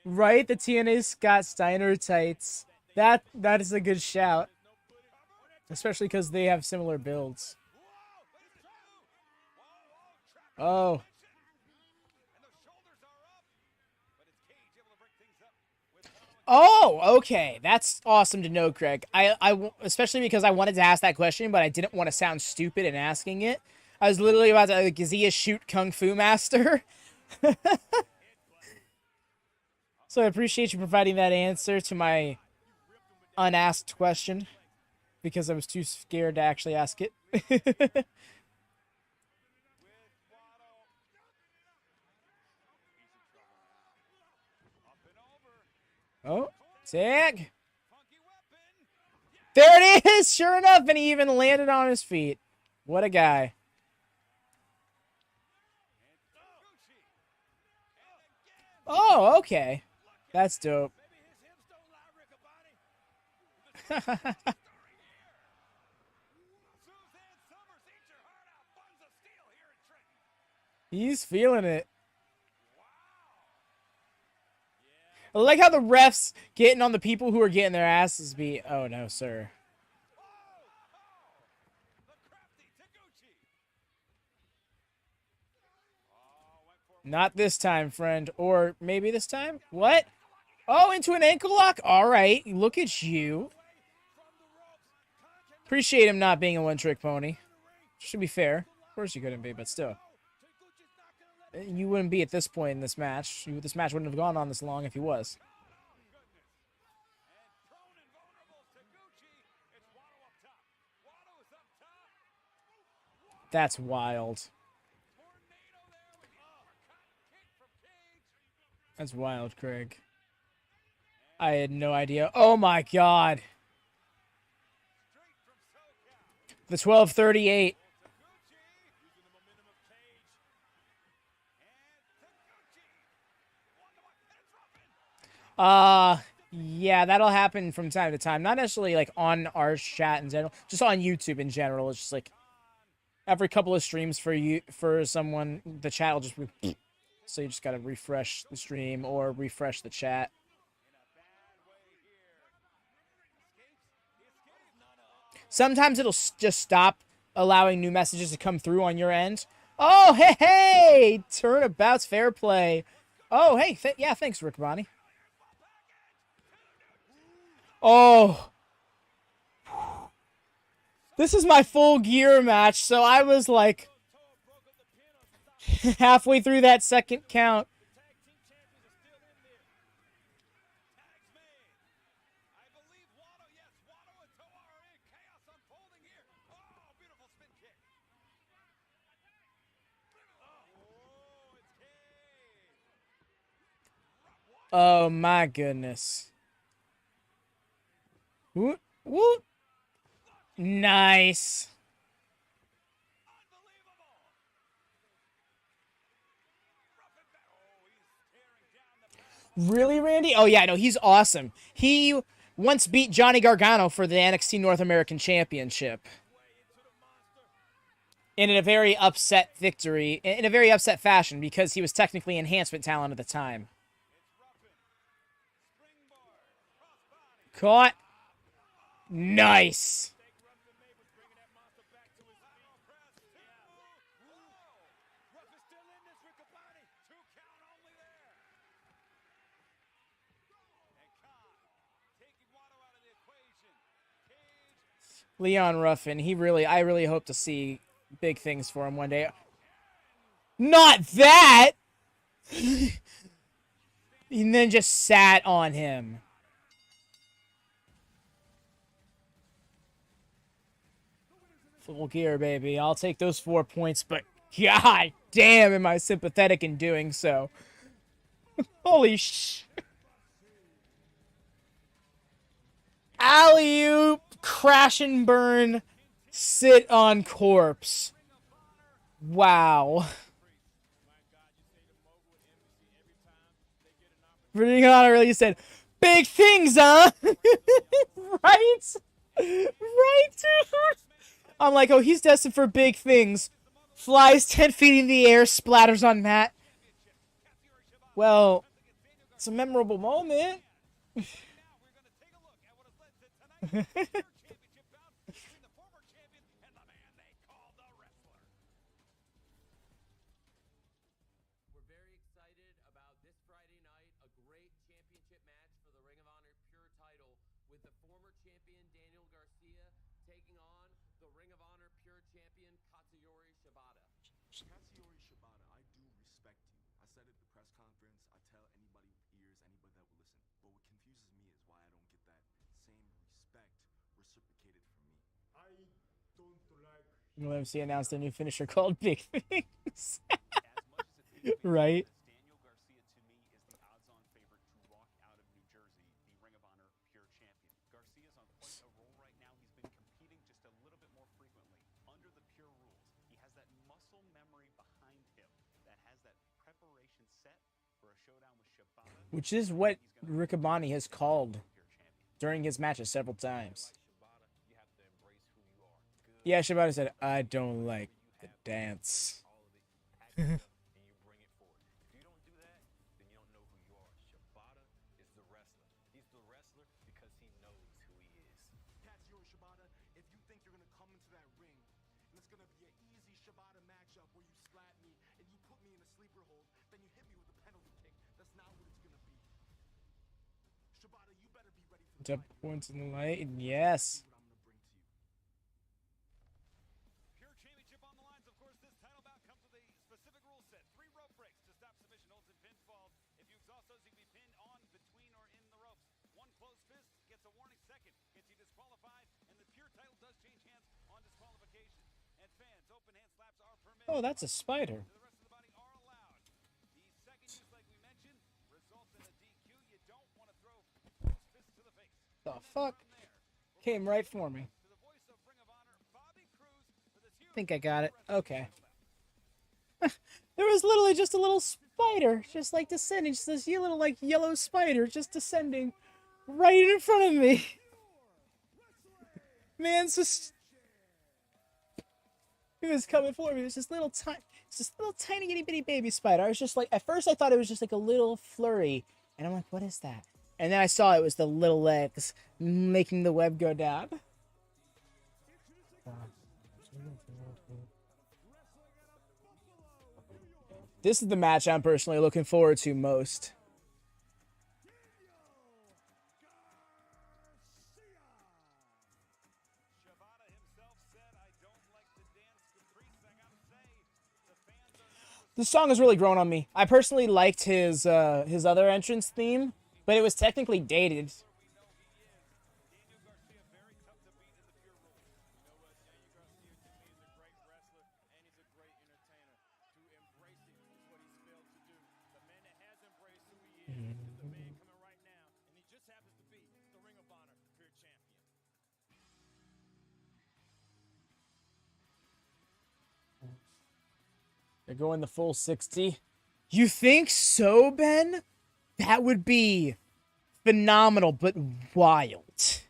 Right, the TNA Scott Steiner tights. That is a good shout. Especially because they have similar builds. Oh. Oh, okay. That's awesome to know, Craig. Especially because I wanted to ask that question, but I didn't want to sound stupid in asking it. I was literally about to, like, is he a shoot Kung Fu master? So I appreciate you providing that answer to my unasked question because I was too scared to actually ask it. Oh, tag. There it is, sure enough, and he even landed on his feet. What a guy. Oh, okay. That's dope. He's feeling it. I like how the refs getting on the people who are getting their asses beat. Oh, no, sir. Not this time, friend. Or maybe this time? What? Oh, into an ankle lock? All right. Look at you. Appreciate him not being a one-trick pony. Should be fair. Of course you couldn't be, but still. You wouldn't be at this point in this match. This match wouldn't have gone on this long if he was. That's wild. That's wild, Craig. I had no idea. Oh my god. The 1238. Yeah, that'll happen from time to time. Not necessarily like on our chat in general, just on YouTube in general. It's just like every couple of streams for someone, the chat will just so you just gotta refresh the stream or refresh the chat. Sometimes it'll just stop allowing new messages to come through on your end. Oh, hey! Turnabout's fair play. Oh, hey, yeah, thanks, Rick Bonnie. Oh. This is my full gear match, so I was like halfway through that second count. Oh my goodness. Whoop, whoop. Nice. Really, Randy? Oh, yeah, no, he's awesome. He once beat Johnny Gargano for the NXT North American Championship. In a very upset victory, in a very upset fashion, because he was technically enhancement talent at the time. Caught. Nice. Leon Ruffin, I really hope to see big things for him one day. Not that! And then just sat on him. Full gear, baby. I'll take those 4 points, but god damn am I sympathetic in doing so. Holy sh... Alley-oop, crash and burn, sit on corpse. Wow. Ring of Honor really said, big things, huh? Right? Right, dude? I'm like, oh, he's destined for big things. Flies 10 feet in the air, splatters on mat. Well, it's a memorable moment. We're very excited about this Friday night, a great championship match for the Ring of Honor Pure title with the former champion Daniel Garcia taking on the Ring of Honor Pure champion Katsuyori Shibata. Katsuyori Shibata, I do respect you. I said it at the press conference. I tell anybody who hears, anybody that reciprocated from me. I don't like. UFC announced a new finisher called Big Things. As much as Athena Right. Daniel Garcia to me is the odds-on favorite to walk out of New Jersey, the Ring of Honor Pure Champion. Garcia's on quite a roll right now. He's been competing just a little bit more frequently under the Pure rules. He has that muscle memory behind him that has that preparation set for a showdown with Shibata. Which is what Riccaboni has called during his matches several times. Yeah, Shibata said, I don't like the dance. And you bring it forward. If you don't do that, then you don't know who you are. Shibata is the wrestler. He's the wrestler because he knows who he is. Katsuyori Shibata, if you think you're gonna come into that ring and it's gonna be an easy Shibata matchup where you slap me and you put me in a sleeper hold, then you hit me with a penalty kick. That's not what it's gonna be. Shibata, you better be ready for the Jump fight. points in the light. Yes. See what I'm gonna bring to you. Pure Championship on the lines. Of course, this title bout comes with a specific rule set. 3 rope breaks to stop submission holds and pinfalls. If you exhaust those, you can be pinned on, between, or in the ropes. 1 closed fist gets a warning. Second gets you disqualified, and the Pure title does change hands on disqualification. And fans, open hand slaps are permitted. Oh, that's a spider. The rest of the body are allowed. The second use, like we mentioned, results in a DQ. You don't want to throw closed fists to the face. The fuck? Came right for me. To the voice of Ring of Honor, Bobby Cruz, for this huge Think I got it. Okay. There was literally just a little spider, just like descending, just this little like yellow spider just descending right in front of me. Man, just he was coming for me. It was this little tiny itty bitty baby spider. I was just like, at first I thought it was just like a little flurry, and I'm like, what is that? And then I saw it was the little legs making the web go down. This is the match I'm personally looking forward to most. Shibata himself said, I don't like the dance. Caprice, I gotta say, the fans are nervous. This song has really grown on me. I personally liked his other entrance theme, but it was technically dated. We know he is. Daniel Garcia, very tough to beat in the Pure rules. You know what? Daniel Garcia to me is a great wrestler and he's a great entertainer. To embrace it is what he's failed to do. The man that has embraced who he is the man coming right now, and he just happens to be the Ring of Honor Pure Champion. They're going the full 60. You think so, Ben? That would be phenomenal, but wild.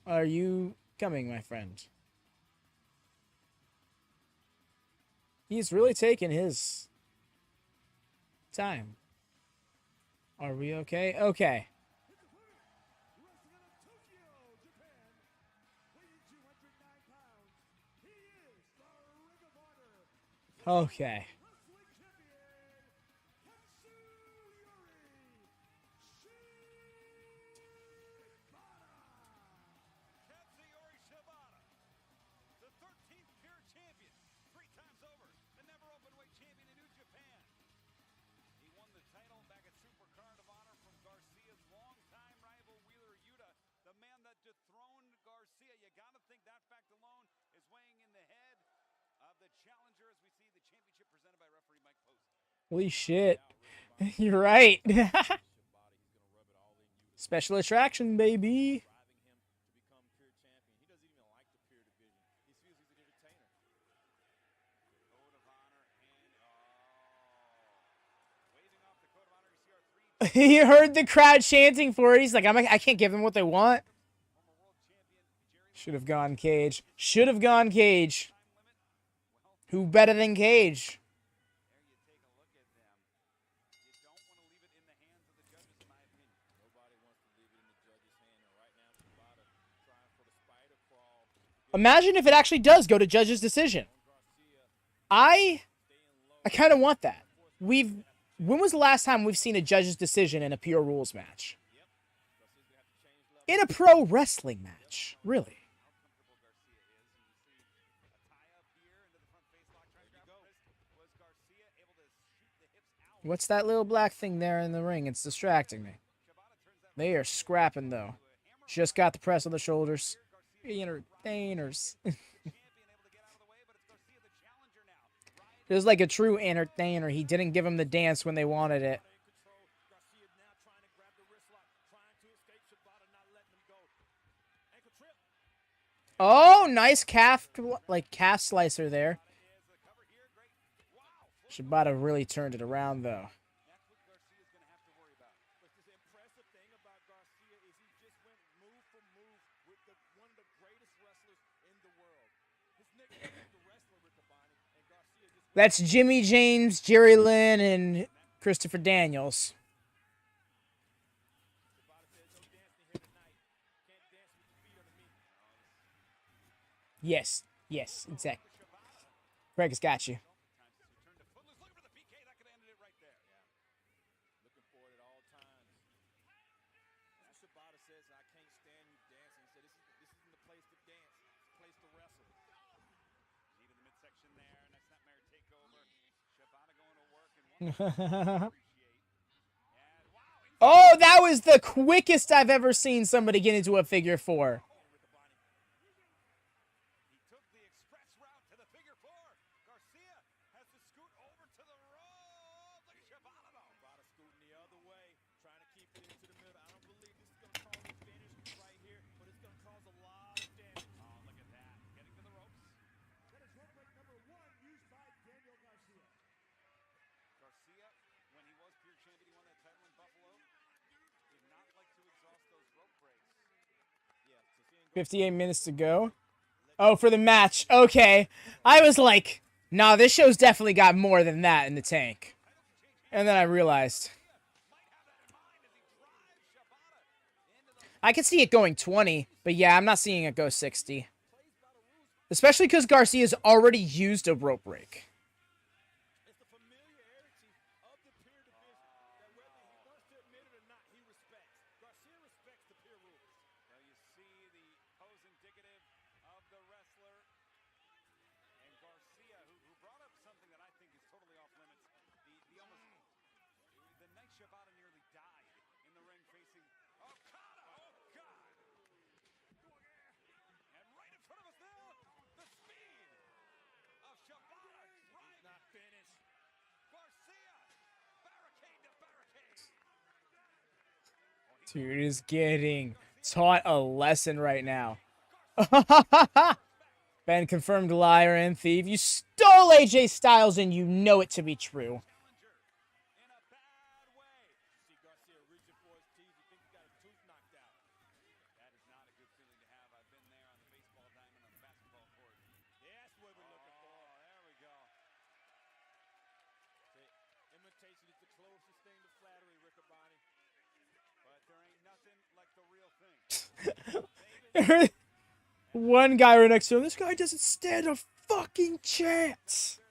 Are you coming, my friend? He's really taking his time. Are we okay? Okay. Wrestling out of Tokyo, Japan, weighing 209 pounds, he is the Ring of Honor Okay. Wrestling Champion, Katsuyori Shibata, the 13th Pure Champion, 3 times over, the never openweight champion in New Japan. He won the title back at Supercard of Honor from Garcia's longtime rival Wheeler Yuta, the man that dethroned Garcia. You gotta think that fact alone is weighing in the head of the challenger as we see the championship presented by referee Mike Post. Holy shit. You're right. Shibata, he's gonna rub it all in you, Special attraction, baby. driving him to become Pure Champion. He doesn't even like the Pure division. He feels he's an entertainer. Code of Honor and waving off the Code of Honor. You see our 3 He heard the crowd chanting for it. He's like, I can't give them what they want. former world champion Jerry Should have gone Cage. Should have gone Cage. time limit. Well, Who better than Cage? there you take a look at them. You don't want to leave it in the hands of the judges, in my opinion. Nobody wants to leave it in the judge's hand, and right now Shibata trying for the spider crawl. Imagine if it actually does go to judge's decision. Garcia I staying low. kind of want that. When was the last time we've seen a judge's decision in a Pure Rules match? Garcia's gonna have to change level. In a pro wrestling match, really. How comfortable Garcia is. And you see a tie-up here into the front face lock. Trying to grab the wrist. Was Garcia able to shoot the hips out? What's that little black thing there in the ring? It's distracting me. Shibata They are scrapping, though. Just got the press on the shoulders. Entertainers. It was like a true entertainer. He didn't give him the dance when they wanted it. Oh, nice calf slicer there. Shibata really turned it around, though. That's Jimmy James, Jerry Lynn, and Christopher Daniels. Yes, exactly. Craig has got you. Oh, that was the quickest I've ever seen somebody get into a figure four. Garcia, when he was pure champion, he won that title in Buffalo. Did not like to exhaust those rope breaks. 58 minutes to go. Oh, for the match. Okay. I was like, nah, this show's definitely got more than that in the tank. And then I realized. I could see it going 20, but yeah, I'm not seeing it go 60. Especially because Garcia's already used a rope break. It's the familiarity of the peer division that whether he wants to admit it or not, he respects. Garcia respects the peer rules. Now you see the pose indicative of the wrestler. And Garcia, who brought up something that I think is totally off limits. The night Shibata nearly died in the ring facing Okada. Oh, God. And right in front of us now, the speed of Shibata. Right. Not finished. Garcia, barricade to barricade. Dude is getting taught a lesson right now. Ben confirmed liar and thief. You stole AJ Styles and you know it to be true. In a bad way. See Garcia reaching for his teeth. You think he got a tooth knocked out. That is not a good feeling to have. I've been there on the baseball diamond, on the basketball court. Yeah, that's what we're looking for. Oh, there we go. See, imitation is the closest thing to flattery, Riccaboni. But there ain't nothing like the real thing. One guy right next to him. This guy doesn't stand a fucking chance.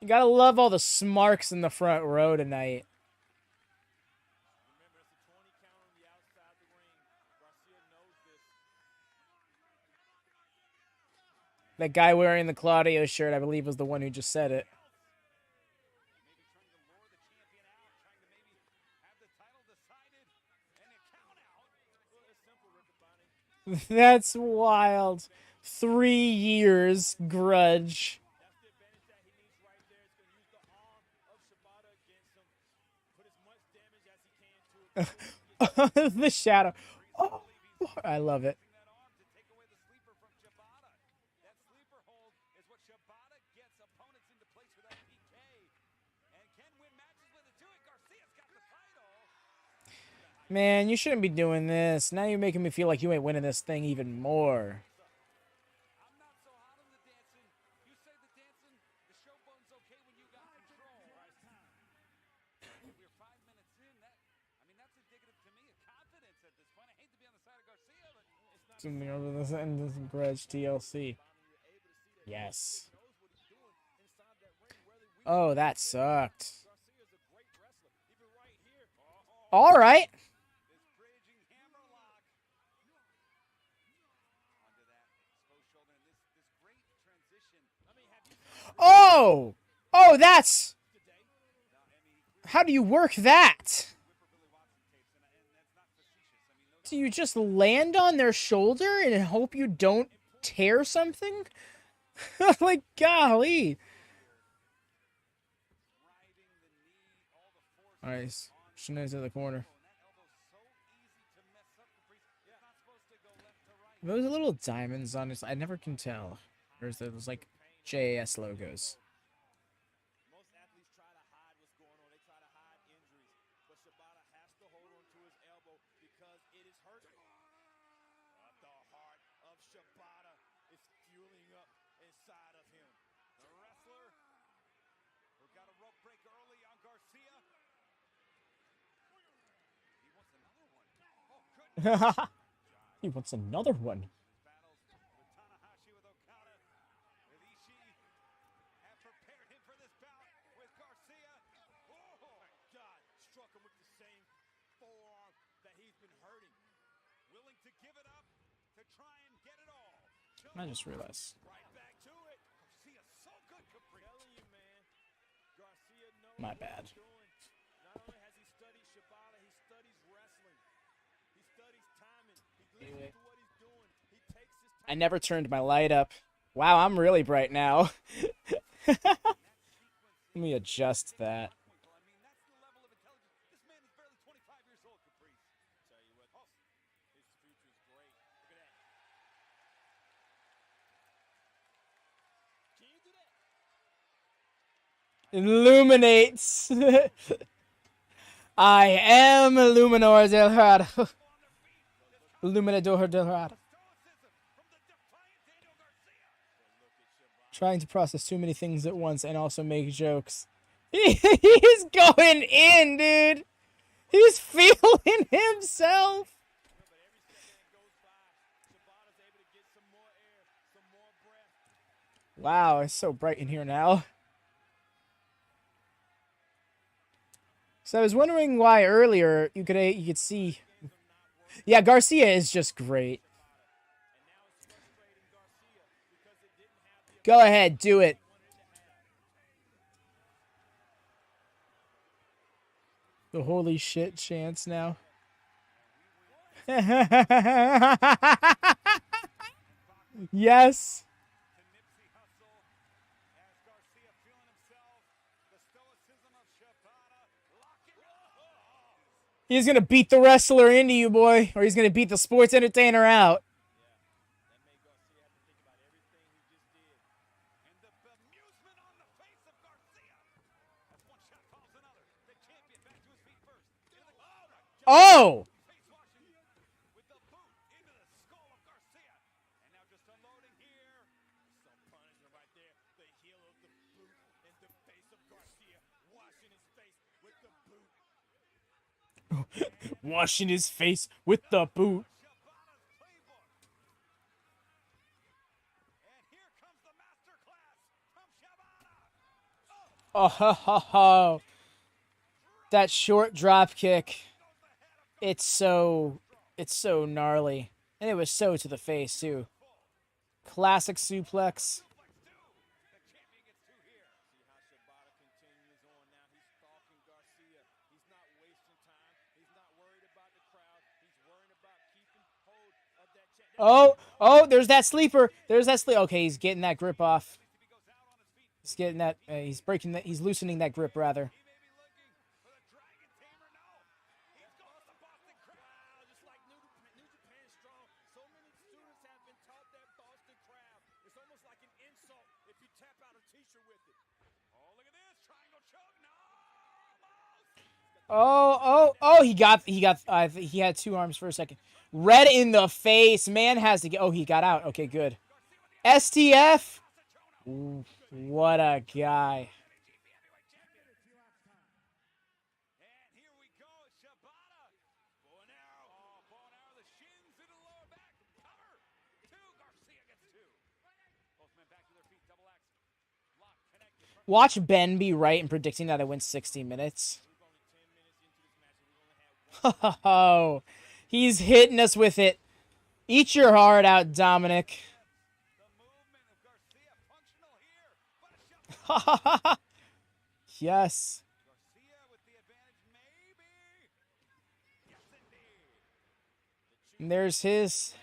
You gotta love all the smarks in the front row tonight. Remember, it's a 20 count on the outside the ring. Garcia knows this. That guy wearing the Claudio shirt, I believe, was the one who just said it. That's wild. 3 years grudge. That's the advantage that he needs right there. He's going to use the arm of Shibata against him. Put as much damage as he can to it. The shadow. Oh, I love it. That arm to take away the sleeper from Shibata. That sleeper hold is what Shibata gets opponents into place for that PK. And can win matches with it too. And Garcia's got the title. Man, you shouldn't be doing this. Now you're making me feel like you ain't winning this thing even more. I'm not so hot on the dancing. You say the dancing, the show bone's okay when you got control. We're 5 minutes in. That's indicative to me of confidence at this point. I hate to be on the side of Garcia, but it's not. Something over this end of grudge TLC. Yes. Oh, that sucked. All right. This bridging hammer lock. Onto that exposed shoulder and this great transition. Oh! Oh, that's... How do you work that? Do you just land on their shoulder and hope you don't tear something? Like, golly. Nice. Shanae's in the corner. Those little diamonds on his, I never can tell. There's those like JAS logos. Most athletes try to hide what's going on. They try to hide injuries. But Shibata has to hold on to his elbow because it is hurting. The heart of Shibata is fueling up inside of him. The wrestler who got a rope break early on Garcia. He wants another one. Oh, goodness. He wants another one. Battles with Tanahashi, with Okada, with Ishii. Have prepared him for this bout with Garcia. Oh, my God. Struck him with the same forearm that he's been hurting. Willing to give it up to try and get it all. I just realized. Right back to it. Garcia's so good, Capri. Telling you, man. Garcia knows My what bad. he's doing. Not only has he studied Shibata, he studies wrestling. He studies timing. He listens to what he's doing. He takes his time. I never turned my light up. Wow, I'm really bright now. Let me adjust that. I mean, that's the level of intelligence. This man is barely 25 years old, Caprice. Tell you what, his future is great. Look at that. Can you do that? Illuminates. I am Luminor del Rado. Illuminador del Rado. Trying to process too many things at once and also make jokes. He's going in, dude. He's feeling himself. Wow, it's so bright in here now. So I was wondering why earlier you could see. Yeah, Garcia is just great. Go ahead, do it. The holy shit chance now. Yes. He's going to beat the wrestler into you, boy. Or he's going to beat the sports entertainer out. Oh! Washing his face with the boot. Oh, ho, ho, ho. That short drop kick. It's so gnarly. And it was so to the face, too. Classic suplex. Oh, there's that sleeper. There's that sleeper. Okay, he's getting that grip off. He's getting that. He's breaking that. He's loosening that grip, rather. Oh, he had two arms for a second. Red in the face. Man has to get, oh, he got out. Okay, good. STF. Ooh, what a guy. Watch Ben be right in predicting that it went 60 minutes. Oh, he's hitting us with it. Eat your heart out, Dominic. Yes. And there's his.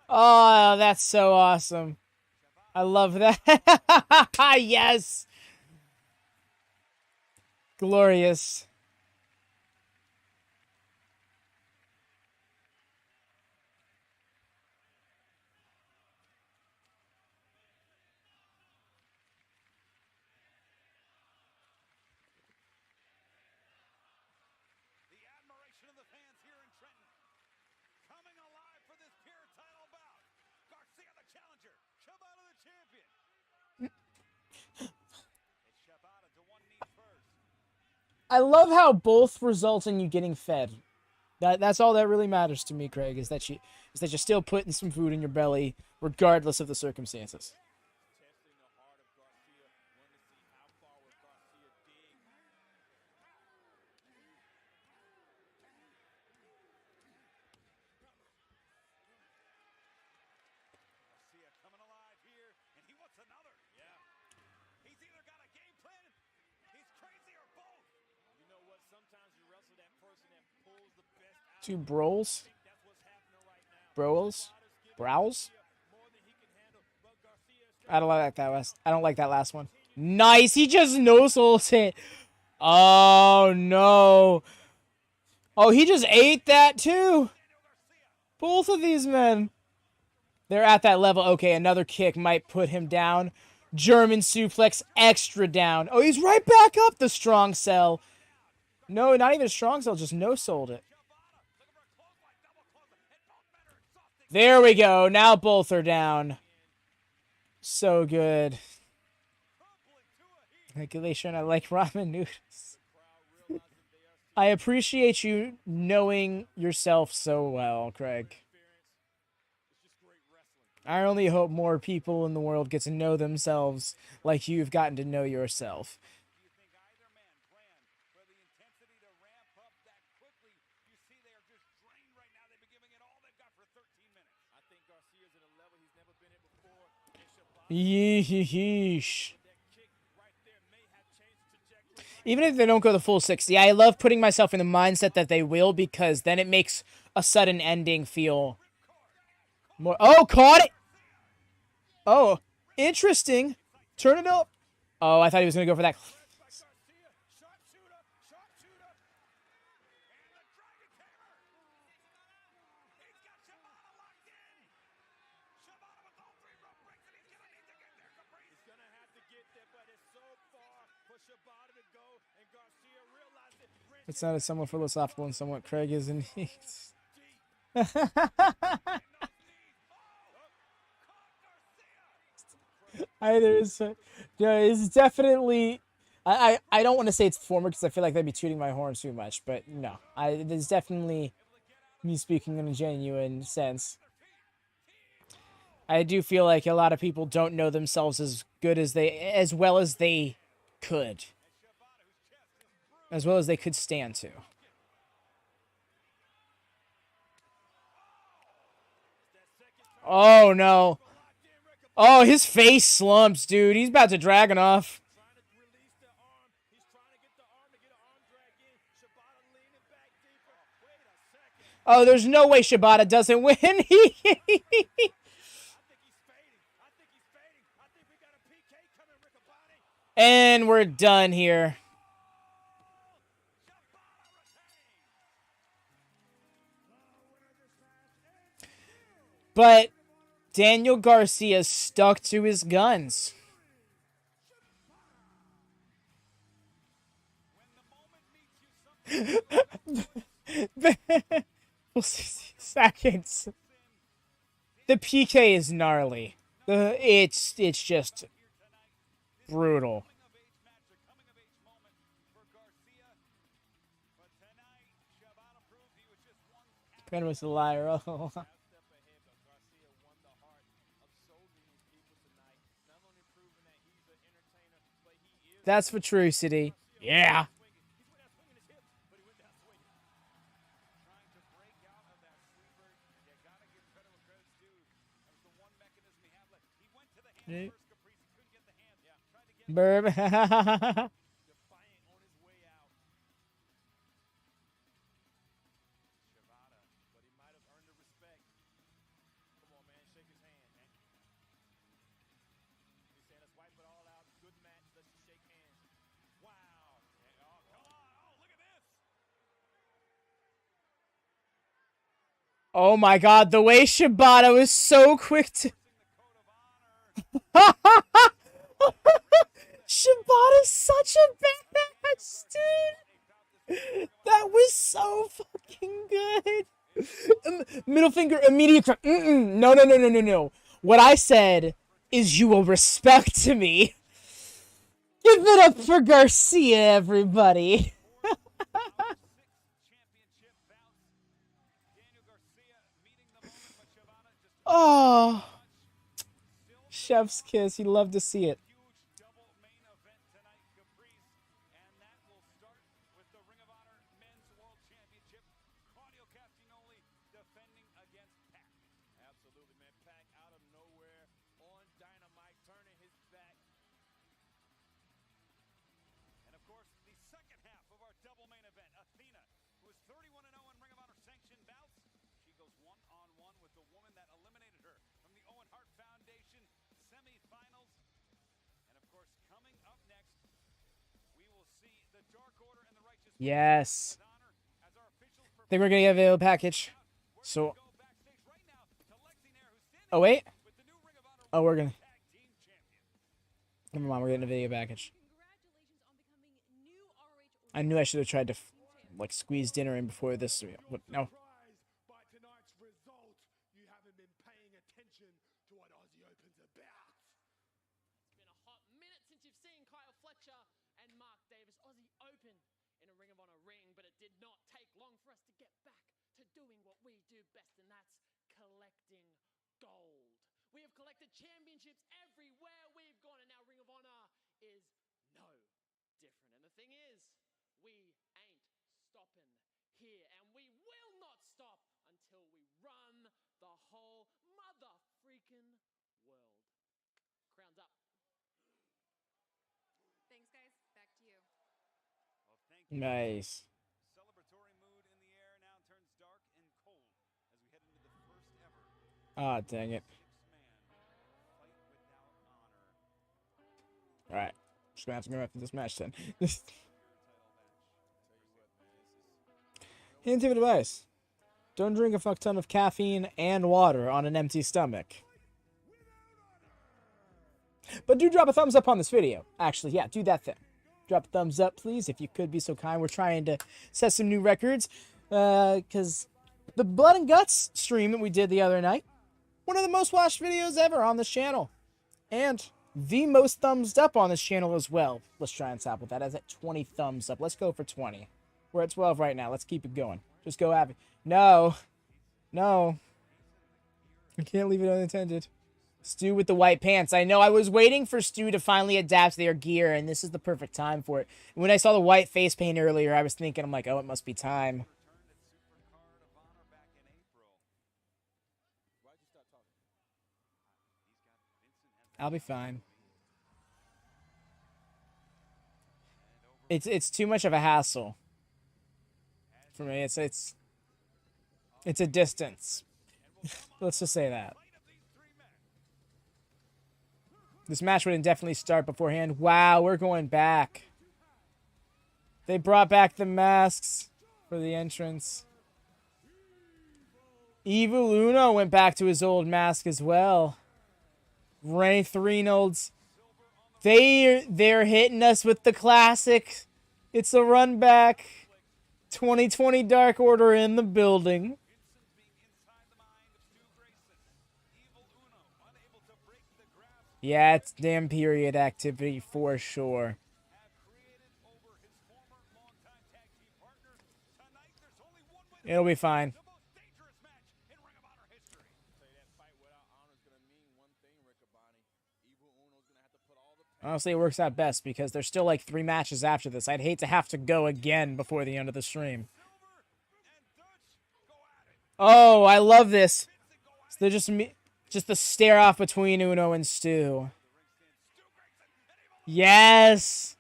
Oh, that's so awesome. I love that. Yes. Glorious. The admiration of the fans here in Trenton. Coming alive for this pure title bout. Garcia the challenger. Shibata the champion. It's Shibata to one knee first. I love how both result in you getting fed. That's all that really matters to me, Craig, is that you're still putting some food in your belly, regardless of the circumstances. Testing the heart of Garcia. Wanting to see how far will Garcia dig. Garcia coming alive here, and he wants another. Yeah. He's either got a game plan, he's crazy, or both. You know what? Sometimes you wrestle that person that pulls the best out. Two brawls. That's what's happening right now. Brawls. Browls. More than he can handle, but Garcia is I don't like that last. I don't like that last one. Nice. He just no-souls it. Oh no. Oh, he just ate that too. Both of these men. They're at that level. Okay, another kick might put him down. German suplex, extra down. Oh, he's right back up. The strong cell. No, not even a strong cell. Just no-sold it. There we go. Now both are down. So good. Regulation. I like ramen noodles. I appreciate you knowing yourself so well, Craig. I only hope more people in the world get to know themselves like you've gotten to know yourself. Do you think either man planned for the intensity to ramp up that quickly? You see they are just drained right now. They've been giving it all they've got for 13 minutes. I think Garcia's at a level he's never been at before. And Shibata, Yeesh. that kick right there may have changed the trajectory. Even if they don't go the full 60, I love putting myself in the mindset that they will, because then it makes a sudden ending feel more. Oh, caught it! Oh, interesting. Turn it up. Oh, I thought he was going to go for that. Garcia, sharpshooter, sharpshooter. And the Dragon Tamer. He's got Shibata locked in. Shibata with all three rope breaks, and he's going to need to get there, Caprice. He's gonna have to get there, but it's so far for Shibata to go, and Garcia realized it. It sounded somewhat philosophical and somewhat Craig is in. It's definitely. I don't want to say it's former because I feel like that'd be tooting my horn too much, but no, there's definitely me speaking in a genuine sense. I do feel like a lot of people don't know themselves as well as they could, as well as they could stand to. Oh no. Oh, his face slumps, dude. He's about to drag it off. Trying to release the arm. He's trying to get the arm to get an arm drag in. Shibata leaning back deeper. Wait a second. Oh, there's no way Shibata doesn't win. I think he's fading. I think we got a PK coming, Riccaboni. And we're done here. But Daniel Garcia stuck to his guns. Well, 60 seconds. The PK is gnarly. It's just brutal. Ben was a liar. Oh. That's for True City. Yeah. Burb. Oh my god, the way Shibata was so quick to... Shibata's such a badass, dude! That was so fucking good! Middle finger, immediate... No, no, no, no, no, no. What I said is you will respect to me. Give it up for Garcia, everybody. Oh, chef's kiss. You love to see it. Absolutely, man. Pac out of nowhere on Dynamite, turning his back. And of course, the second half of our double main event, Athena, who is 31-0 in Ring of Honor sanctioned bouts. She goes one-on-one with the woman that eliminated her from the Owen Hart Foundation semifinals. And of course, coming up next, we will see the Dark Order and the Righteous. Yes. I think we're gonna get a video package. So. Oh wait. Oh, we're gonna. Never mind. We're getting a video package. I knew I should have tried to like squeeze dinner in before this. What? No. By tonight's result, you haven't been paying attention to what Aussie Open's about. It's been a hot minute since you've seen Kyle Fletcher and Mark Davis Aussie Open in a Ring of Honor ring, but it did not take long for us to get back to doing what we do best, and that's collecting gold. We have collected championships everywhere we've gone, and now Ring of Honor is no different. And the thing is, we ain't stopping here, and we will not stop until we run the whole mother freaking world. Crowns up. Thanks, guys. Back to you. Well, thank you. Nice. Celebratory mood in the air now turns dark and cold as we head into the first ever Ah, dang it. six-man fight without honor. All right. Just gonna have to go after this match then. Hint of advice: don't drink a fuck ton of caffeine and water on an empty stomach. But do drop a thumbs up on this video. Actually, yeah, do that thing. Drop a thumbs up, please, if you could be so kind. We're trying to set some new records. Because the Blood and Guts stream that we did the other night, one of the most watched videos ever on this channel. And the most thumbs up on this channel as well. Let's try and top with that. That's at 20 thumbs up. Let's go for 20. We're at 12 right now. Let's keep it going. Just go have it. No. No. I can't leave it unintended. Stu with the white pants. I know I was waiting for Stu to finally adapt their gear, and this is the perfect time for it. When I saw the white face paint earlier, I was thinking, I'm like, oh, it must be time. I'll be fine. It's too much of a hassle for me. It's a distance. Let's just say that. This match would indefinitely start beforehand. Wow, we're going back. They brought back the masks for the entrance. Evil Uno went back to his old mask as well. Wraith Reynolds. They're hitting us with the classic. It's a run back. 2020 Dark Order in the building. Yeah, it's damn period activity for sure. It'll be fine. Honestly, it works out best because there's still like 3 matches after this. I'd hate to have to go again before the end of the stream. Oh, I love this. So they're just the stare off between Uno and Stu. Yes!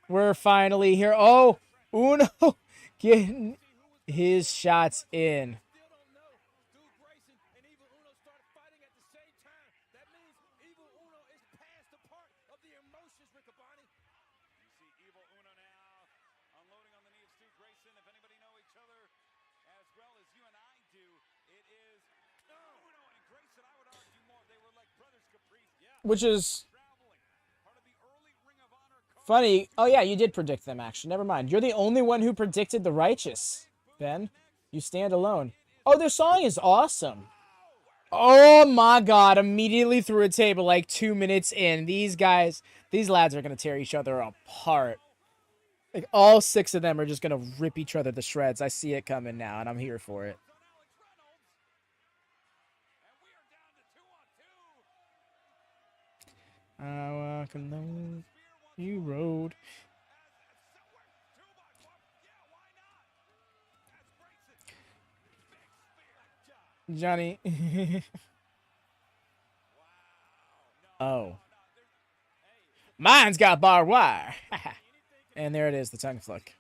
We're finally here. Oh, Uno getting his shots in. which is funny. Oh, yeah, you did predict them, actually. Never mind. You're the only one who predicted the Righteous, Ben. You stand alone. Oh, their song is awesome. Oh, my God. Immediately through a table like 2 minutes in. These lads are going to tear each other apart. Like, all 6 of them are just going to rip each other to shreds. I see it coming now, and I'm here for it. I walk alone, you rode. Johnny. Oh. Mine's got barbed wire. And there it is, the tongue flick.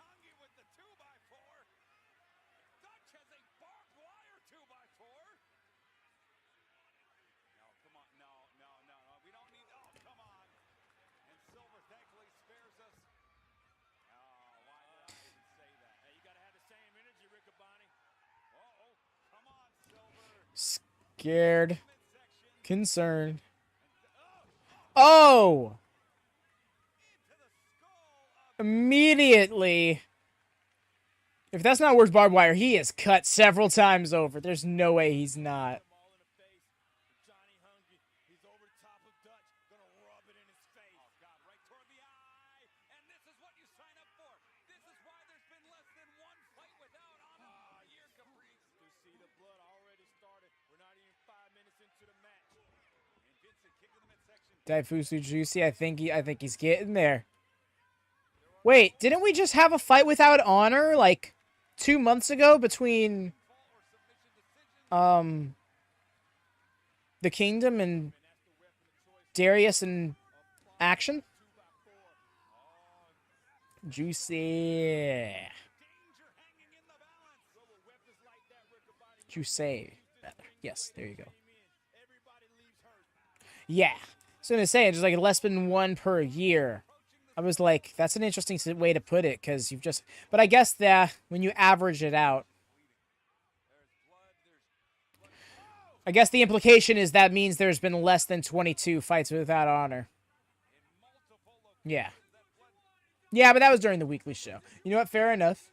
Scared. Concerned. Oh! Immediately. If that's not worth barbed wire, he is cut several times over. There's no way he's not. Daifusu Juicy, I think he's getting there. Wait, didn't we just have a fight without honor like 2 months ago between the Kingdom and Darius and Action? Juicy. Juicy. Yes, there you go. Yeah. So I'm saying, just like less than 1 per year. I was like, that's an interesting way to put it, because you've just... But I guess that when you average it out... I guess the implication is that means there's been less than 22 fights without honor. Yeah. Yeah, but that was during the weekly show. You know what? Fair enough.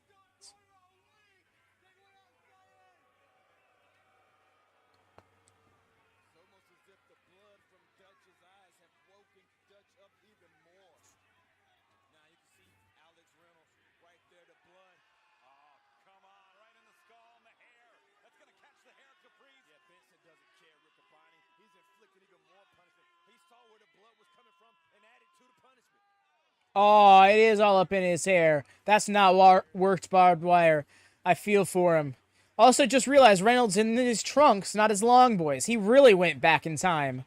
Oh, it is all up in his hair. That's not worked barbed wire. I feel for him. Also, just realized Reynolds in his trunks, not his long boys. He really went back in time.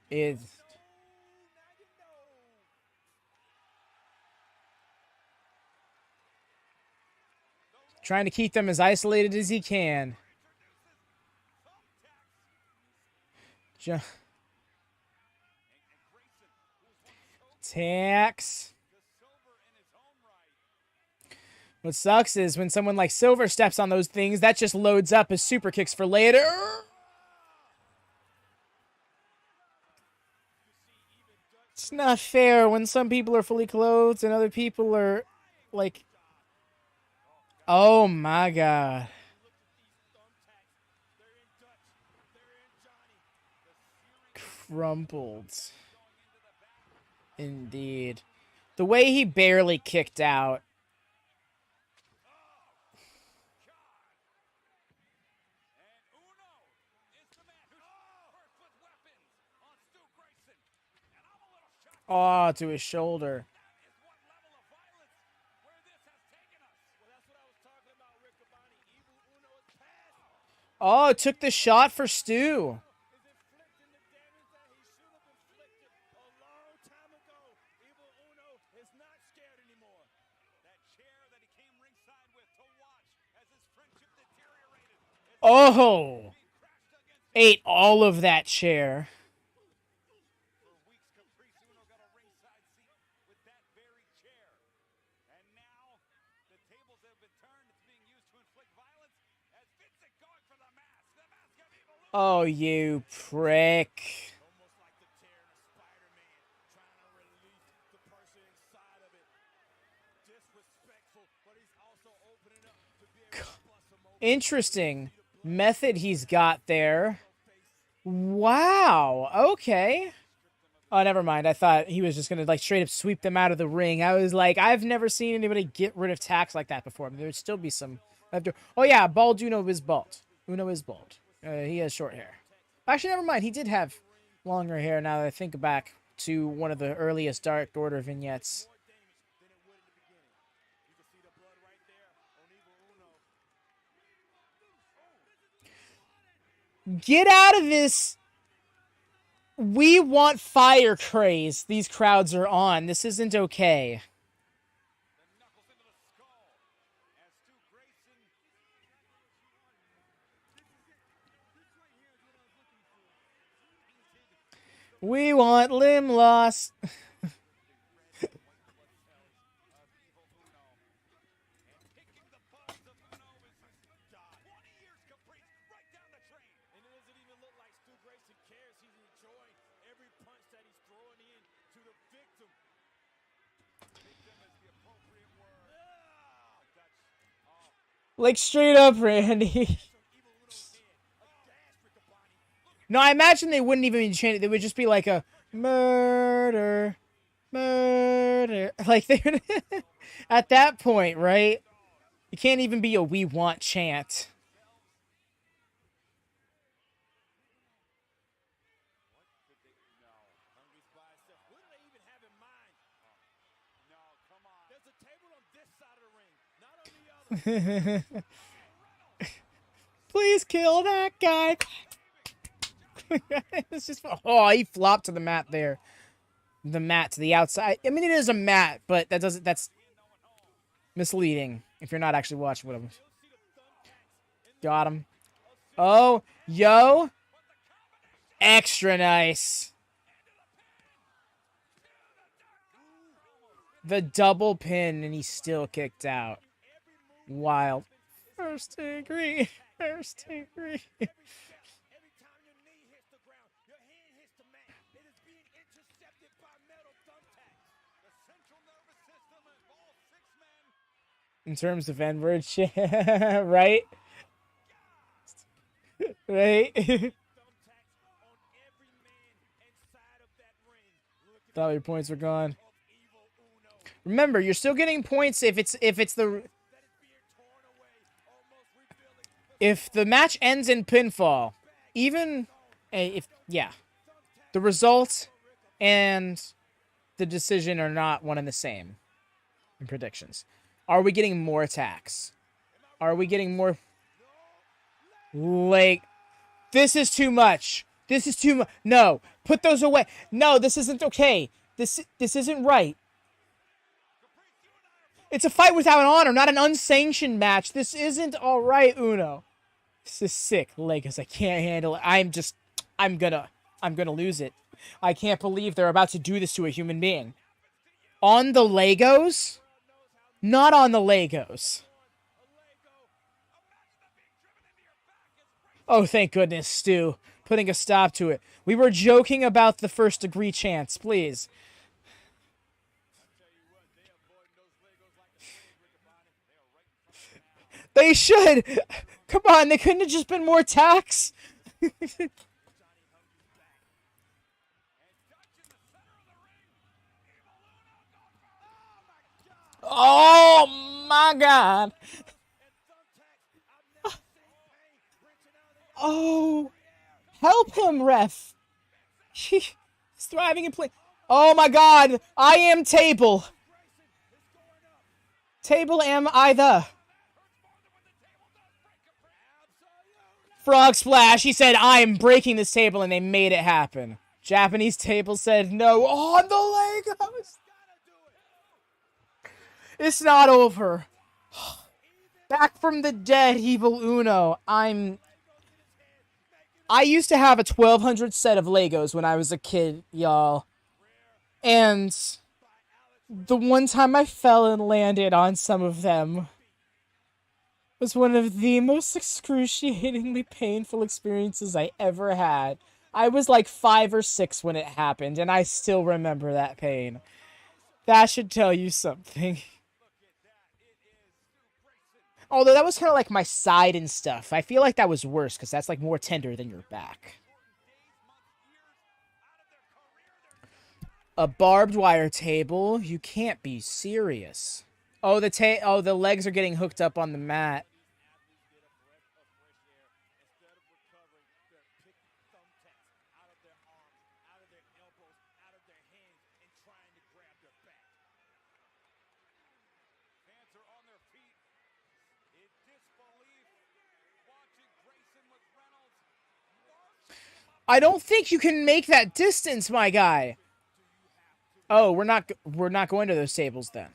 It's... trying to keep them as isolated as he can. Tax. What sucks is when someone like Silver steps on those things, that just loads up as super kicks for later. It's not fair when some people are fully clothed and other people are like... Oh my God. Crumpled. Indeed. The way he barely kicked out. Oh, to his shoulder. Oh, took the shot for Stu. Oh, ate all of that chair. Oh, you prick. Almost like the tear in a Spider-Man, trying to release the person inside of it. Disrespectful, but he's also opening up to be able to bust him open. Interesting method he's got there. Wow. Okay. Oh, never mind. I thought he was just going to, like, straight up sweep them out of the ring. I was like, I've never seen anybody get rid of tax like that before. There would still be some... Oh, yeah. Bald Uno is bald. Uno is bald. He has short hair. Actually, never mind. He did have longer hair now that I think back to one of the earliest Dark Order vignettes. Get out of this... We want fire craze these crowds are on. This isn't okay. We want limb loss. Like, straight up, Randy. No, I imagine they wouldn't even change it. They would just be like a murder, murder. Like, they would... At that point, right? It can't even be a we want chant. Please kill that guy. It's just, oh, he flopped to the mat there. The mat to the outside. I mean, it is a mat, but that's misleading if you're not actually watching with him. Got him. Oh, yo. Extra nice. The double pin, and he's still kicked out. Wild. First degree. First degree. In terms of N-word shit, right? Right? Thought your points were gone. Remember, you're still getting points if the match ends in pinfall. Even if the result and the decision are not one and the same in predictions. Are we getting more attacks? Are we getting more... Like, this is too much. This is too much. No, put those away. No, this isn't okay. This isn't right. It's a fight without an honor, not an unsanctioned match. This isn't all right, Uno. This is sick, Lakers. I can't handle it. I'm gonna lose it. I can't believe they're about to do this to a human being. On the Legos? Not on the Legos. Oh, thank goodness, Stu. Putting a stop to it. We were joking about the first degree chance, please. They should! Come on, they couldn't have just been more tax? Oh my god! Oh! Help him, ref! He's thriving in play. Oh my god! I am Table! Table am I the... Frog Splash, he said, I am breaking this table, and they made it happen. Japanese Table said, no, on the Legos! It's not over. Back from the dead, Evil Uno. I used to have a 1200 set of Legos when I was a kid, y'all. And the one time I fell and landed on some of them was one of the most excruciatingly painful experiences I ever had. I was like 5 or 6 when it happened, and I still remember that pain. That should tell you something. Although that was kind of like my side and stuff. I feel like that was worse, because that's like more tender than your back. A barbed wire table? You can't be serious. Oh, the legs are getting hooked up on the mat. I don't think you can make that distance, my guy. Oh, we're not going to those tables then.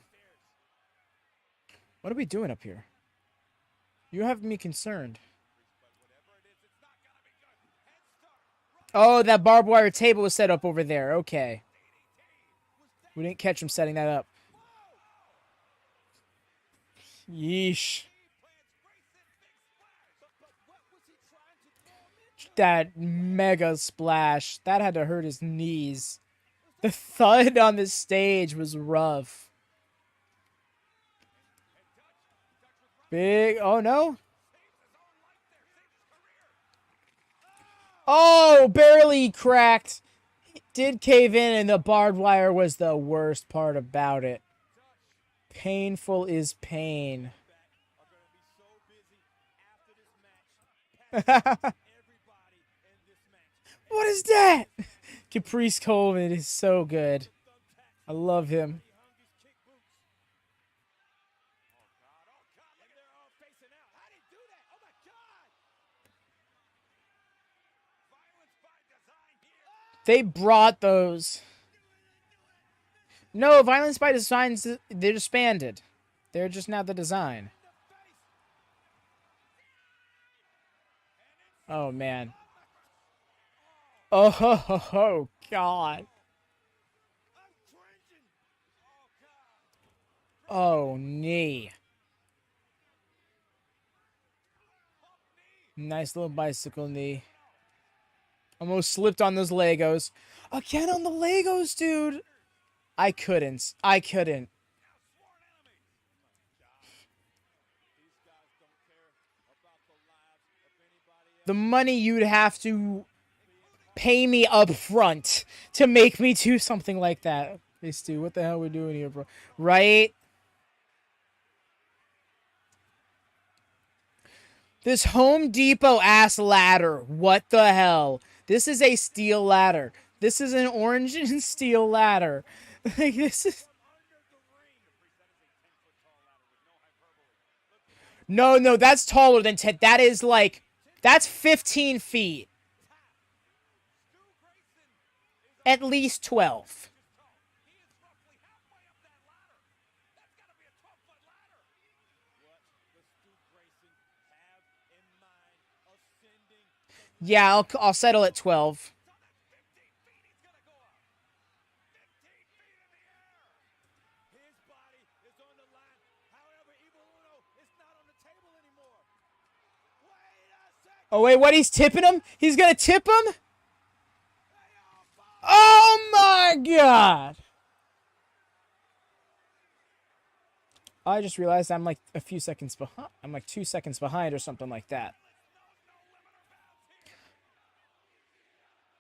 What are we doing up here? You have me concerned. Oh, that barbed wire table was set up over there. Okay. We didn't catch him setting that up. Yeesh. That mega splash. That had to hurt his knees. The thud on the stage was rough. Big. Oh, no. Oh, barely cracked. Did cave in, and the barbed wire was the worst part about it. Painful is pain. What is that? Caprice Coleman is so good. I love him. They brought those. No, Violence by Design, they're disbanded. They're just now the design. Oh, man. Oh, God. Oh, knee. Nice little bicycle knee. Almost slipped on those Legos. Again on the Legos, dude. I couldn't. The money you'd have to pay me up front to make me do something like that. Hey, Stu, what the hell are we doing here, bro? Right? This Home Depot ass ladder. What the hell? This is a steel ladder. This is an orange and steel ladder. Like, this is... No, that's taller than 10. That is like... That's 15 feet. At least 12. Yeah, I'll settle at 12. Oh, wait, what? He's tipping him? He's gonna tip him? Oh, my God. I just realized I'm like a few seconds behind. I'm like 2 seconds behind or something like that.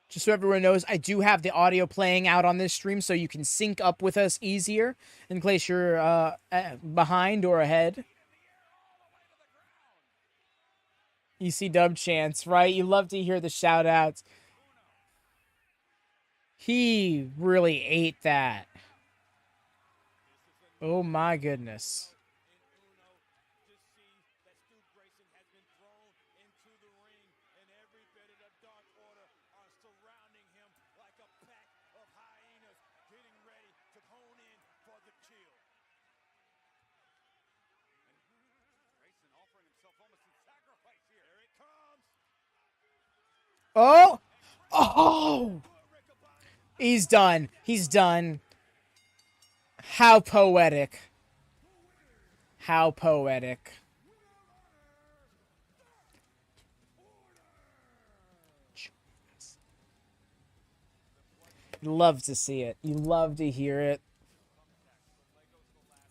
Just so everyone knows, I do have the audio playing out on this stream so you can sync up with us easier in case you're behind or ahead. EC Dub chants, right? You love to hear the shout outs. He really ate that. Oh my goodness. Oh! Oh! He's done. He's done. How poetic. How poetic. You love to see it. You love to hear it.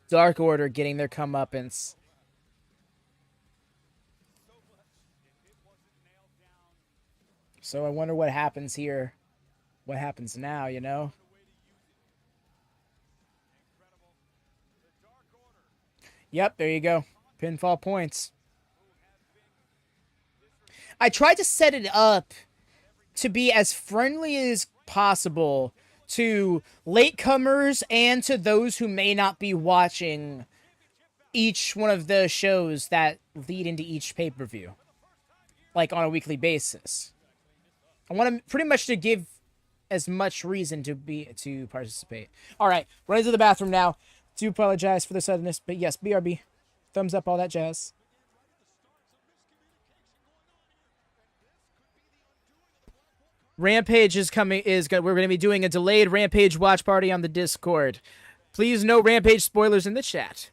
Dark Order getting their comeuppance. So I wonder what happens here. What happens now, you know? Yep, there you go. Pinfall points. I tried to set it up to be as friendly as possible to latecomers and to those who may not be watching each one of the shows that lead into each pay-per-view, like on a weekly basis. I want to pretty much to give as much reason to participate. All right, run into the bathroom now. Do apologize for the suddenness, but yes, BRB, thumbs up, all that jazz. Rampage is coming. We're going to be doing a delayed Rampage watch party on the Discord. Please no Rampage spoilers in the chat.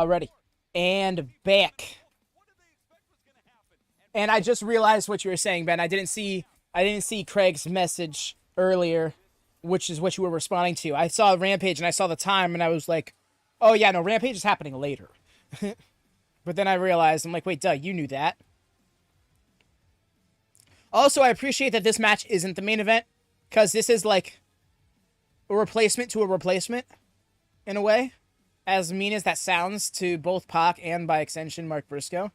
Ready. And back. And I just realized what you were saying, Ben. I didn't see Craig's message earlier, which is what you were responding to. I saw Rampage and I saw the time and I was like, oh yeah, no, Rampage is happening later. But then I realized, I'm like, wait, duh, you knew that. Also, I appreciate that this match isn't the main event, because this is like a replacement to a replacement, in a way. As mean as that sounds to both Pac and, by extension, Mark Briscoe.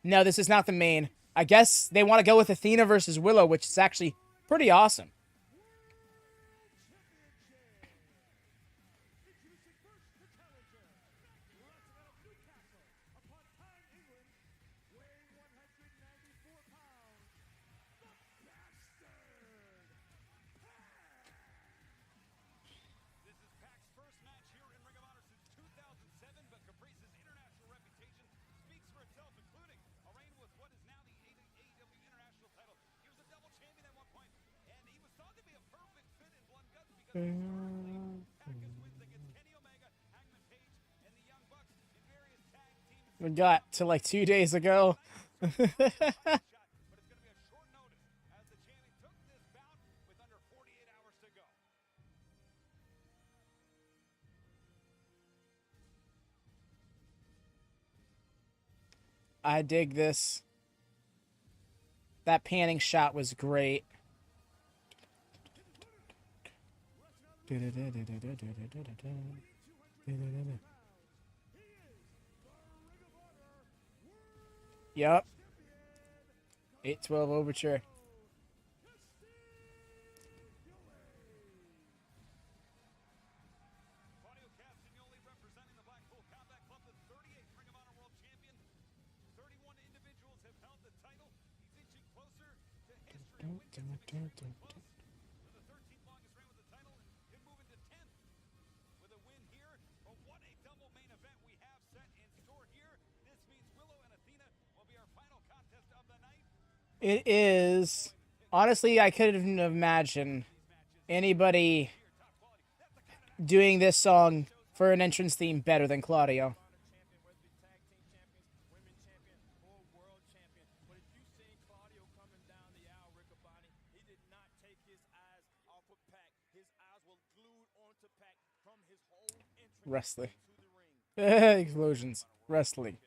No, this is not the main. I guess they want to go with Athena versus Willow, which is actually pretty awesome. We got to like 2 days ago. I dig this. That panning shot was great. Yup. 8-12 overture. The 13th longest reign with the title and could move into 10th with a win here. But what a double main event we have set in store here. This means Willow and Athena will be our final contest of the night. It is. Honestly, I couldn't imagine anybody doing this song for an entrance theme better than Claudio. Wrestling. Explosions. Wrestling.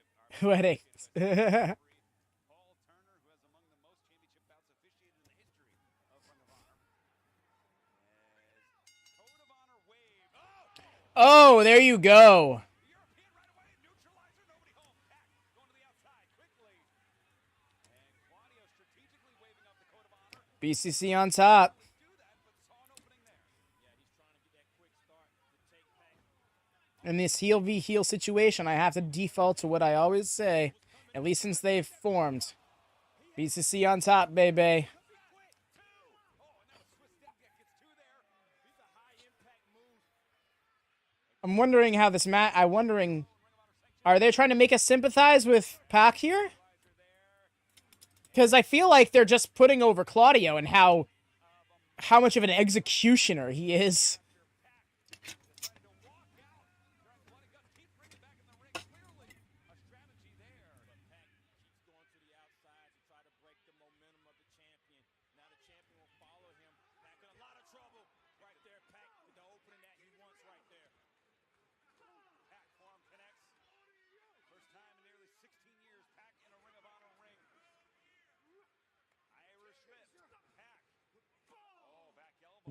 Weddings. Paul Turner, who has among the most championship bouts officiated in the history of Ring of Honor. As Code of Honor wave. Oh, there you go. European right away. Neutralizer. Nobody home. Pack going to the outside quickly. And Claudio strategically waving up the Code of Honor. BCC on top. Do that, but saw an opening there. Yeah, he's trying to get that quick start to take Pack. In this heel v heel situation, I have to default to what I always say, at least since they've formed. BCC on top, baby. I'm wondering how this are they trying to make us sympathize with Pac here? Because I feel like they're just putting over Claudio and how much of an executioner he is.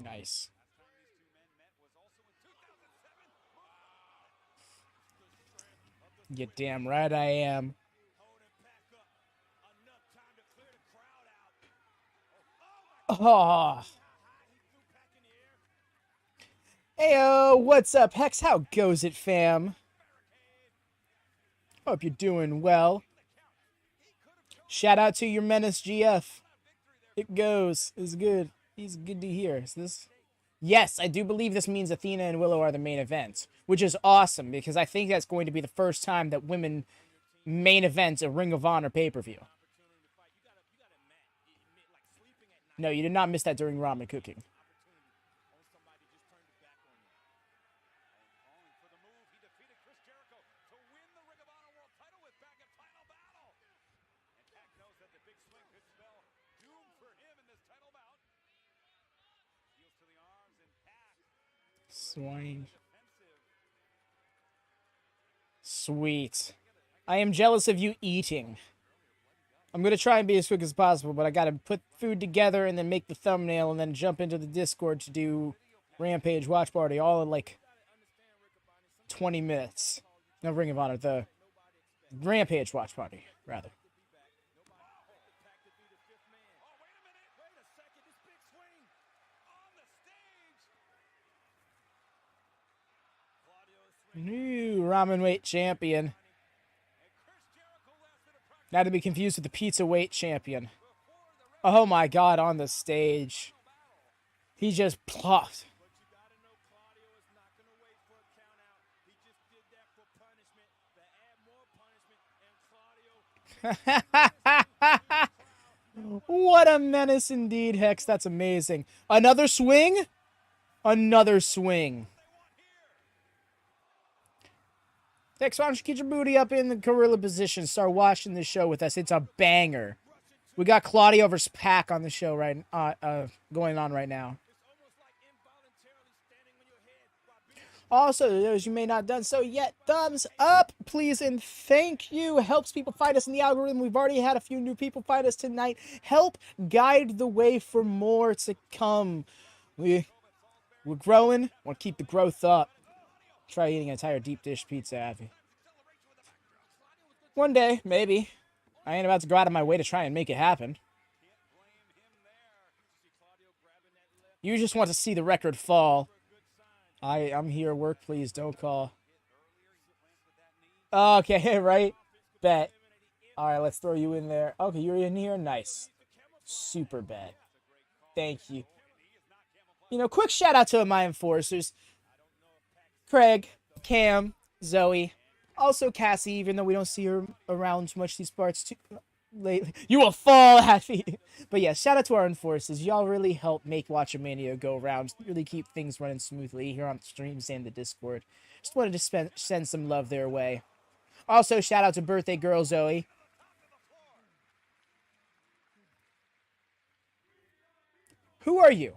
Nice. You damn right I am. Oh. Heyo, what's up, Hex? How goes it, fam? Hope you're doing well. Shout out to your menace, GF. It goes. It's good. He's good to hear. Is this? Yes, I do believe this means Athena and Willow are the main event, which is awesome because I think that's going to be the first time that women main event a Ring of Honor pay-per-view. No, you did not miss that during ramen cooking. Swine. Sweet. I am jealous of you eating. I'm going to try and be as quick as possible, but I got to put food together and then make the thumbnail and then jump into the Discord to do Rampage Watch Party all in like 20 minutes. No, Ring of Honor, the Rampage Watch Party, rather. New ramen weight champion. Not to be confused with the pizza weight champion. Oh my god, on the stage. He just plopped. What a menace indeed, Hex. That's amazing. Another swing? Another swing. Hex, why don't you get your booty up in the gorilla position? Start watching this show with us. It's a banger. We got Claudio versus Pac on the show right going on right now. Also, those you may not have done so yet, thumbs up, please, and thank you. Helps people find us in the algorithm. We've already had a few new people find us tonight. Help guide the way for more to come. We're growing. Want to keep the growth up. Try eating an entire deep dish pizza, Abby. One day, maybe. I ain't about to go out of my way to try and make it happen. You just want to see the record fall. I'm here. Work, please. Don't call. Okay, right? Bet. All right, let's throw you in there. Okay, you're in here. Nice. Super bet. Thank you. You know, quick shout out to my enforcers. Craig, Cam, Zoe, also Cassie, even though we don't see her around too much these parts too lately. You will fall at me. But yeah, shout out to our enforcers. Y'all really help make WatchaMania go around. Really keep things running smoothly here on the streams and the Discord. Just wanted to send some love their way. Also, shout out to birthday girl Zoe. Who are you?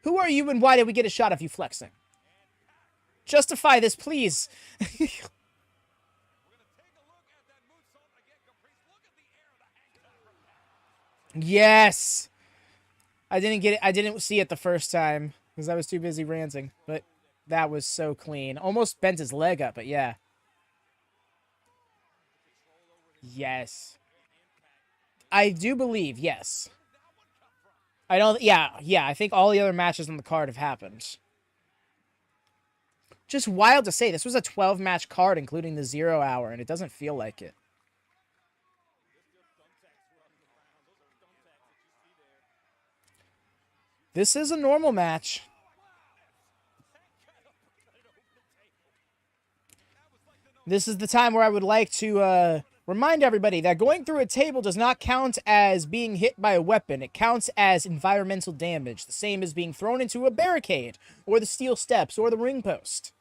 Who are you and why did we get a shot of you flexing? Justify this, please. Yes. I didn't get it. I didn't see it the first time because I was too busy ranting, but that was so clean. Almost bent his leg up, but yeah. Yes. I do believe, yes. I don't, yeah, I think all the other matches on the card have happened. Just wild to say, this was a 12-match card, including the 0 hour, and it doesn't feel like it. This is a normal match. This is the time where I would like to remind everybody that going through a table does not count as being hit by a weapon. It counts as environmental damage, the same as being thrown into a barricade, or the steel steps, or the ring post,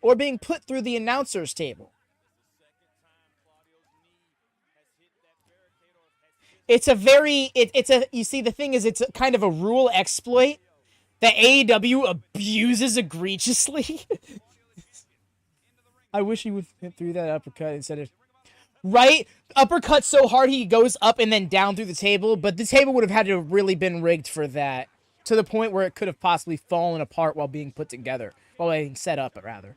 or being put through the announcer's table. It's a very, you see, the thing is, it's a kind of a rule exploit that AEW abuses egregiously. I wish he would hit through that uppercut instead of, right? Uppercut so hard he goes up and then down through the table, but the table would have had to have really been rigged for that, to the point where it could have possibly fallen apart while being put together, while being set up, rather.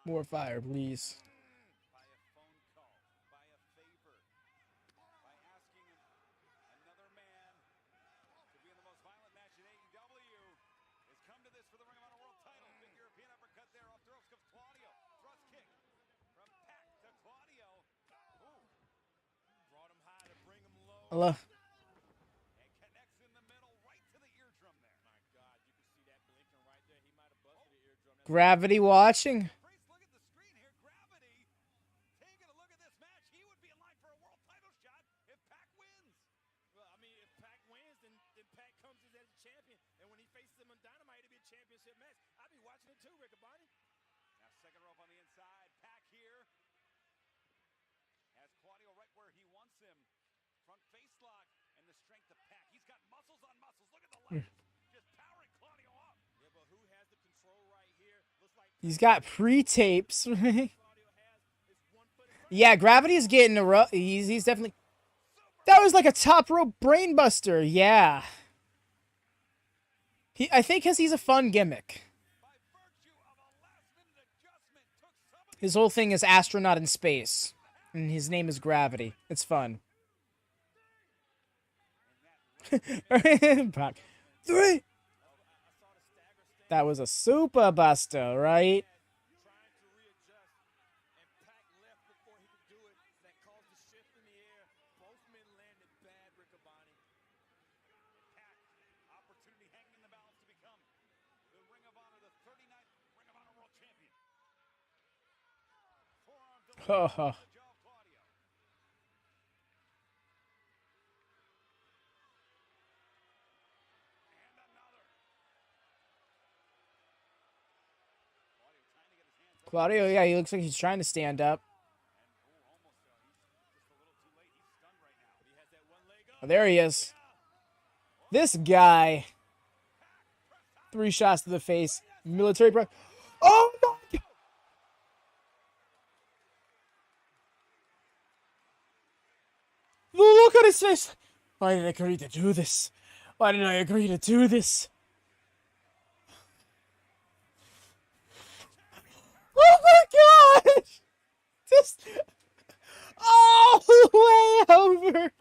More fire, please. Hello. Gravity watching. He's got pre-tapes. Yeah, Gravity's getting a rough. He's definitely. That was like a top rope brainbuster. Yeah. I think because he's a fun gimmick. His whole thing is astronaut in space, and his name is Gravity. It's fun. 3. That was a super buster, right? Claudio, yeah, he looks like he's trying to stand up. Oh, there he is. This guy. 3 shots to the face. Military break. Oh my God. Look at his face. Why did I agree to do this? Why did I agree to do this? Oh my gosh! Oh, way over.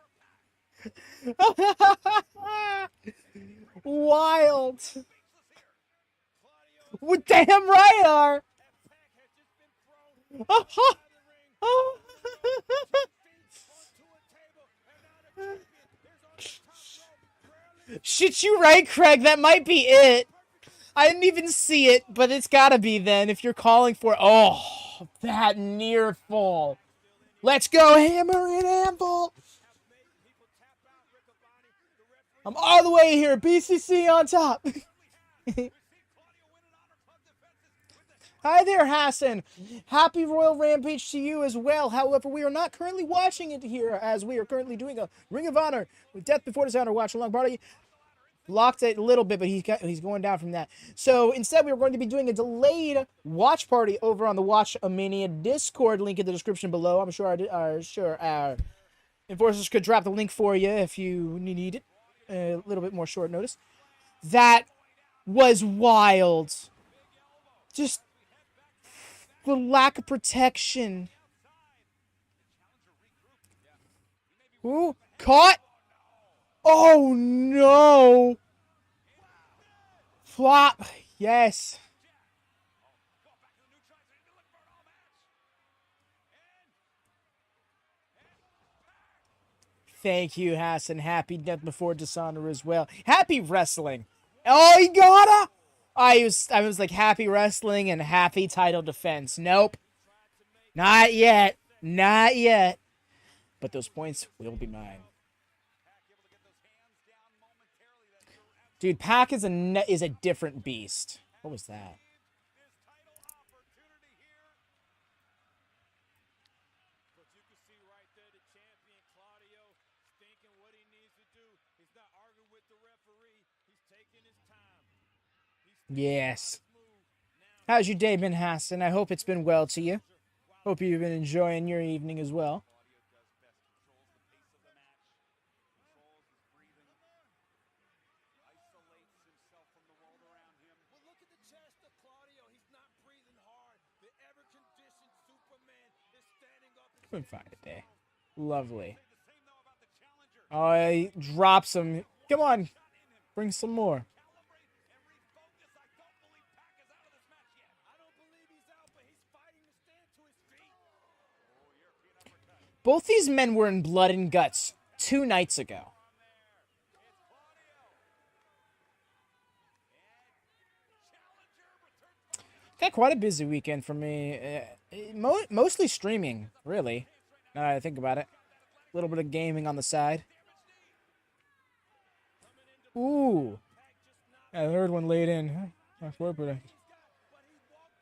Wild. Well, damn right are. Shit, you right, Craig. That might be it. I didn't even see it, but it's gotta be then if you're calling for... Oh, that near fall. Let's go, hammer and anvil. I'm all the way here. BCC on top. Hi there, Hassan. Happy Royal Rampage to you as well. However, we are not currently watching it here, as we are currently doing a Ring of Honor with Death Before Dishonor Watchalong party. Blocked it a little bit, but he's going down from that. So instead, we are going to be doing a delayed watch party over on the WatchMania Discord. Link in the description below. I'm sure our enforcers could drop the link for you if you need it. A little bit more short notice. That was wild. Just the lack of protection. Ooh, caught. Oh no. Flop. Yes. Thank you, Hassan. Happy Death Before Dishonor as well. Happy wrestling. Oh, you gotta. I was like happy wrestling and happy title defense. Nope. Not yet. Not yet. But those points will be mine. Dude, Pac is a different beast. What was that? Yes. How's your day been, Hassan? I hope it's been well to you. Hope you've been enjoying your evening as well. Been fine today. Lovely. Oh, he drops him. Come on. Bring some more. Both these men were in blood and guts 2 nights ago. Got quite a busy weekend for me. Mostly streaming, really. Now that I think about it. A little bit of gaming on the side. Ooh. I heard one laid in.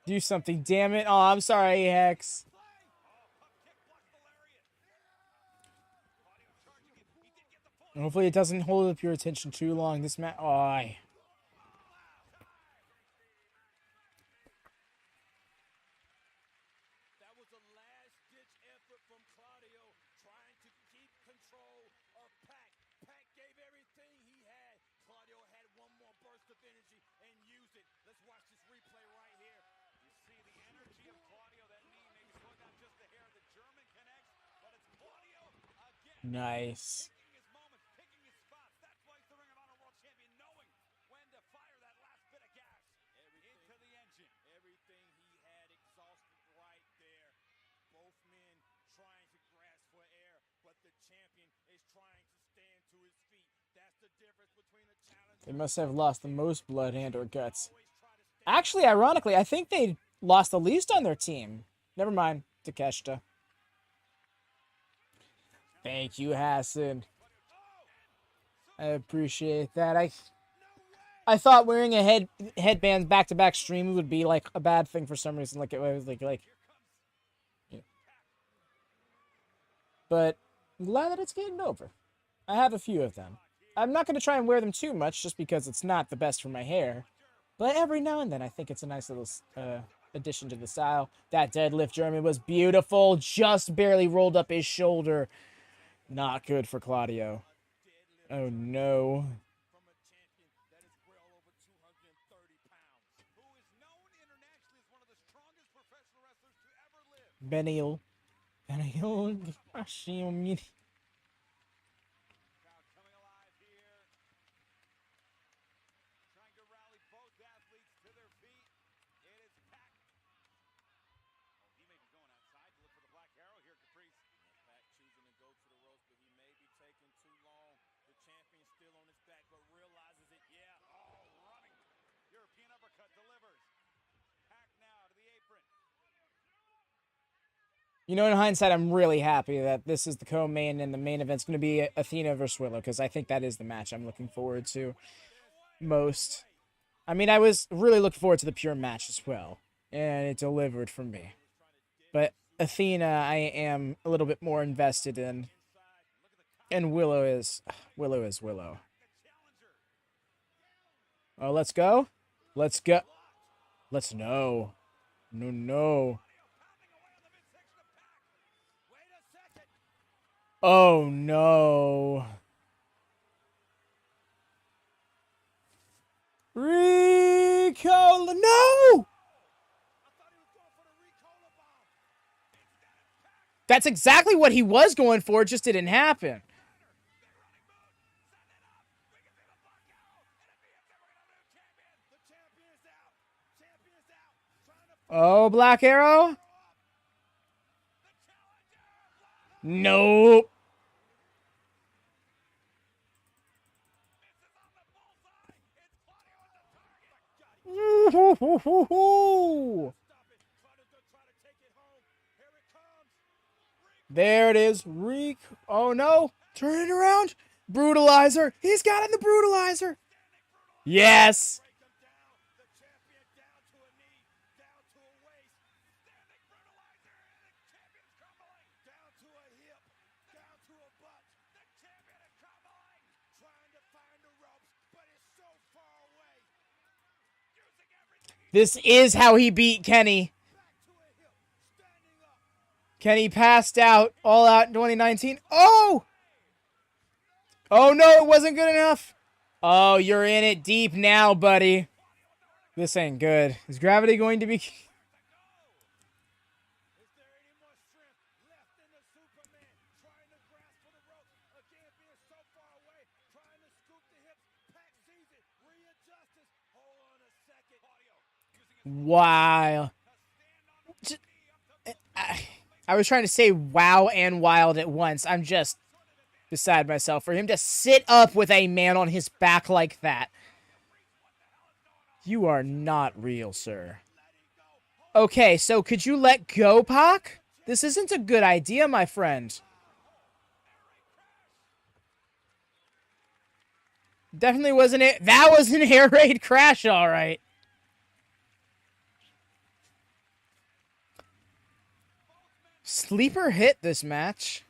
Do something, damn it. Oh, I'm sorry, Hex. Hopefully it doesn't hold up your attention too long. This match... Oh, That was a last-ditch effort from Claudio, trying to keep control of Pac. Pac gave everything he had. Claudio had one more burst of energy and used it. Let's watch this replay right here. You see the energy of Claudio, that knee maybe slowed down just a hair. The German connects, but it's Claudio again. nice. Picking his moments, picking his spots. That's why he's the Ring of Honor World Champion, knowing when to fire that last bit of gas into the engine. Everything he had exhausted right there. Both men trying to grasp for air, but the champion is trying to stand to his feet. That's the difference between a challenger. They must have lost the most blood and or guts. Actually, ironically, I think they lost the least on their team. Never mind, Takeshita. Thank you, Hassan. I appreciate that. I thought wearing a headband back-to-back stream would be like a bad thing for some reason. Like it was like yeah. But I'm glad that it's getting over. I have a few of them. I'm not going to try and wear them too much just because it's not the best for my hair. But every now and then I think it's a nice little addition to the style. That deadlift German was beautiful. Just barely rolled up his shoulder. Not good for Claudio. Oh no. From a champion that is well over 230 pounds. Who is known internationally as one of the strongest professional wrestlers to ever live. Benial Crowd coming alive here. Trying to rally both athletes to their feet. It is packed. Oh, he may be going outside to look for the black arrow here, Caprice. Pac choosing to go to the ropes, but he may be taking too long. The champion's still on his back, but realizes it. Yeah. Oh, running. European uppercut delivers. Pack now to the apron. You know, in hindsight, I'm really happy that this is the co-main and the main event's going to be Athena versus Willow, because I think that is the match I'm looking forward to most. I mean, I was really looking forward to the pure match as well, and it delivered for me. But Athena, I am a little bit more invested in, and Willow is Willow. Oh, let's go. Let's go. Let's no. No. Oh, no. Ricola, no! That's exactly what he was going for, it just didn't happen. Oh, Black Arrow? Nope. There it is. Oh no. Turn it around. Brutalizer. He's got in the brutalizer. Yes. This is how he beat Kenny. Kenny passed out, all out in 2019. Oh! Oh no, it wasn't good enough. Oh, you're in it deep now, buddy. This ain't good. Is gravity going to be... Wow. I was trying to say wow and wild at once. I'm just beside myself. For him to sit up with a man on his back like that. You are not real, sir. Okay, so could you let go, Pac? This isn't a good idea, my friend. Definitely wasn't it. That was an air raid crash, all right. Sleeper hit this match.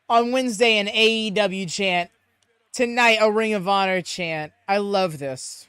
On Wednesday, an AEW chant. Tonight, a Ring of Honor chant. I love this.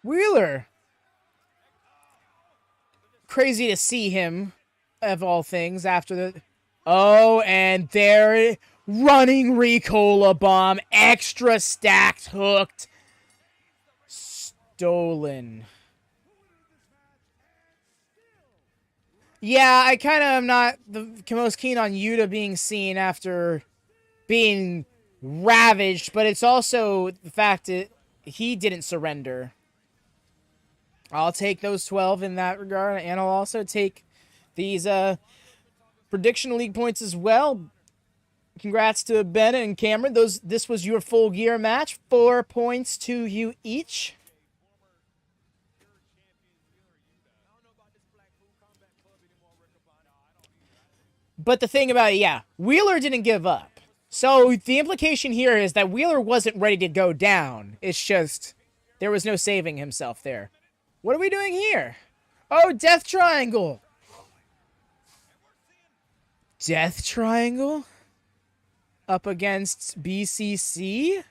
Wheeler. Crazy to see him, of all things, after the... Oh, and there... Running Ricola bomb. Extra stacked, hooked. Stolen. Yeah, I kind of am not the most keen on Yuta being seen after being ravaged, but it's also the fact that he didn't surrender. I'll take those 12 in that regard, and I'll also take these prediction league points as well. Congrats to Ben and Cameron. This was your full gear match. 4 points to you each. But the thing about it, yeah, Wheeler didn't give up. So the implication here is that Wheeler wasn't ready to go down. It's just there was no saving himself there. What are we doing here? Oh, Death Triangle. Death Triangle? Up against BCC?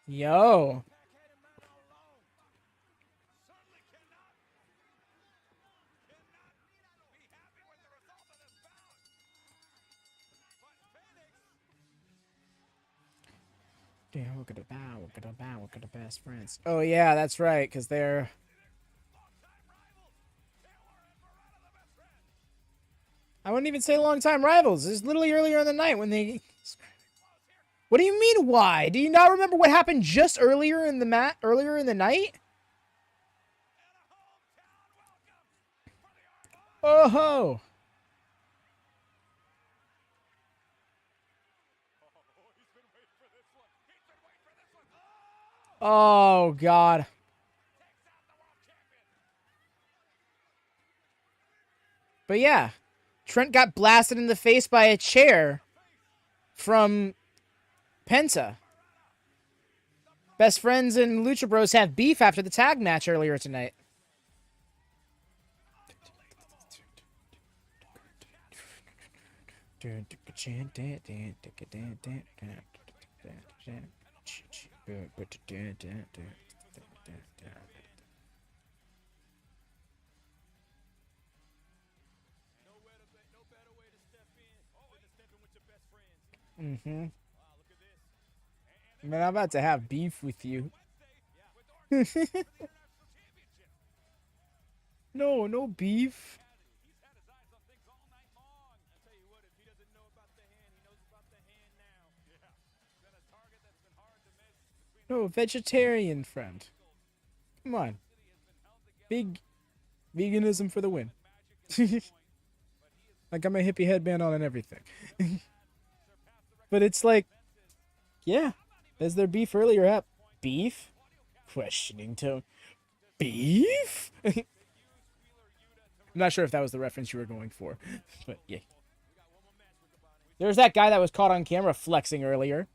Yo. Damn, we're gonna bow, we're gonna bow, we're gonna best friends. Oh yeah, that's right, because they're... I wouldn't even say longtime rivals. It's literally earlier in the night when they... What do you mean, why? Do you not remember what happened just earlier in the earlier in the night? Oh ho! Oh god. But yeah, Trent got blasted in the face by a chair from Penta. Best friends and Lucha Bros have beef after the tag match earlier tonight. Mm-hmm. Man, I'm about to have beef with you. No beef. No, vegetarian friend. Come on. Big veganism for the win. I got my hippie headband on and everything. But it's like, yeah. Is there beef earlier? Up? Beef? Questioning tone. Beef? I'm not sure if that was the reference you were going for. But yeah. There's that guy that was caught on camera flexing earlier.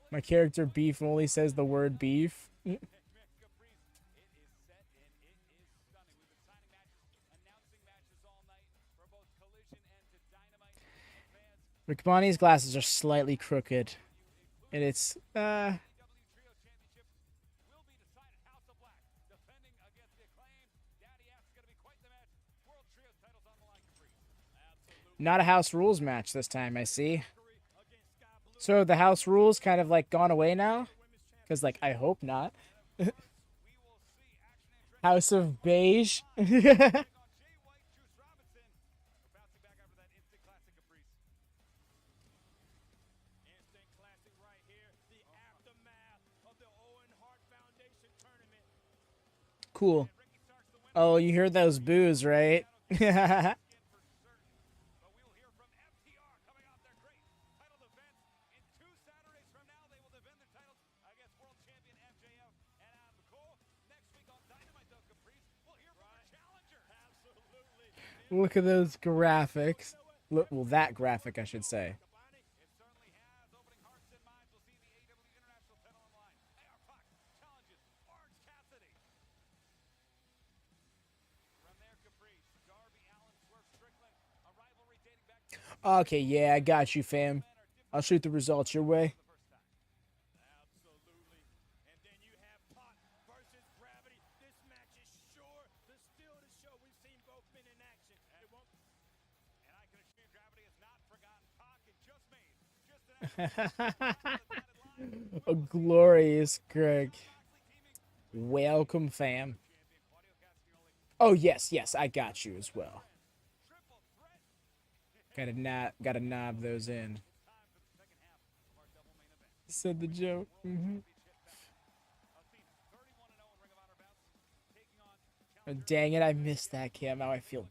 My character Beef only says the word beef. Rick Bonnie's glasses are slightly crooked. And it's, not a house rules match this time, I see. So the house rules kind of like gone away now? Because, like, I hope not. House of Beige. Cool. Oh, you heard those boos, right? Look at those graphics. Look, well, that graphic, I should say. Okay, yeah, I got you, fam. I'll shoot the results your way. A glorious Greg. Welcome, fam. Oh, yes, I got you as well. Gotta knob those in. Said the joke. Oh, dang it, I missed that cam. Now I feel...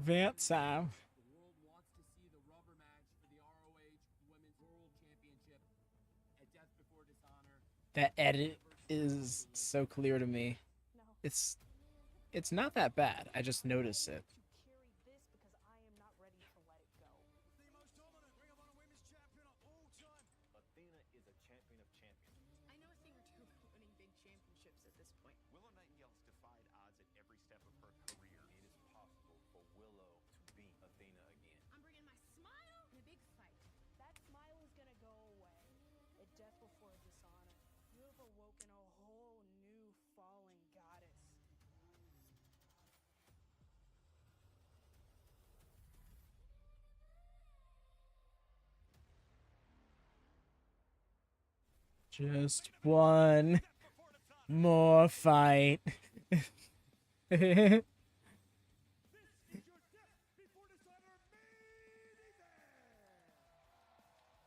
Vamp time. The world wants to see the rubber match for the ROH Women's World Championship at Death Before Dishonor. That edit is so clear to me. No. It's not that bad. I just notice it. To carry this because I am not ready to let it go. The most dominant Ring of Honor Women's Champion of all time. Athena is a champion of champions. I know a thing or two about winning big championships at this point. Willow Nightingale's defied odds at every step of her career. It is possible for Willow to beat Athena again. I'm bringing my smile in a big fight. That smile is gonna go away at Death Before Dishonor. You have awoken a whole new fallen goddess. Just one more fight. This is your Death Before Dishonor main event.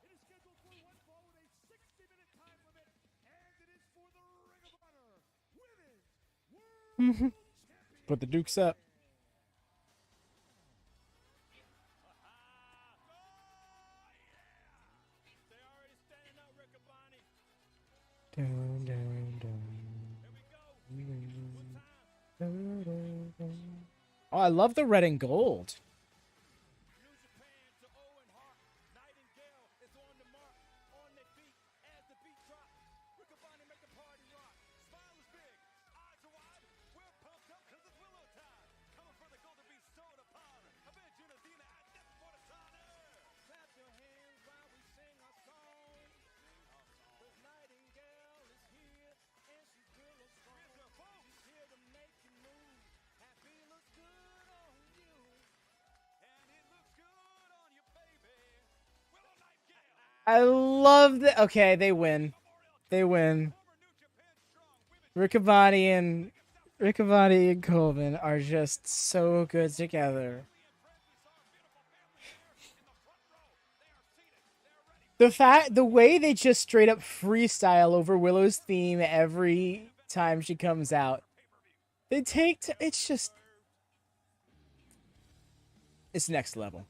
It is scheduled for one fall with a 60-minute time limit, and it is for the Ring of Honor Women's World Championship. Put the Dukes up. They already standing up, Riccaboni. Dun, dun, dun. Here we go. What time? Oh, I love the red and gold. New Japan to Owen Hart. Nightingale is on the mark, on their feet as the beat drop. Riccaboni make the party rock. Smile is big, eyes are wide. We're pumped up because it's Willow time. Coming for the gold to be sold upon. Avenging Athena at Death Before Dishonor. Clap your hands while we sing our song. Cause Nightingale is here and she's real strong. Here's her phone. She's here to make you move. Happy looks good on you. And it looks good on you, baby. Willow Nightingale. I love that. Okay, they win. They win. Former New Japan Strong Women's Riccaboni and Colvin are just so good together. The way they just straight up freestyle over Willow's theme every time she comes out. It's just, it's next level.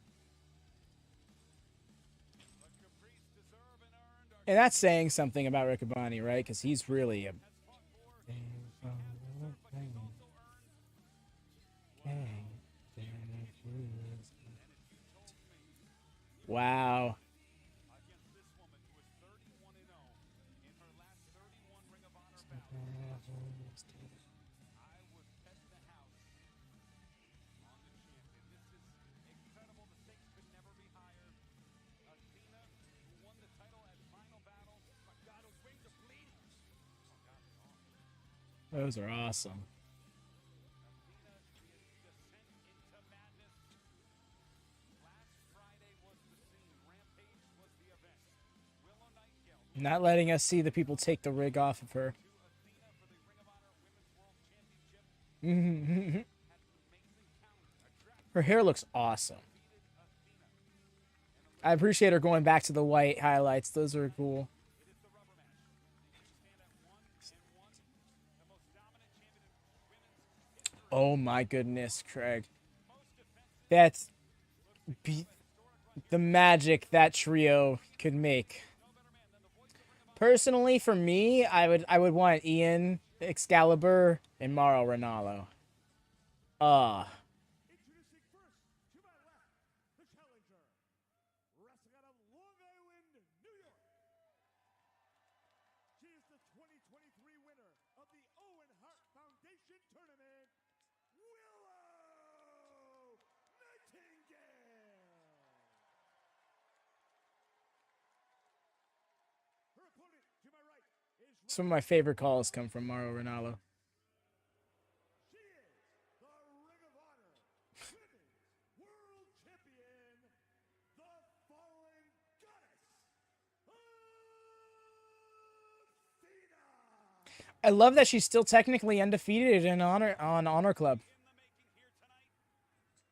And that's saying something about Riccaboni, right? Because he's really a... Wow. against this woman who is 31-0 in her last 31 Ring of Honor battles. I was pet the house on the champion. This is incredible. The stakes could never be higher. Athena, who won the title at Final Battle. My God, those wings are bleeding. Oh, God, they are. Those are awesome. Athena, descent into madness. Last Friday was the scene. Rampage was the event. Willow Nightingale Not letting us see the people take the rig off of her. to Athena for the Ring of Honor Women's World Championship. Had an amazing counter. Her hair looks awesome. I appreciate her going back to the white highlights. Those are cool. It is the rubber match. They stand at 1-1. The most dominant champion in women's history. Oh my goodness, Craig. Most defensive. That's the magic that trio could make. Personally, for me, I would want Ian, Excalibur, and Mauro Ranallo. Introducing first, to my left, the challenger. Wrestling out of Long Island, New York. She is the 2023 winner of the Owen Hart Foundation Tournament, Willow Nightingale. Her opponent, to my right, is Some of my favorite calls come from Mauro Ranallo. She is the Ring of Honor Women's World Champion, the Fallen Goddess, Athena. I love that she's still technically undefeated in Honor Club. In the making here tonight.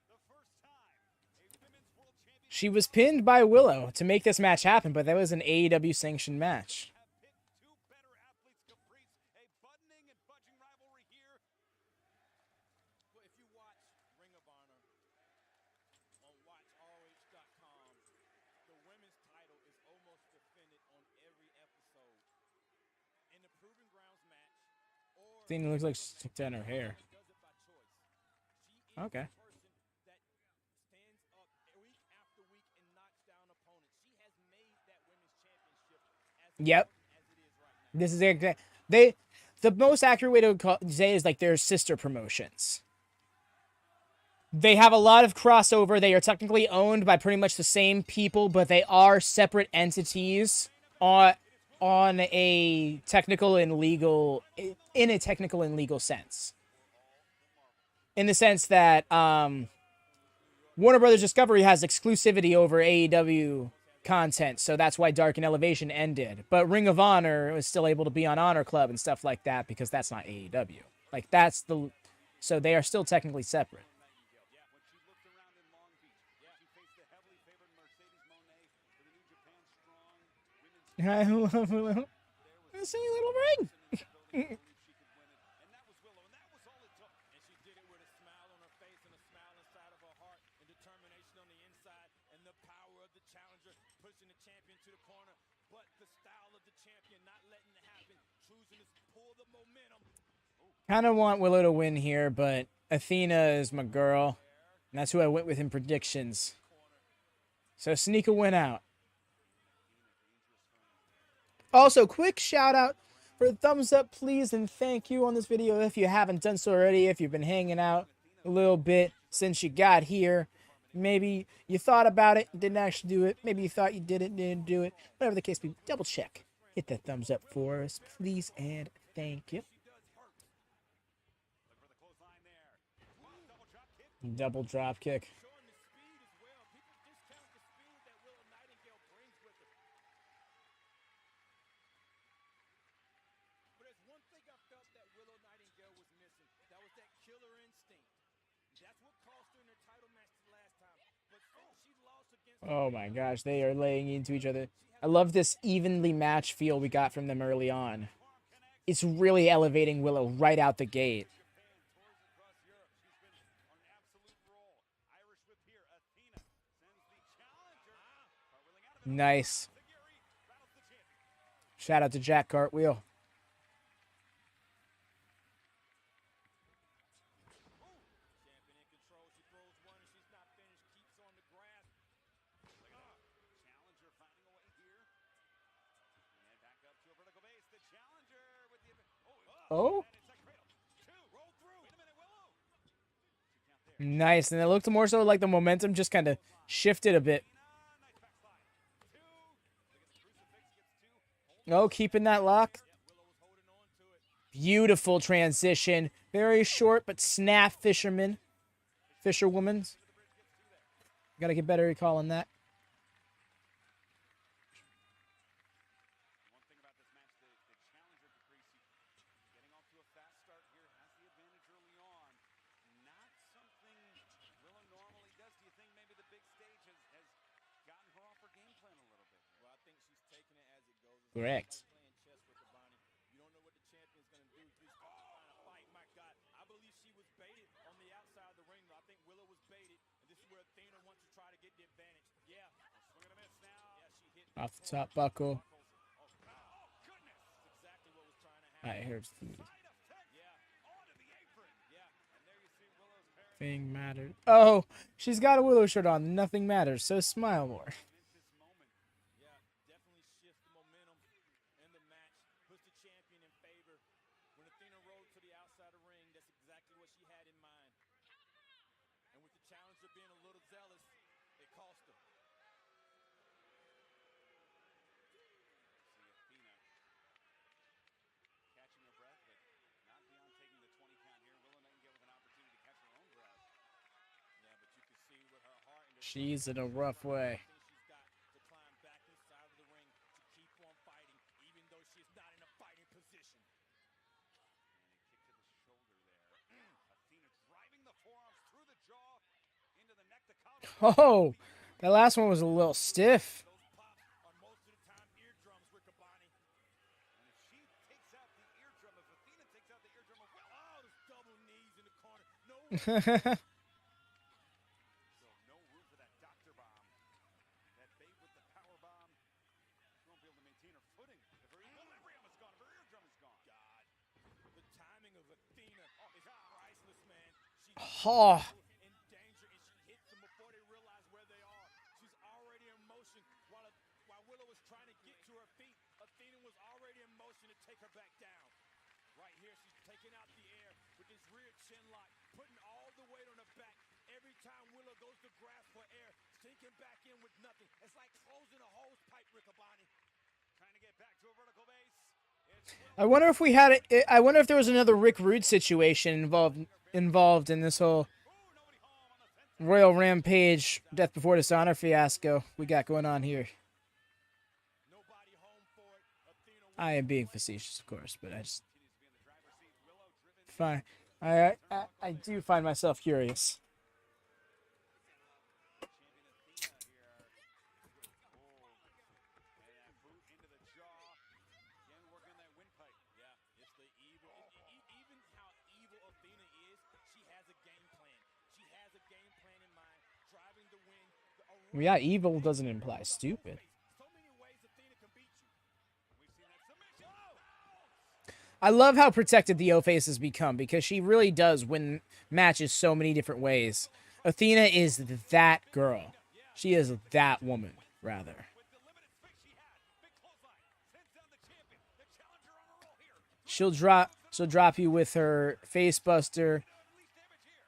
The first time a women's world champion She was pinned by Willow to make this match happen, but that was an AEW sanctioned match. have pit two better athletes caprice. A buttoning and budging rivalry here. Well, if you watch Ring of Honor, Proving Grounds match, or Athena looks like she's tucked down her hair. does it by choice. She is Okay. the person that stands up week after week and knocks down opponents. She has made that women's championship as Yep. important as it is right now. This is the most accurate way to say is like their sister promotions. They have a lot of crossover. They are technically owned by pretty much the same people, but they are separate entities on a technical and legal sense. In the sense that Warner Brothers Discovery has exclusivity over AEW content, so that's why Dark and Elevation ended. But Ring of Honor was still able to be on Honor Club and stuff like that because that's not AEW. Like so they are still technically separate. I love Willow. A silly little ring. Kind of want Willow to win here, but Athena is my girl. And that's who I went with in predictions. So sneak a win out. Also, quick shout out for a thumbs up, please, and thank you on this video if you haven't done so already. If you've been hanging out a little bit since you got here, maybe you thought about it, didn't actually do it. Maybe you thought you did it, didn't do it. Whatever the case be, double check. Hit that thumbs up for us, please, and thank you. Double drop kick. But there's one thing I felt that Willow Nightingale was missing. That was that killer instinct. That's what cost her in her title match last time. But she lost against. Oh my gosh, they are laying into each other. I love this evenly matched feel we got from them early on. It's really elevating Willow right out the gate. Nice. Shout out to Jack Cartwheel. Oh. Nice. And it looked more so like the momentum just kind of shifted a bit. Oh, keeping that lock. Beautiful transition. Very short, but snap fisherwoman. Gotta get better at calling that. Correct. You don't know what the champion's going to do. Just trying to fight. My God, I believe she was baited on the outside of the ring. I think Willow was baited, and this is where Athena wants to try to get the advantage. Yeah, swing and a miss now. Yeah, she hit Off the top buckle. goodness. Exactly what was trying to happen. I heard Yeah, onto the apron. Yeah, and there you see Willow's hair. Thing mattered. Oh, she's got a Willow shirt on. Nothing matters. So smile more. She's in a rough way. She's got to climb back inside of the ring to keep on fighting, even though she's not in a fighting position. And a kick to the shoulder there. Athena driving the forearms through the jaw into the neck to counter. Oh, that last one was a little stiff. Those pops are most of the time eardrums, Riccaboni. And if she takes out the eardrum, if Athena takes out the eardrum of Willow, oh, those double knees in the corner. No. With the power bomb, she won't be able to maintain her footing. If her equilibrium is gone, if her eardrum is gone. Oh. in danger, and she hits them before they realize where they are. She's already in motion while Willow was trying to get to her feet. Athena was already in motion to take her back down. Right here, she's taking out the air with this rear chin lock, putting all the weight on her back. Every time Willow goes to grasp for air, sinking back in with nothing. It's like closing a hose pipe, Riccaboni. Trying to get back to a vertical base. I wonder if we had it. I wonder if there was another Rick Rude situation involved in this whole Royal Rampage Death Before Dishonor fiasco we got going on here. Nobody home for it. Athena I am being facetious, of course, but I just fine. I do find myself curious. Yeah, it's the evil. Even how evil Athena is, she has a game plan. She has a game plan in mind, driving the win. Well, yeah, evil doesn't imply stupid. So many ways Athena can beat you. We've seen that submission. I love how protected the O-Face has become because she really does win matches so many different ways. Athena is that girl. She is that woman, rather. With the limited space she had, big clothesline. Sends down the champion. The challenger on a roll here. She'll drop you with her face buster, Unleash damage here.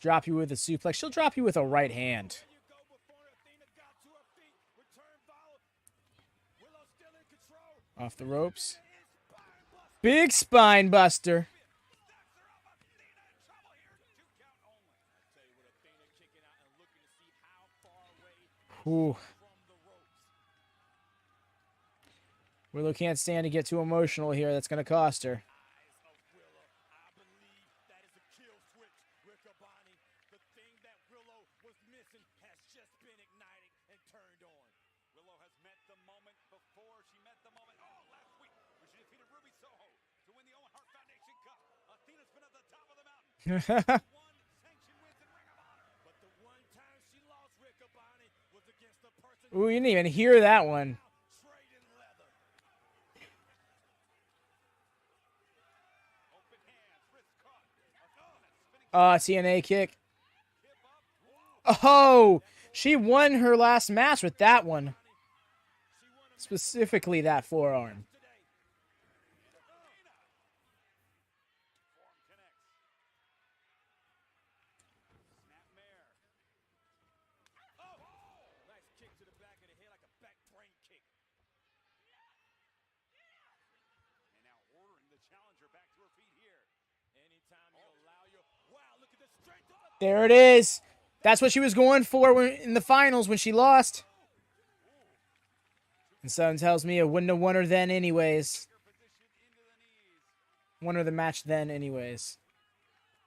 drop you with a suplex. She'll drop you with a right hand. You go before Athena got to her feet. Return follow. Willow still in control. Off the ropes. Big spine buster. Ooh. Willow can't stand to get too emotional here. That's going to cost her. I believe that is a kill switch, Riccaboni. The thing that Willow was missing has just been ignited and turned on. Willow has met the moment before. She met the moment. Oh, last week when she defeated Ruby Soho to win the Owen Hart Foundation Cup. Athena's been at the top of the mountain. One sanction wins in Ring of Honor. But the one time she lost, Riccaboni, was against the person Ooh, you didn't even hear that one. trading leather. Open hands, wrist caught. Athena spinning TNA kick. hip up. Oh, she won her last match with that one. Specifically that forearm. Form connects. Snapmare. Oh, nice kick to the back of the head like a back brain kick. And now ordering the challenger back to her feet here. Anytime you allow your wow, look at the strength of the There it is. That's what she was going for in the finals when she lost. And something tells me it wouldn't have won her then anyways. Position into the knees. Won her the match then anyways.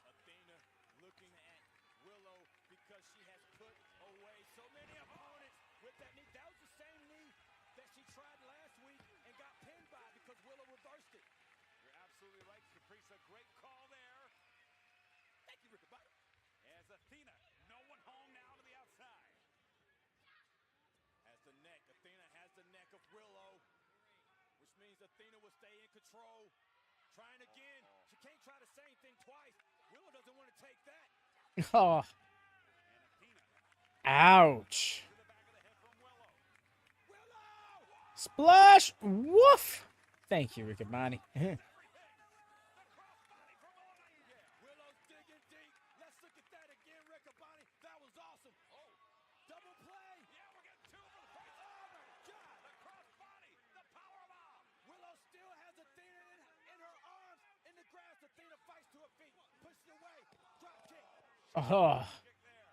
Athena looking at Willow because she has put away so many opponents with that knee. That was the same knee that she tried last week and got pinned by because Willow reversed it. You're absolutely right, Caprice. A great call there. Thank you, Riccaboni. As Athena, no one home now to the outside. Has the neck. Athena has the neck of Willow, which means Athena will stay in control. Trying again. She can't try the same thing twice. Willow doesn't want to take that. Oh, And Athena ouch. to the back of the head from Willow. Willow! Splash. Woof. Thank you, Riccaboni. Willow's digging deep. Let's look at that again, Riccaboni. That was awesome. Oh, double play. Yeah, we're getting two for the face. Oh my God! The crossbody, the power bomb. Willow still has Athena in her arms. In the grass, Athena fights to her feet. Pushes away. Drop kick. Oh. Kick there.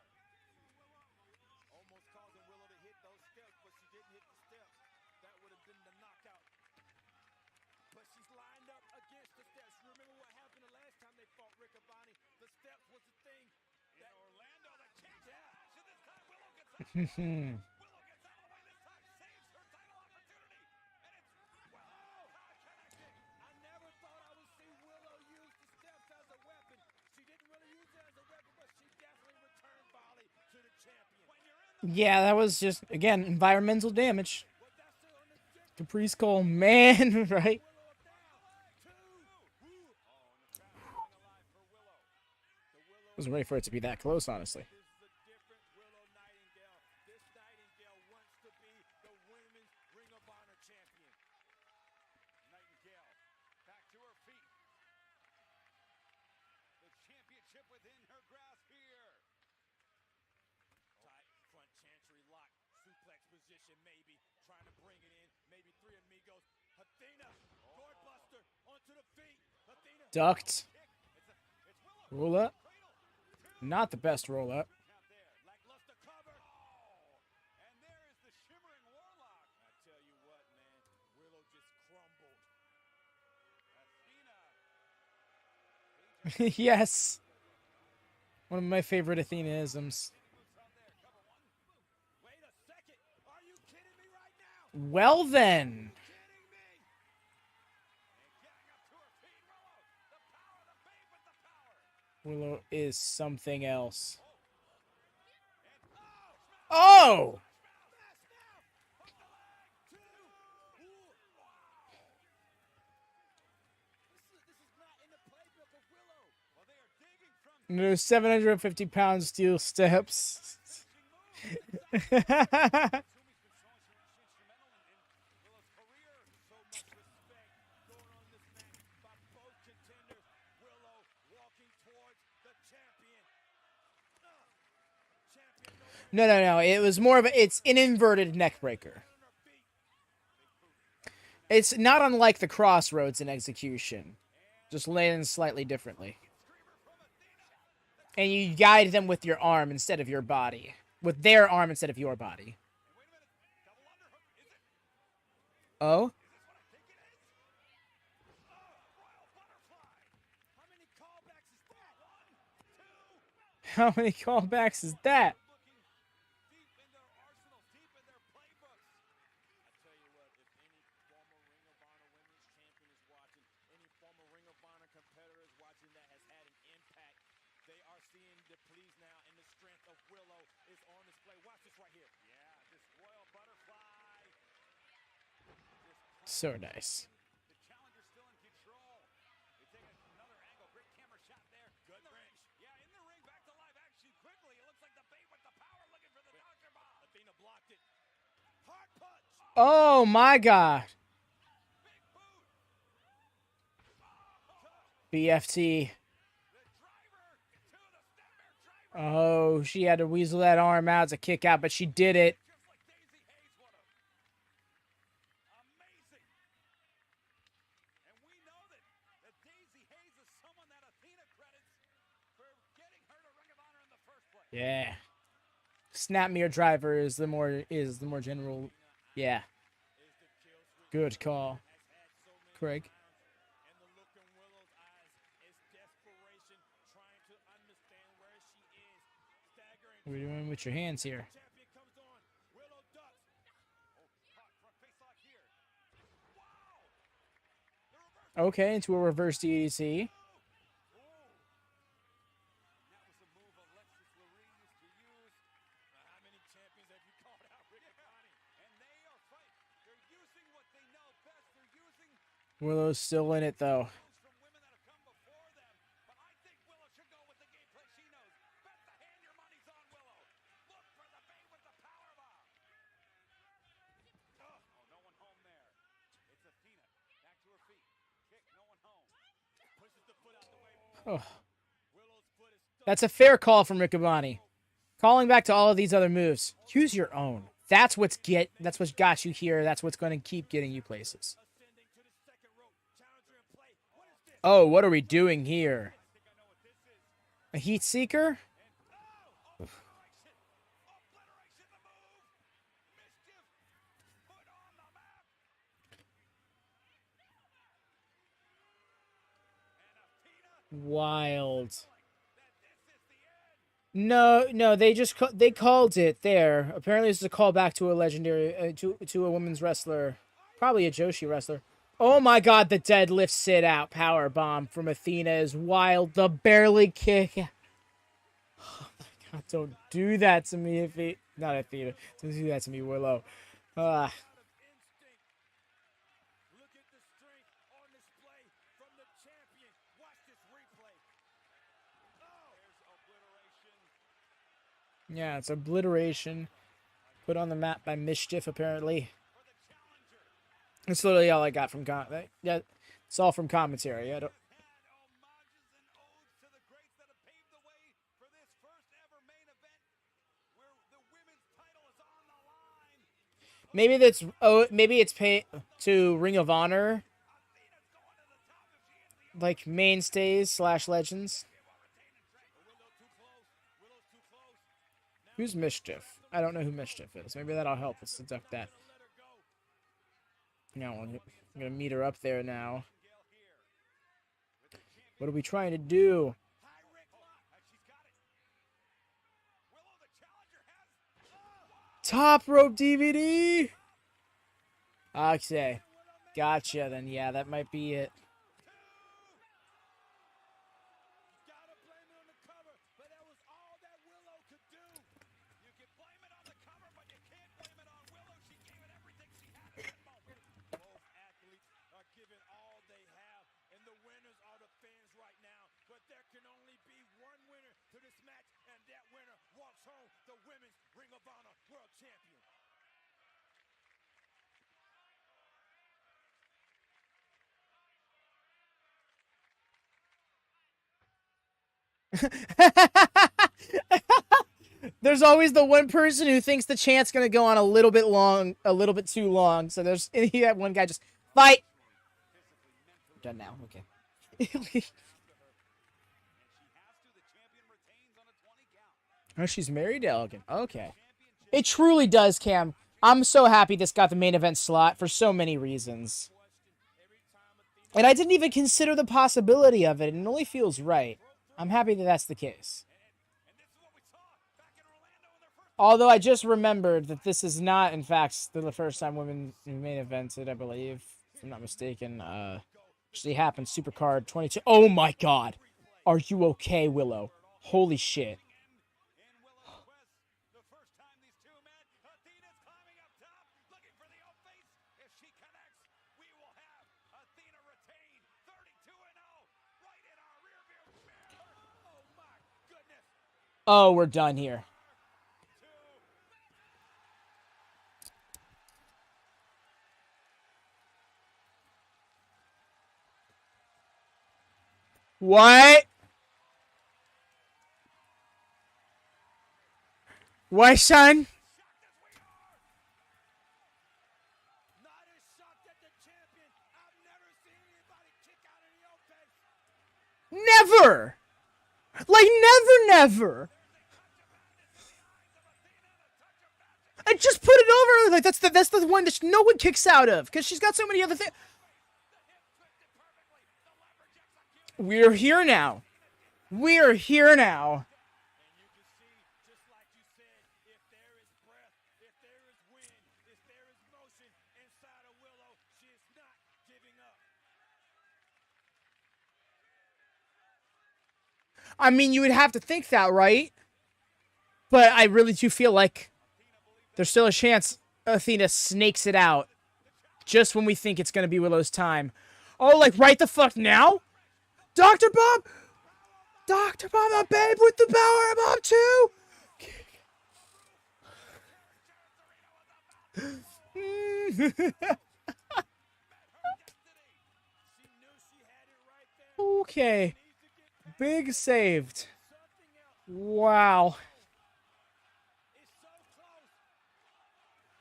Almost causing Willow to hit those steps, but she didn't hit the steps. That would have been the knockout. But she's lined up against the steps. Remember what happened the last time they fought Riccaboni? The steps was the thing. In Orlando, the kick. Yeah. So this time Willow gets out. Willow gets out of the way this time. Saves her title opportunity. And it's Willow. Connected. I never thought I would see Willow use the steps as a weapon. She didn't really use it as a weapon, but she definitely returned volley to the champion. When you're in the Yeah, that was just, again, environmental damage. But that's still on the stick. Caprice Cole, man, right? Willow down. Two. Woo. Oh, and the crowd is coming alive for Willow. The Willow Wasn't ready for it to be that close, honestly. This is a different Willow Nightingale. This Nightingale wants to be the Women's Ring of Honor champion. Nightingale back to her feet. The championship within her grasp here. Tight front chantry lock, suplex position maybe, trying to bring it in. Maybe three amigos. Athena, guard buster onto the feet. Athena Ducked. It's Willow. Roll up. Not the best roll up. Count there. Lackluster cover. Oh, and there is the shimmering warlock. I tell you what, man, Willow just crumbled. Athena. Yes. One of my favorite Athena-isms. Wait a second. Are you kidding me right now? Well then. Kidding me? And getting up to her feet, Willow. The power, the babe with the power. Willow is something else. Oh! No 750 pound steel steps. No. It was more of a, it's an inverted neck breaker. It's not unlike the crossroads in execution. Just landed slightly differently. And you guide them with your arm instead of your body. With their arm instead of your body. Oh? How many callbacks is that? So nice. The challenger's still in control. They take another angle. Great camera shot there. Good wrench. Yeah, in the ring, back to live action quickly. It looks like the Babe with the power looking for the Dr. Bomb. Athena blocked it. Hard punch. Oh my god. BFT. Oh, she had to weasel that arm out to kick out, but she did it. Yeah. Snapmere driver is the more general. Yeah. Good call, Craig. What are you doing with your hands here? Okay, into a reverse DDT. Willow's still in it, though. Oh. That's a fair call from Riccaboni. Calling back to all of these other moves. Use your own. That's what's got you here. That's what's going to keep getting you places. Oh, what are we doing here? A heat seeker? Wild. No, they called it there. Apparently, this is a callback to a legendary to a women's wrestler, probably a Joshi wrestler. Oh my God, the deadlift sit out power bomb from Athena is wild. The barely kick. Oh my God, don't do that to me, not Athena. Don't do that to me, Willow. Yeah, it's obliteration. Put on the map by Mischief, apparently. That's literally all I got from yeah, it's all from commentary. I don't. Maybe that's maybe it's pay to Ring of Honor, like mainstays / legends. Who's Mischief? I don't know who Mischief is. Maybe that'll help us deduct that. No, I'm gonna meet her up there now. What are we trying to do? Top rope DVD. Okay, gotcha. Then yeah, that might be it. There's always the one person who thinks the chant's gonna go on a little bit too long. So there's that one guy just fight. Done now. Okay. Oh, she's married to Elgin. Okay. It truly does, Cam. I'm so happy this got the main event slot for so many reasons. And I didn't even consider the possibility of it, and it only feels right. I'm happy that that's the case. Although I just remembered that this is not, in fact, the first time women main evented, I believe, if I'm not mistaken. Actually happened, Supercard 22. Oh my god! Are you okay, Willow? Holy shit. Oh, we're done here. What? What, son? Never! Like, never! I just put it over. Like, that's the one that no one kicks out of. Because she's got so many other things. We're here now. We're here now. I mean, you would have to think that, right? But I really do feel like there's still a chance Athena snakes it out just when we think it's going to be Willow's time. Oh, like right the fuck now? Dr. Bob! Dr. Bob, my babe with the power of too! Okay. Big saved. Wow.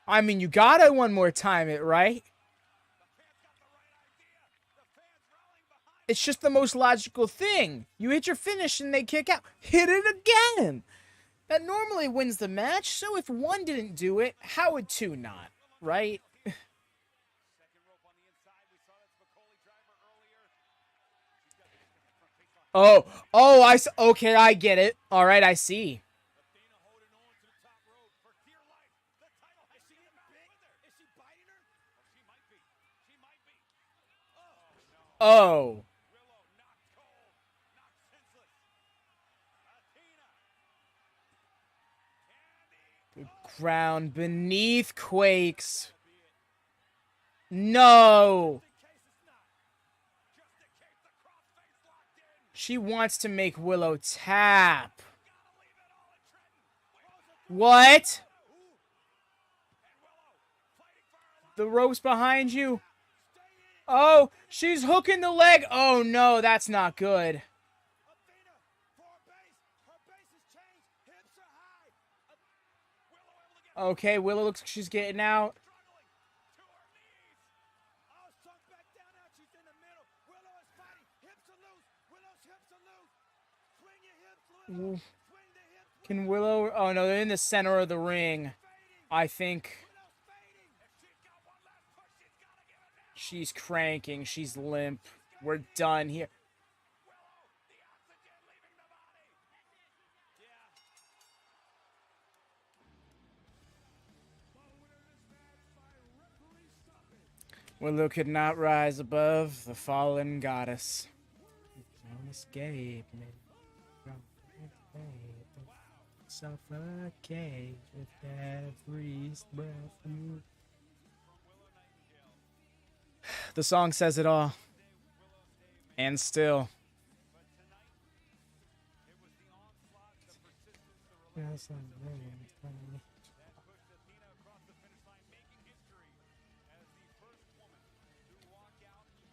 I mean, you gotta one more time it, right? It's just the most logical thing. You hit your finish and they kick out. Hit it again! That normally wins the match, so if one didn't do it, how would two not, right? Oh, okay, I get it. All right, I see. Oh. The ground beneath quakes. No. She wants to make Willow tap. What? The rope's behind you. Oh, she's hooking the leg. Oh, no, that's not good. Okay, Willow looks like she's getting out. Can Willow... Oh, no, they're in the center of the ring. I think... She's cranking. She's limp. We're done here. Willow could not rise above the fallen goddess. Don't escape me from the fate. Suffocate with every breath you... The song says it all. And still.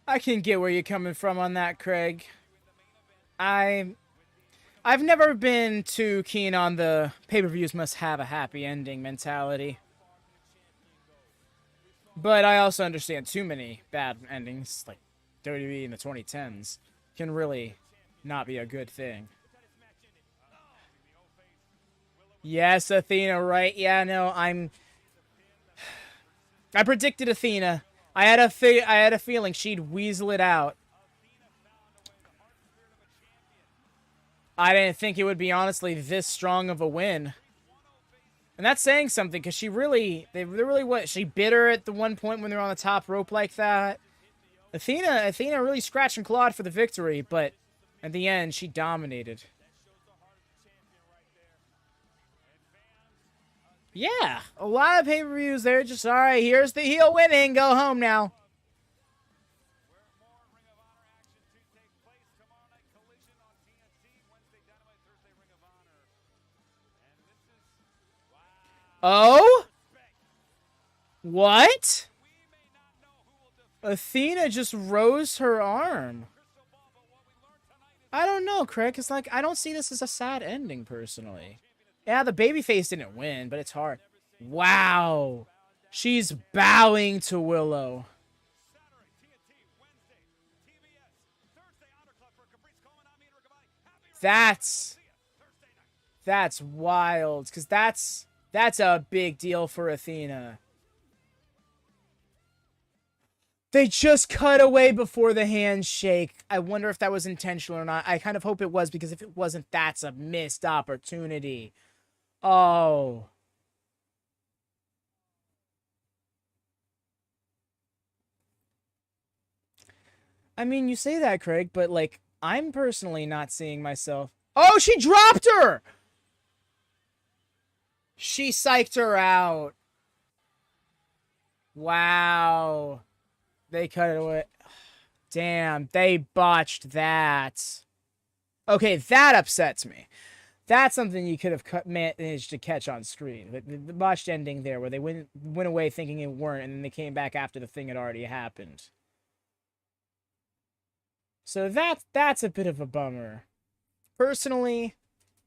I can get where you're coming from on that, Craig. I've never been too keen on the pay-per-views must have a happy ending mentality. But I also understand too many bad endings, like WWE in the 2010s, can really not be a good thing. Yes, Athena, right? Yeah, no, I predicted Athena. I had a feeling she'd weasel it out. I didn't think it would be honestly this strong of a win. And that's saying something, because she really bit her at the one point when they were on the top rope like that. Athena really scratched and clawed for the victory, but at the end, she dominated. Yeah, a lot of pay-per-views, they're just, all right, here's the heel winning, go home now. Oh? What? Athena just rose her arm. I don't know, Craig. It's like, I don't see this as a sad ending, personally. Yeah, the babyface didn't win, but it's hard. Wow. She's bowing to Willow. That's wild, because that's a big deal for Athena. They just cut away before the handshake. I wonder if that was intentional or not. I kind of hope it was, because if it wasn't, that's a missed opportunity. Oh. I mean, you say that, Craig, but, like, I'm personally not seeing myself... Oh, she dropped her! She psyched her out. Wow. They cut it away. Damn, they botched that. Okay, that upsets me. That's something you could have managed to catch on screen. The botched ending there, where they went away thinking it weren't, and then they came back after the thing had already happened. So that's a bit of a bummer. Personally,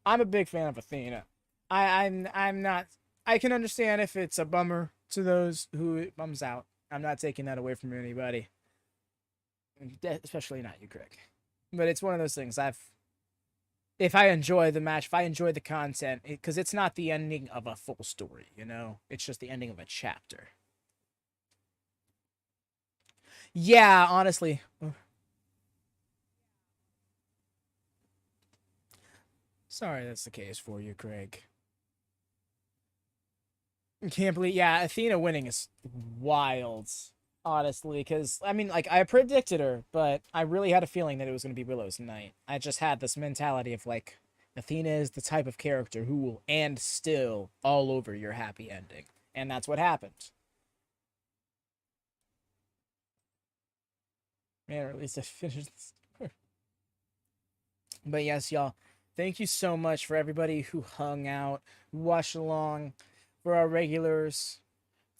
I'm a big fan of Athena. I'm not... I can understand if it's a bummer to those who it bums out. I'm not taking that away from anybody. Especially not you, Craig. But it's one of those things. If I enjoy the match, if I enjoy the content, because it's not the ending of a full story, you know? It's just the ending of a chapter. Yeah, honestly. Sorry that's the case for you, Craig. Can't believe... Yeah, Athena winning is wild, honestly, because, I mean, like, I predicted her, but I really had a feeling that it was going to be Willow's night. I just had this mentality of, like, Athena is the type of character who will end still all over your happy ending. And that's what happened. Man, or at least I finished this. But yes, y'all, Thank you so much for everybody who hung out, watched along, for our regulars,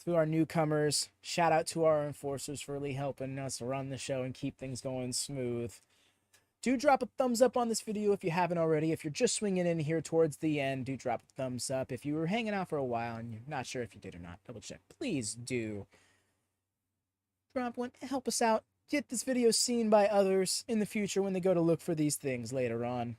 to our newcomers. Shout out to our enforcers for really helping us run the show and keep things going smooth. Do drop a thumbs up on this video if you haven't already. If you're just swinging in here towards the end, do drop a thumbs up. If you were hanging out for a while and you're not sure if you did or not, double check. Please do. Drop one. Help us out. Get this video seen by others in the future when they go to look for these things later on.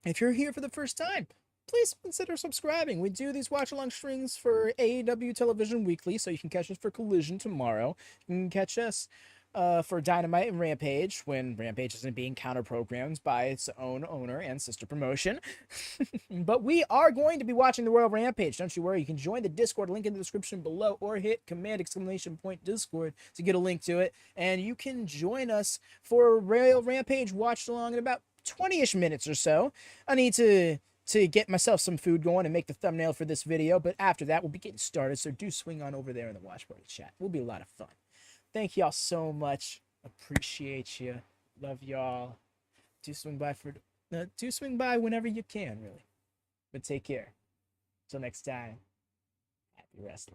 If you're here for the first time, please consider subscribing. We do these watch-along streams for AEW Television Weekly, so you can catch us for Collision tomorrow. You can catch us for Dynamite and Rampage, when Rampage isn't being counter-programmed by its own owner and sister promotion. But we are going to be watching the Royal Rampage. Don't you worry. You can join the Discord, link in the description below, or hit command ! Discord to get a link to it. And you can join us for Royal Rampage watch-along in about 20-ish minutes or so. I need to get myself some food going and make the thumbnail for this video, but after that we'll be getting started, so do swing on over there in the watch party chat. It will be a lot of fun. Thank y'all so much. Appreciate you. Love y'all. Do swing by whenever you can, really. But take care. Till next time, happy wrestling.